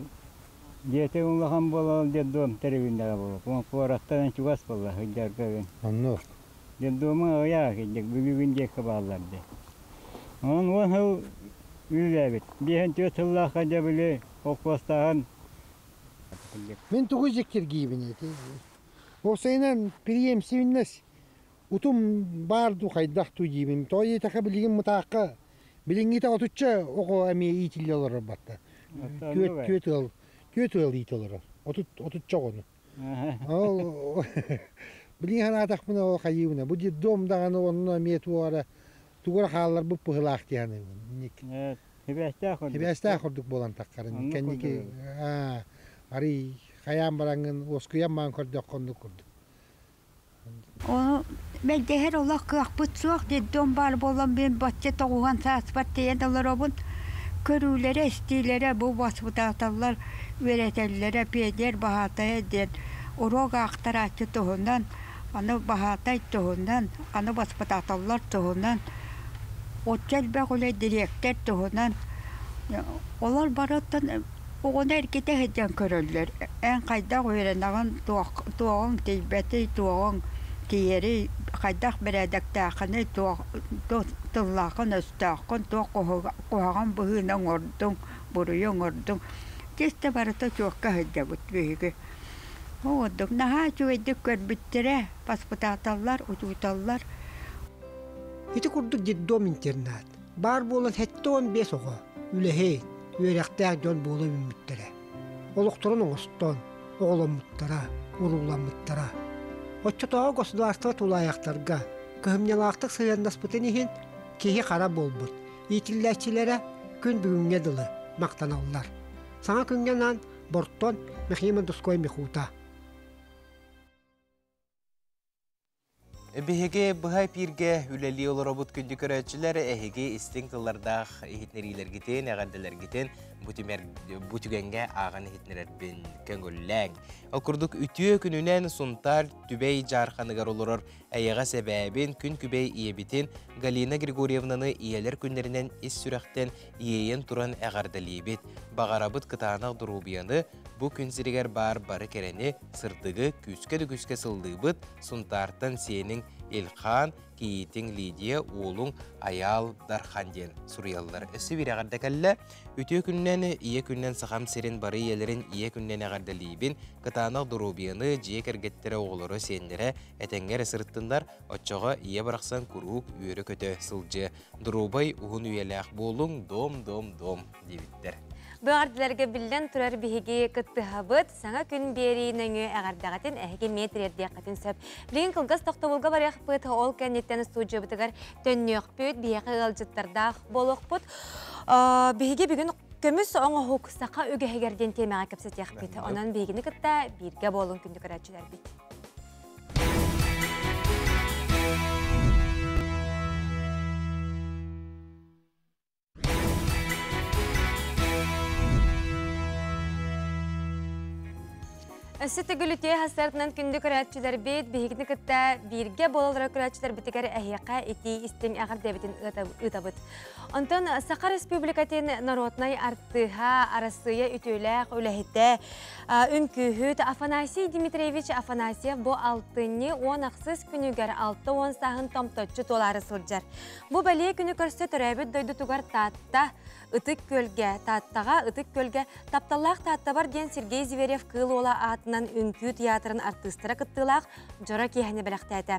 diyete unlağın bolla deddom terevindega bolla. Kolkuva arattan çugas bolla. Hıccar kövün. Anlık. Deddomun ayağı gidecek. Bugün diyek bağlardı. Onun o hıl ülebit. Bir hentiyot hıllağ kaca bile kolkuvastağın Men tuğu zekir giyibine. O sayınan piriyem sevinmez. Utum bardu kaydah tuğu giyibim. Toyi taka bilgin mutaqqa. Bilingi ta otutça oku emi itilli olur batta. Kötü ol itil olur. Otutça onu. Bilgin hana atak buna o kayibine. Bu ciddom dağını onunla metu ara. Tuğura xallar bu pıhılaq diyani. Hibestağ kurduk bolan takkarın. Kendiki Ari kayam barangın oskuyam man kurduk kondu kurdu. Onu ben de her Allah kıyakpıt suak deddom bal bolan ben bahçe toğuhan saaspat diyen dolar obun. Körülere, estilere bu basbıda atallar, veretellere peder bahataya den. Oroga aktaratçı toğundan, anı bahatay toğundan, anı basbıda atallar toğundan. Otel beğule direkter toğundan. Olar barattan Oğun erkete hedden körüller. En kaydak öğrenağın doğun teybeti, doğun tiyeri, kaydak beredek dağını, tıllağın üstağın, koğağın bığının ordun, buruyun ordun. Teste barata çoğukka hedde bütbüyüge. Oğuduk, naha çoğuyduk görbüttire, paspıtatallar, ucutallar. Hiti kurduk deddom internet. Bar bolan hette 15 oğa, ülehey. Üyerekte dön boğulu ümmüttere. Olukturun oğuston, oğulamuttara, urulamuttara. Otçotağı gosudvarstva tulayaktarga, kıhımnyalaqtık sıyandaspıtın ihin, kehi kara bolbut. İtilläçilere gün bugünge dılı, maqtanallar. Sana küngenan, bortton, mehimen duskoy mehuta. Behege bıhay pirge üleli olur obut kündük öğretçiler ehege istin kıllarda ehitneriler giten, eğardeler giten bütügenge ağan ehitnerer bin köngüllәng. Okurduk ütüye gününen suntar tübey jarxanıgar olurur. Ayağa sebebin kün kübey iyebitin Galina Grigorievna'nı iyeler günlerinden is sürekten iyeyen turan eğardeliyebit. Bağarabıt kıtağına durubiyanı bu künsiriger barı kereni sırtıgı küske sıldığı bıt suntartan siyenin Elхан, Kiyitin Lidiya, Oğlun Ayal Darxandien Suriyallar. Ösü bir ağırda kalla, ütü künnen, iya künnen saxam serin barı yelerin iya künnen ağırda libin, kıtanaq durubiyanı, ciyek ergettere oğulları senlere, etenger sırıttınlar, otçağa iya bıraksan kuruk, üyörü kötü sılcı. Durubay uğun üyelək bolun, dom debitler. Bu ardilerge bilden turar bihigi kıttıhabıt, sana gün beriyinöngü ağardağıtın ähigi metrerdi qatın söp. Bilin kılgaz toqtabulga baraq pıt, ol kennetten studiyo bitigar tönnyöq püt, biyaqı ılcıttardaq boluq püt. Bihigi bugün kömüs oңa huk saqa ögehegerden temağa kapsat yaq püt. Onun bihigini kıtta birge bolun kündü karatçılar bit. Sütü gülütüye hasartından kündü küratçılar bit, bihigini kıtta birge bolalara küratçılar bitigar ähiqa eti istim ağır debitin ıtabıt. Ondan Saqa Respublikatın Narodnay artıha arasıya ütüylaq ülahide ünkühüt Afanasiy Dimitrievich Afanasyev bu altını 10 aqsız günügar 6-10 sahın tomtotçu doları sılcar. Bu baliye günü körse törəbit doydu tugar tatta ıtık gölge, tattağa ıtık gölge taptallaq tatta var gen Sergey Zverev kıl ola atından ünkü teatrın artistara kıttılaq jora kehine belaqtaydı.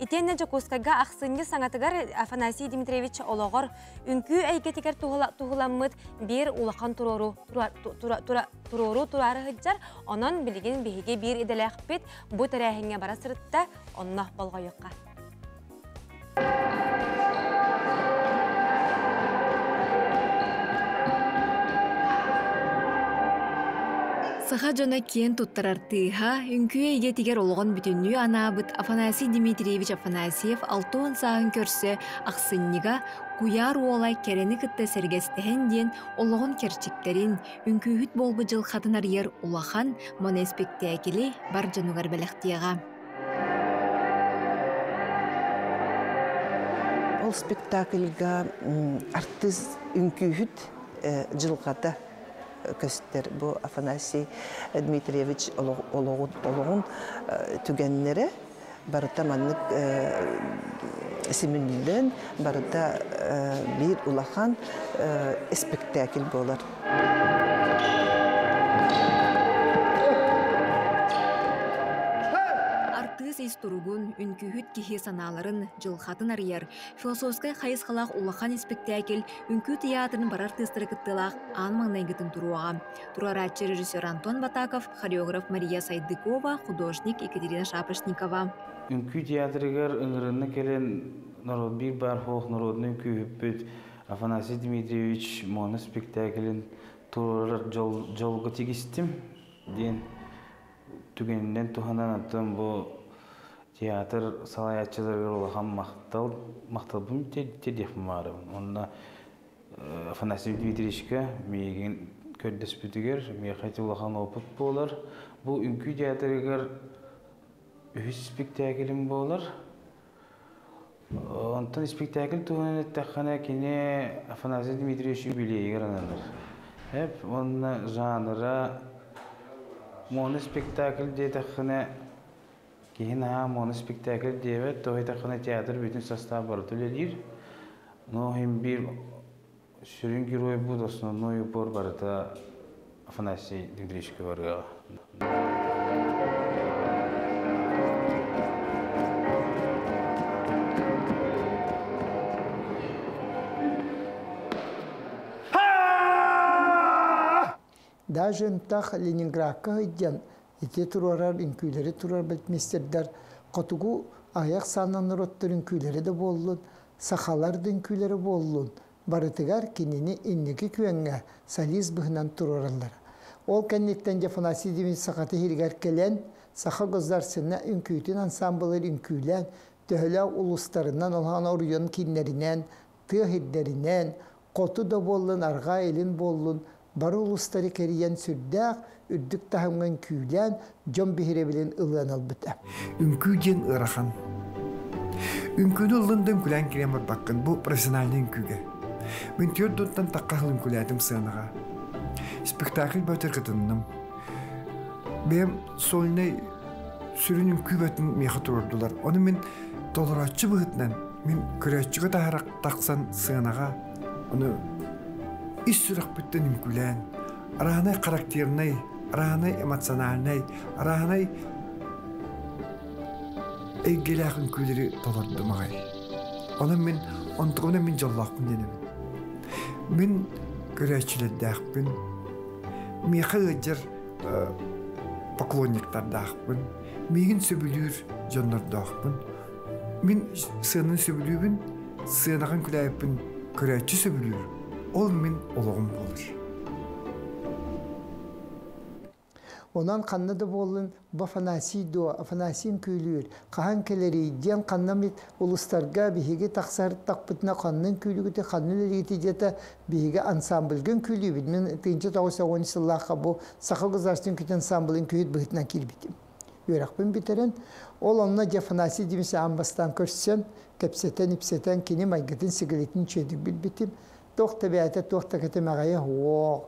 İtenne Jokoskaga aqsınlı sanatıgar Afanasiy Dimitrievich olağır ünkü eygetigar tuğulanmıd bir ulaqan turarı hıccar, onun bilgin bihige bir ideleq bit bu tarahine bara sırıtta onnah bolga yoqqa. Saha jona kien tuttarartıha, ünküye egetiger olğan bütünlüğü anabıt Afanasiy Dimitrievich Afanasyev 6 sağın körse aqsınniga kuyar olay kereni kıtta sergestehen diyen olğan kerçiklerin ünkühüt bolbu jıl xatınar yer ulahan monospektakili bar janugar belaqtiyaga. Ол спектакльга артист үңкүйүт жылгата көстер. Бу Афанасий Дмитриевич олоғын түгеннері барыта маннык симинлен барыта бир улахан спектакль болар. Туругун үnkühüt кихи саналарын жылхатын арыяр. Философскай хайысқалақ улахан спектакль үnkü театрын бар артистері кыттылақ ан маңнайгытын туруаға. Тураратчы режиссер Антон Батаков, хореограф Мария Сайдыкова, художник Екатерина Шапошникова. Үnkü театрыгар ыңырынны келен бир бар хоқ народный үnkühüппүт Афанасий Дмитриевич моны спектаклін турар жолғы тегістім ден түгенінден туханан аттым бұл театр салаятчыларга улахан мактал бун тедефим бары. Онда Афанасий Дмитриевичке меген көддөспүтүгер, мехайты улахан опыт болар. Бу үnkü театрыгар үс спектаклим болар. Онтан спектакль туган тахана кине Афанасий Дмитриевич юбилейгер аналар. Хеп онна жанра моноспектакль де тахана Кейін моноспектакль девет, тоғайтақына театр бүтін состав бар төлелер. Но hem bir sürün герой буд основной упор бар это Афанасий Дмитриевичке барга. Даже так Ленинградка иден ите турарар үnküleri турар бетместердер. Котугу аяк санын роттор үnküleri de боллун, сахалар үnküleri боллун. Барытыгар кинини иннеки күеңге солист быһынан турарлар. Ол кеннектен Афанасий Дмитриевич сахаты хиргер келен, саха гыздар сына үnküйтин ансамблер үnküйлен, төһөлө улустарынан олган орыйон киннеринен, тыһиддеринен, коту да боллун, арга элин боллун. Бары улустары кериен сүрдәк, үрдік тахымған күйлән, жон бихире білен ылан албыта. Үnküден ырахан. Үnküді ылындың күлән керемір баққын, бұл профессиональный үnküге. Мен төрдоттан таққағылын күләдім сығаныға. Спектакль бөтір қытынным. Мен солыны сүрін үnkü бөтін меқі тұрдылар. Оны мен толорачы бұғытнан мен көрәтчігі тағарақ тақсан сығынаға оны ис сұрақ бүттен үмкілән, арағанай характернай, арағанай эмоциональнай, арағанай әйгеләқ үмкілері толырды мағай. Оның мен, онтығына мен жоллақпын денім. Мен көрәтчілердәқпін, меқі ғыджыр поклонниктардақпын, мегін сөбілер жонлардақпын. Мен сыйнын сөбілуібін, сыйнаған күләйіппін көрәтчі сөбілуір. Ол мен олығым болыр. Ondan kannadı bolun Афанасий до Афанасийин küylüür. Kahan keleri diyen kannamit uluslarga bihige taksar takpıtına kannın küylügüte kannın eritijete bihige ansamblgın küylübid. Men tınca tağısa 10 yıllığa bu sakal kızarstın küt ansamblın küyüt bıhıtına kirbitim. Yörakpın biteren. Ol onunla Афанасий demesi ambastan körsem kepseten ipseten kini maygıtın sigaretin çedik bilbitim. Tohta beyate tohta ketemagaya hoğ.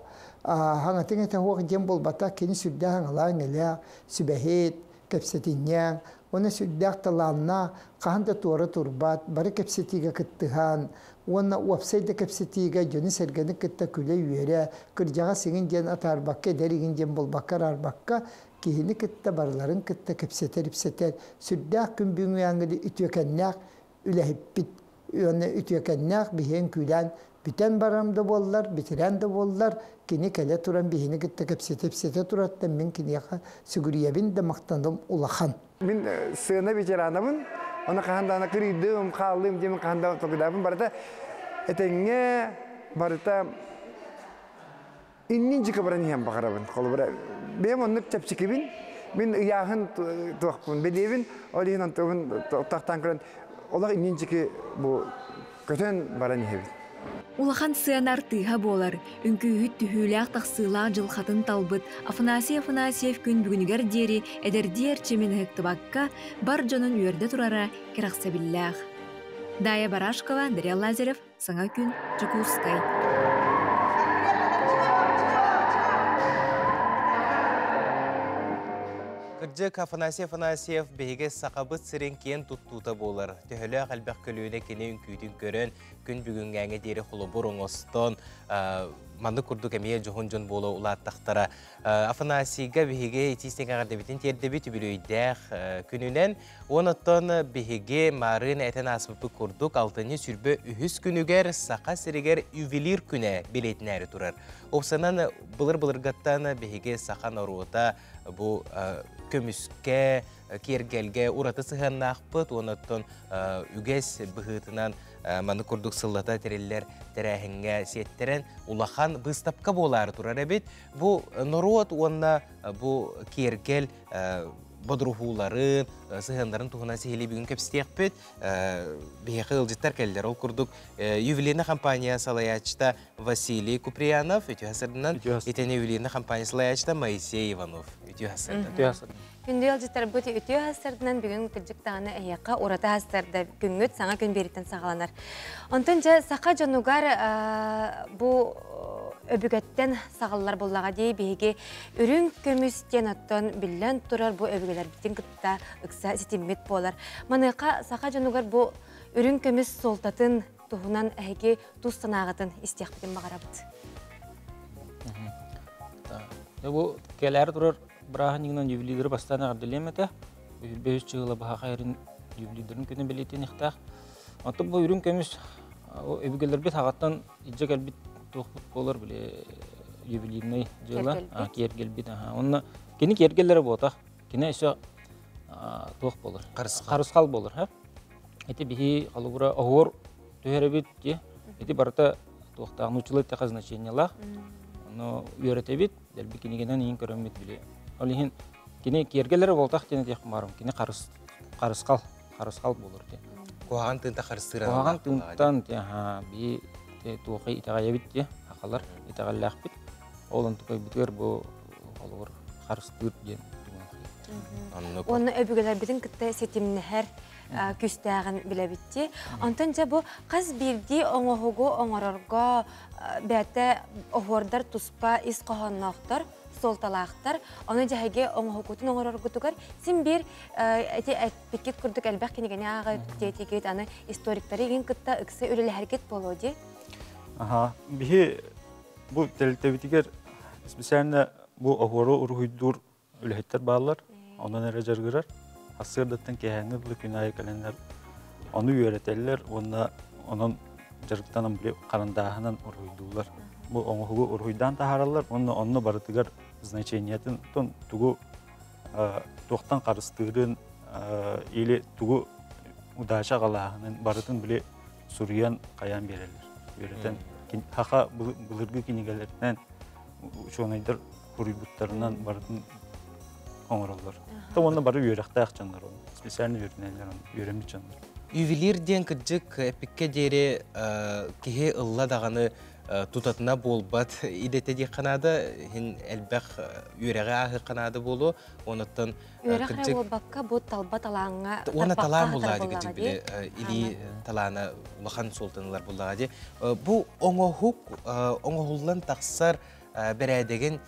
Hanga tinga ta huwa jem bol bata kini sudda hanga la ngela subahet kapsetinya ona sudda talanna kahanda tora turbat bari kapsetiga kittihan ona website kapsetiga joni sergani kitta kule yere kirjaga singin jen atar bakke derigin jem bol bakar arbakka kihini kitta barların kitta kapseter ipseter sudda kun büngyangi ütükennak ülehippit ona ütükennak bihen külen biten baramda bollar bitiren de bollar kini kele turan bihini gitti kapsete turattım min kini yaka siguriyebin de maktandım ulahan. Min sığına biçeranamın ona kahandana kırıydım kaldım diye min kahandana tokidabın barata etenge barata inninci kabaran hem bakarabın kolubara benim onu çapçıkibin min yahın tuakpun bedevin olihin antımın tahtan kıran ola inninci ki bu kötün baran hevin. Улахан сыанар тыха болар, үңкүйүт түхүлээх тахсыылаа жылхатын талбыт, Афанасьев күн бүгүнүгер диэри эдердиэр чемен ыктыбакка бар жонун үөрдэ турара керахсабиллээх. Дая Барашкова, Дарья Лазарев, Саңа күн, Жакускай. Кырджык Афанасьев беге сақабыт сирен кен туттута болар. Төхөлі қалбақ көлуіне кене үңкүйдің көрін, күн бүгінгәңе дері құлы бұрын остон, манды күрдік әмейе жоғын жон болу ұлаттақтара. Афанасийға беге етістен қағардабетін тердебі түбілуйдәқ күнінен, оныттан беге марын әтен асыпы күрдік алтыны сүрбі үхіс күнігер сақа сірігер ювелир күні білетін әрі тұрар. Опсанан бұлыр-бұлырғаттан беге сақан оруыта bu kömüske, kergelge urata sıhanaqpıt, onatton üges bıhıtınan manı kurduk sıllata teriller terahenge setteren ulahan bыстапка bolar turar ebit. Bu norot onna bu kergel bodruhuların, sıhanların tuhuna sihili bugün köpstiyakpıt. Bihaqı ılcıttar keller ol kurduk. Ювелирна компания салаячта Василий Куприянов, итен ювелирна компания салаячта Моисей Иванов. Күнді ылжыттар бұты үтіо хастардынан бүгін күлжік тағаны әйеққа ората хастарды күнгөт саңа күн беріттен сағаланар. Онтын жа сақа жонугар бұл өбігеттен сағалар боллаға дей бейге үрін көмістен оттон білен тұрар бұл өбігелер біттен күтті үкса сетиммет болар. Манайқа сақа жонугар бұл үрін көміс солтатын тұғынан әйге тұз санағытын істеқ бітін бағарабыд. Бұл кәләр тұрар Брахан егінен ювелидері бастаны ағырдылем әті. Бөз чығыла баға қайырын ювелидерін көне білетін иқтақ. Аты бұл үрін көміз өбігелер бет ағаттан иджа кәлбет тоқпыт болар біле ювелидный жылы. Кергел бет. Онына кені кергелері болтақ. Кені әсі тоқ болар. Қарысқал болар. Әті бейі қалыбыра оғыр төхері бет. Әті барыта тоқтағын ұчылы тәқа значениялақ. Оны үйерете бет. Дәлбі кенегенен ең көрімет біле. Олихин кини кергелері болтақ дене тек барым. Кини қарысқал болыр де. Коған тынта қарыстыран. Коған тынтан би туқи итағая бит де. Ақалар итағаллақ бит. Олын тұқай бітер бұл қарыстыр ден. Оны өбігелер бітін күтті сетімні әр күстәғін біле бітті. Онтан жа бұл қаз бірді оңығығы оңырарға бәті оғырдар тұспа ис қоғаннақтар солталақтар, оны жәге оңғықутын оңғырар күтігер. Сен бір пекет күрдік әлбәқ кенегені аға детегет, аны историктары ең күтті үксі өлілі әрекет болу де? Бихи бұл тәлітәбітігер специально бұл оғыры ұрғыйдур өліхеттер бағалар, онын әрі жарғырар. Асырдаттан кәйәңірлі күн айы кәлінлер, оны үйретелер, оның жарғыттанын біле қарындағынан ұрғыйдулар. Бұл оңғығы ұрғыйдан тахаралар, оны барытығар значениятын тұғы тоқтан қарыстығырын или тұғы ұдаша қалағының барытын біле сұриян қаян берелер. Үйретен хақа бұлырғы кенегелерінен шонайдар құрыбыттарынан барытын оңыралар. Оны бары үйректі ақчанлар, специальный үйремі чанлар. Ювелирден кіджік әпікке дере кеге ұлла дағаны тұтатына болбат идеті де қанады, әлбәқ үйреғі ағы қанады болу, оныттан үйреғі болбаққа бұл талба талаңға оны талаң болады кіджік біле, или талағына ұлақан солтанылар болдағады. Бұл оңығылдан тақсар бәрәдеген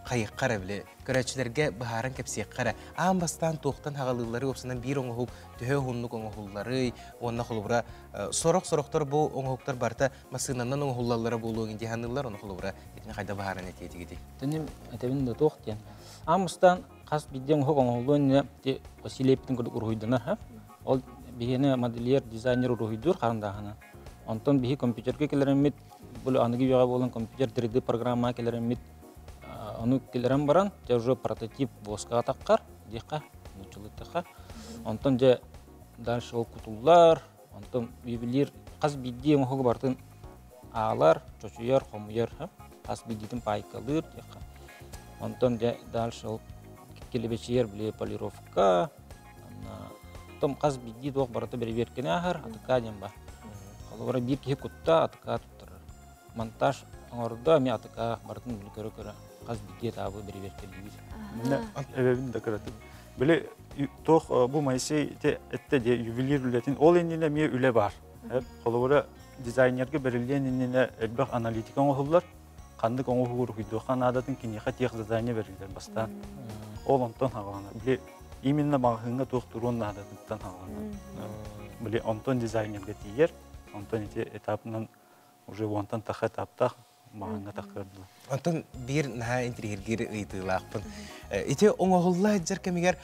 қайыққара біле, көрәтшілерге бұхарын кәпсеққара. Ағын бастан тоқтан хағалылары өпсінен бір оңығық, түхе оңық оңығылары, онына қолыбыра сорақ-сорақтар бұл оңығықтар барта масынаннан оңығылары болуы енді ханылар, оны қолыбыра етіне қайда бұхарын әтеті кеді. Түнім әтебінде тоқ ден. Ағын бастан қас биден оңығылы Василеевтің күрдік ұрғыйдынар. Ол бігені модельер, дизайнер ұрғыйдыр қарындағына. Онтан бігі компьютерге келерімет, бұл анығы үйеға болын компьютер 3D программа келерімет. Оны келерім баран, жа уже прототип воскаға таққар, дейқа, мұнчылықтыққа. Онтан жа дальше ол күтулар, онтан ювелир, қаз бидде оңығы бартын ағалар, чочуяр, қомуяр, қаз биддетін пайкалыр, дейқа. Онтан жа дальше ол келебечер біле полировка, онтан қаз бидде доқ бараты берекені ағар, атықа ден бар. Қалуыра бір кеге күтті атықа тұттыр. Монтаж оңырда ме атықа бартын білі көрі-көрі. Қаз бидде табы берекелігіз. Әбәбін да қыратып. Біле, тоқ бұл майсей әтті де ювелир үлетін, ол еніне ме үлі бар. Қолуыра дизайнерге берілген еніне әлбәқ аналитика оңғылар, қандық оңғығыр хүйдуған адатын кенеға теқ дизайне берілдер бастан. Ол онтан хағаланар. Біле, именно мағыңға тоқ тұруын адатыптан хағаланар. Біле, онтан дизайнерге тейер, онтан этапынан уже онтан тақы этаптақ мағыңға тақырдылы. Онтан бір наға интригергері ұйдылақпын. Ете оңағылла әджер кәмегер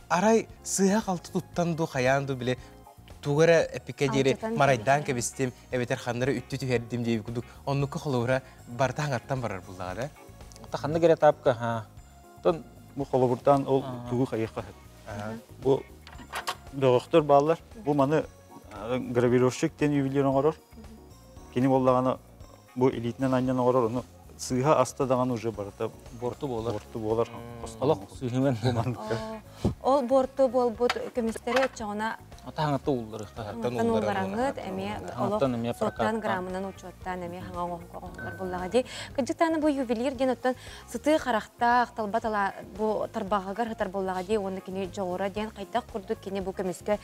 арай сыға қалты тұттанду, қаянду біле туғыра әпіке дері марайдан кәбестем, әбетер қандары үтті түйердім дейбі күдік. Оннықы қолуыра бартаң аттан барар бұлдағады? Қанды кере тапқа, бұл қолуырдан ол туғы қайыққа. Бұл доғықтыр балылар, бұл маны гравировщик тен ювелирін ғарар. Кені болдағаны бұл элитінен айнан ғарар, оны сыға астадаған уже барыта борты болар. Олақ сүйімен болмандыққа. Ол борты бол бұд көмістері өтчіғына Таңатты ұлдыр. Таңаттан ұлдараңыз, әме олық соттан грамынан ұчуаттан әме хаңа оңғылар болдаға дей. Күнжіктаны бұл ювелир ден өттен сұты қарақта, ақталбатала бұл тарбағығар ғытар болдаға дей, оны кені жоғыра ден қайтақ күрдік кені бұл көміскі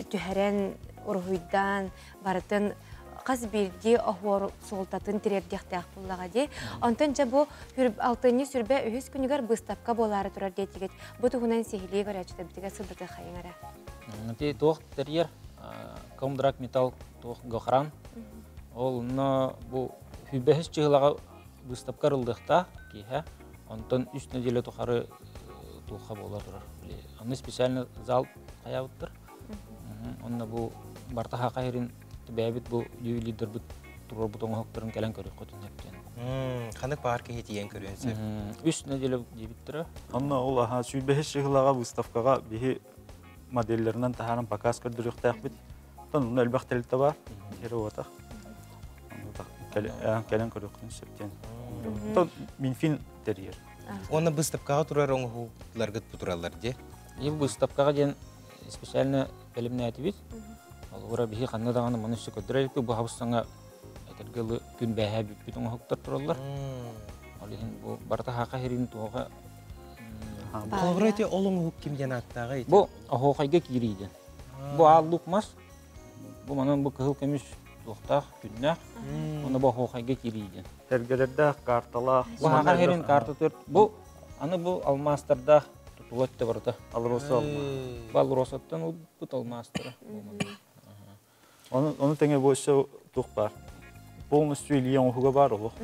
түхәрен ұрғыйдан барытын қаз берде оғыр солтатын терердектіғ болдаға дей. Онтан жа бұл алтыны сүрбе өйіз күнігер бұстапқа болары тұрар дейтігет. Бұл тұғынан сейілей көрәчті бітіге сылбыты қайыңара. Нәте тоқ терьер, комдрак металл тоқ гоқран. Ол бұл хүбәхіс чығылаға бұстапқа рылдықта кейхә. Онтан үст неделе тұқары тұлға болар тұрар. Оны специально зал қаяуыттыр. Онна бұл бартаға қайырын бәбіт бұл ювелирдер бұт тұрар бұтың оқтырын кәлін көрек қотын әптен. Қанық бағар кейі тиен көрінсі? Үст неделе дебіттірі. Онна ол сүбәхіс чығылаға бұстапқаға бейі модельлерінен тахарын показ көрдіріқ тәқбіт. Оны әлбәқ тәлітті бар, ері отақ. Кәлін көріқтің септен. Минфин терьер. Оны бұстапқаға тұрар оңғыларғыт бұтыралар де? Бұстапқаға ден специально бәлімне әті бет. Олғыра бейі қанны дағаны мұнысы көдірәлік бұл хабыстаңа әтергілі күн бәйә бүт оңғықтар тұралар. Олығын бұл барта хақа херін туға. Қолғыр әте олың ұғып кемден аттаға ете? Бұл оғайға кейрейді. Бұл аллық мас. Бұл манан бұл кығыл көміш туқтақ, күннақ, оны бұл хоқайға керейден. Әргелерді карталақ. Бұхаға херін карта төрт. Бұл, аны бұл алмастырда тұтуғат да барды. Алроса алма. Балросаттан ол бұт алмастыры. Оны тәңе бойша тұқ бар. Полностью илиян ұхуға бар олық.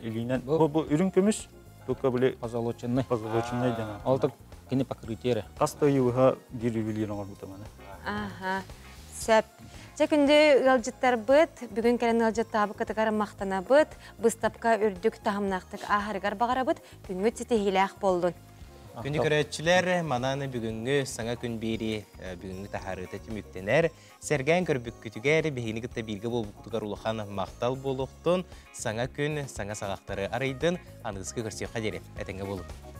Илинен. Бұл үрін көміс, тұққа біле позолоченный. Позолоченный дена. Алтық кені покрытері. Қасты үйіға бір ювелирін ғар бұтаманы. Аха. Сөп. Жекінде ғалжыттар бұд, бүгін кәрін ғалжыттабы кітігары мақтана бұд, бұстапқа үрдік тағымнақтық ағарығар бағара бұд, күнгі тетехиләқ болдың. Күні көрәтшілер, мананы бүгінгі саңа күн бері бүгінгі тахарыта түміктенер. Сәрген көрбік күтігер, бейіні күтті білгі бол бұқтығар ұлыған мақтал болуқтың, саңа күн, саңа сағақтары арайдың, анығызғы көрсе қадері. Әтіңгі болып.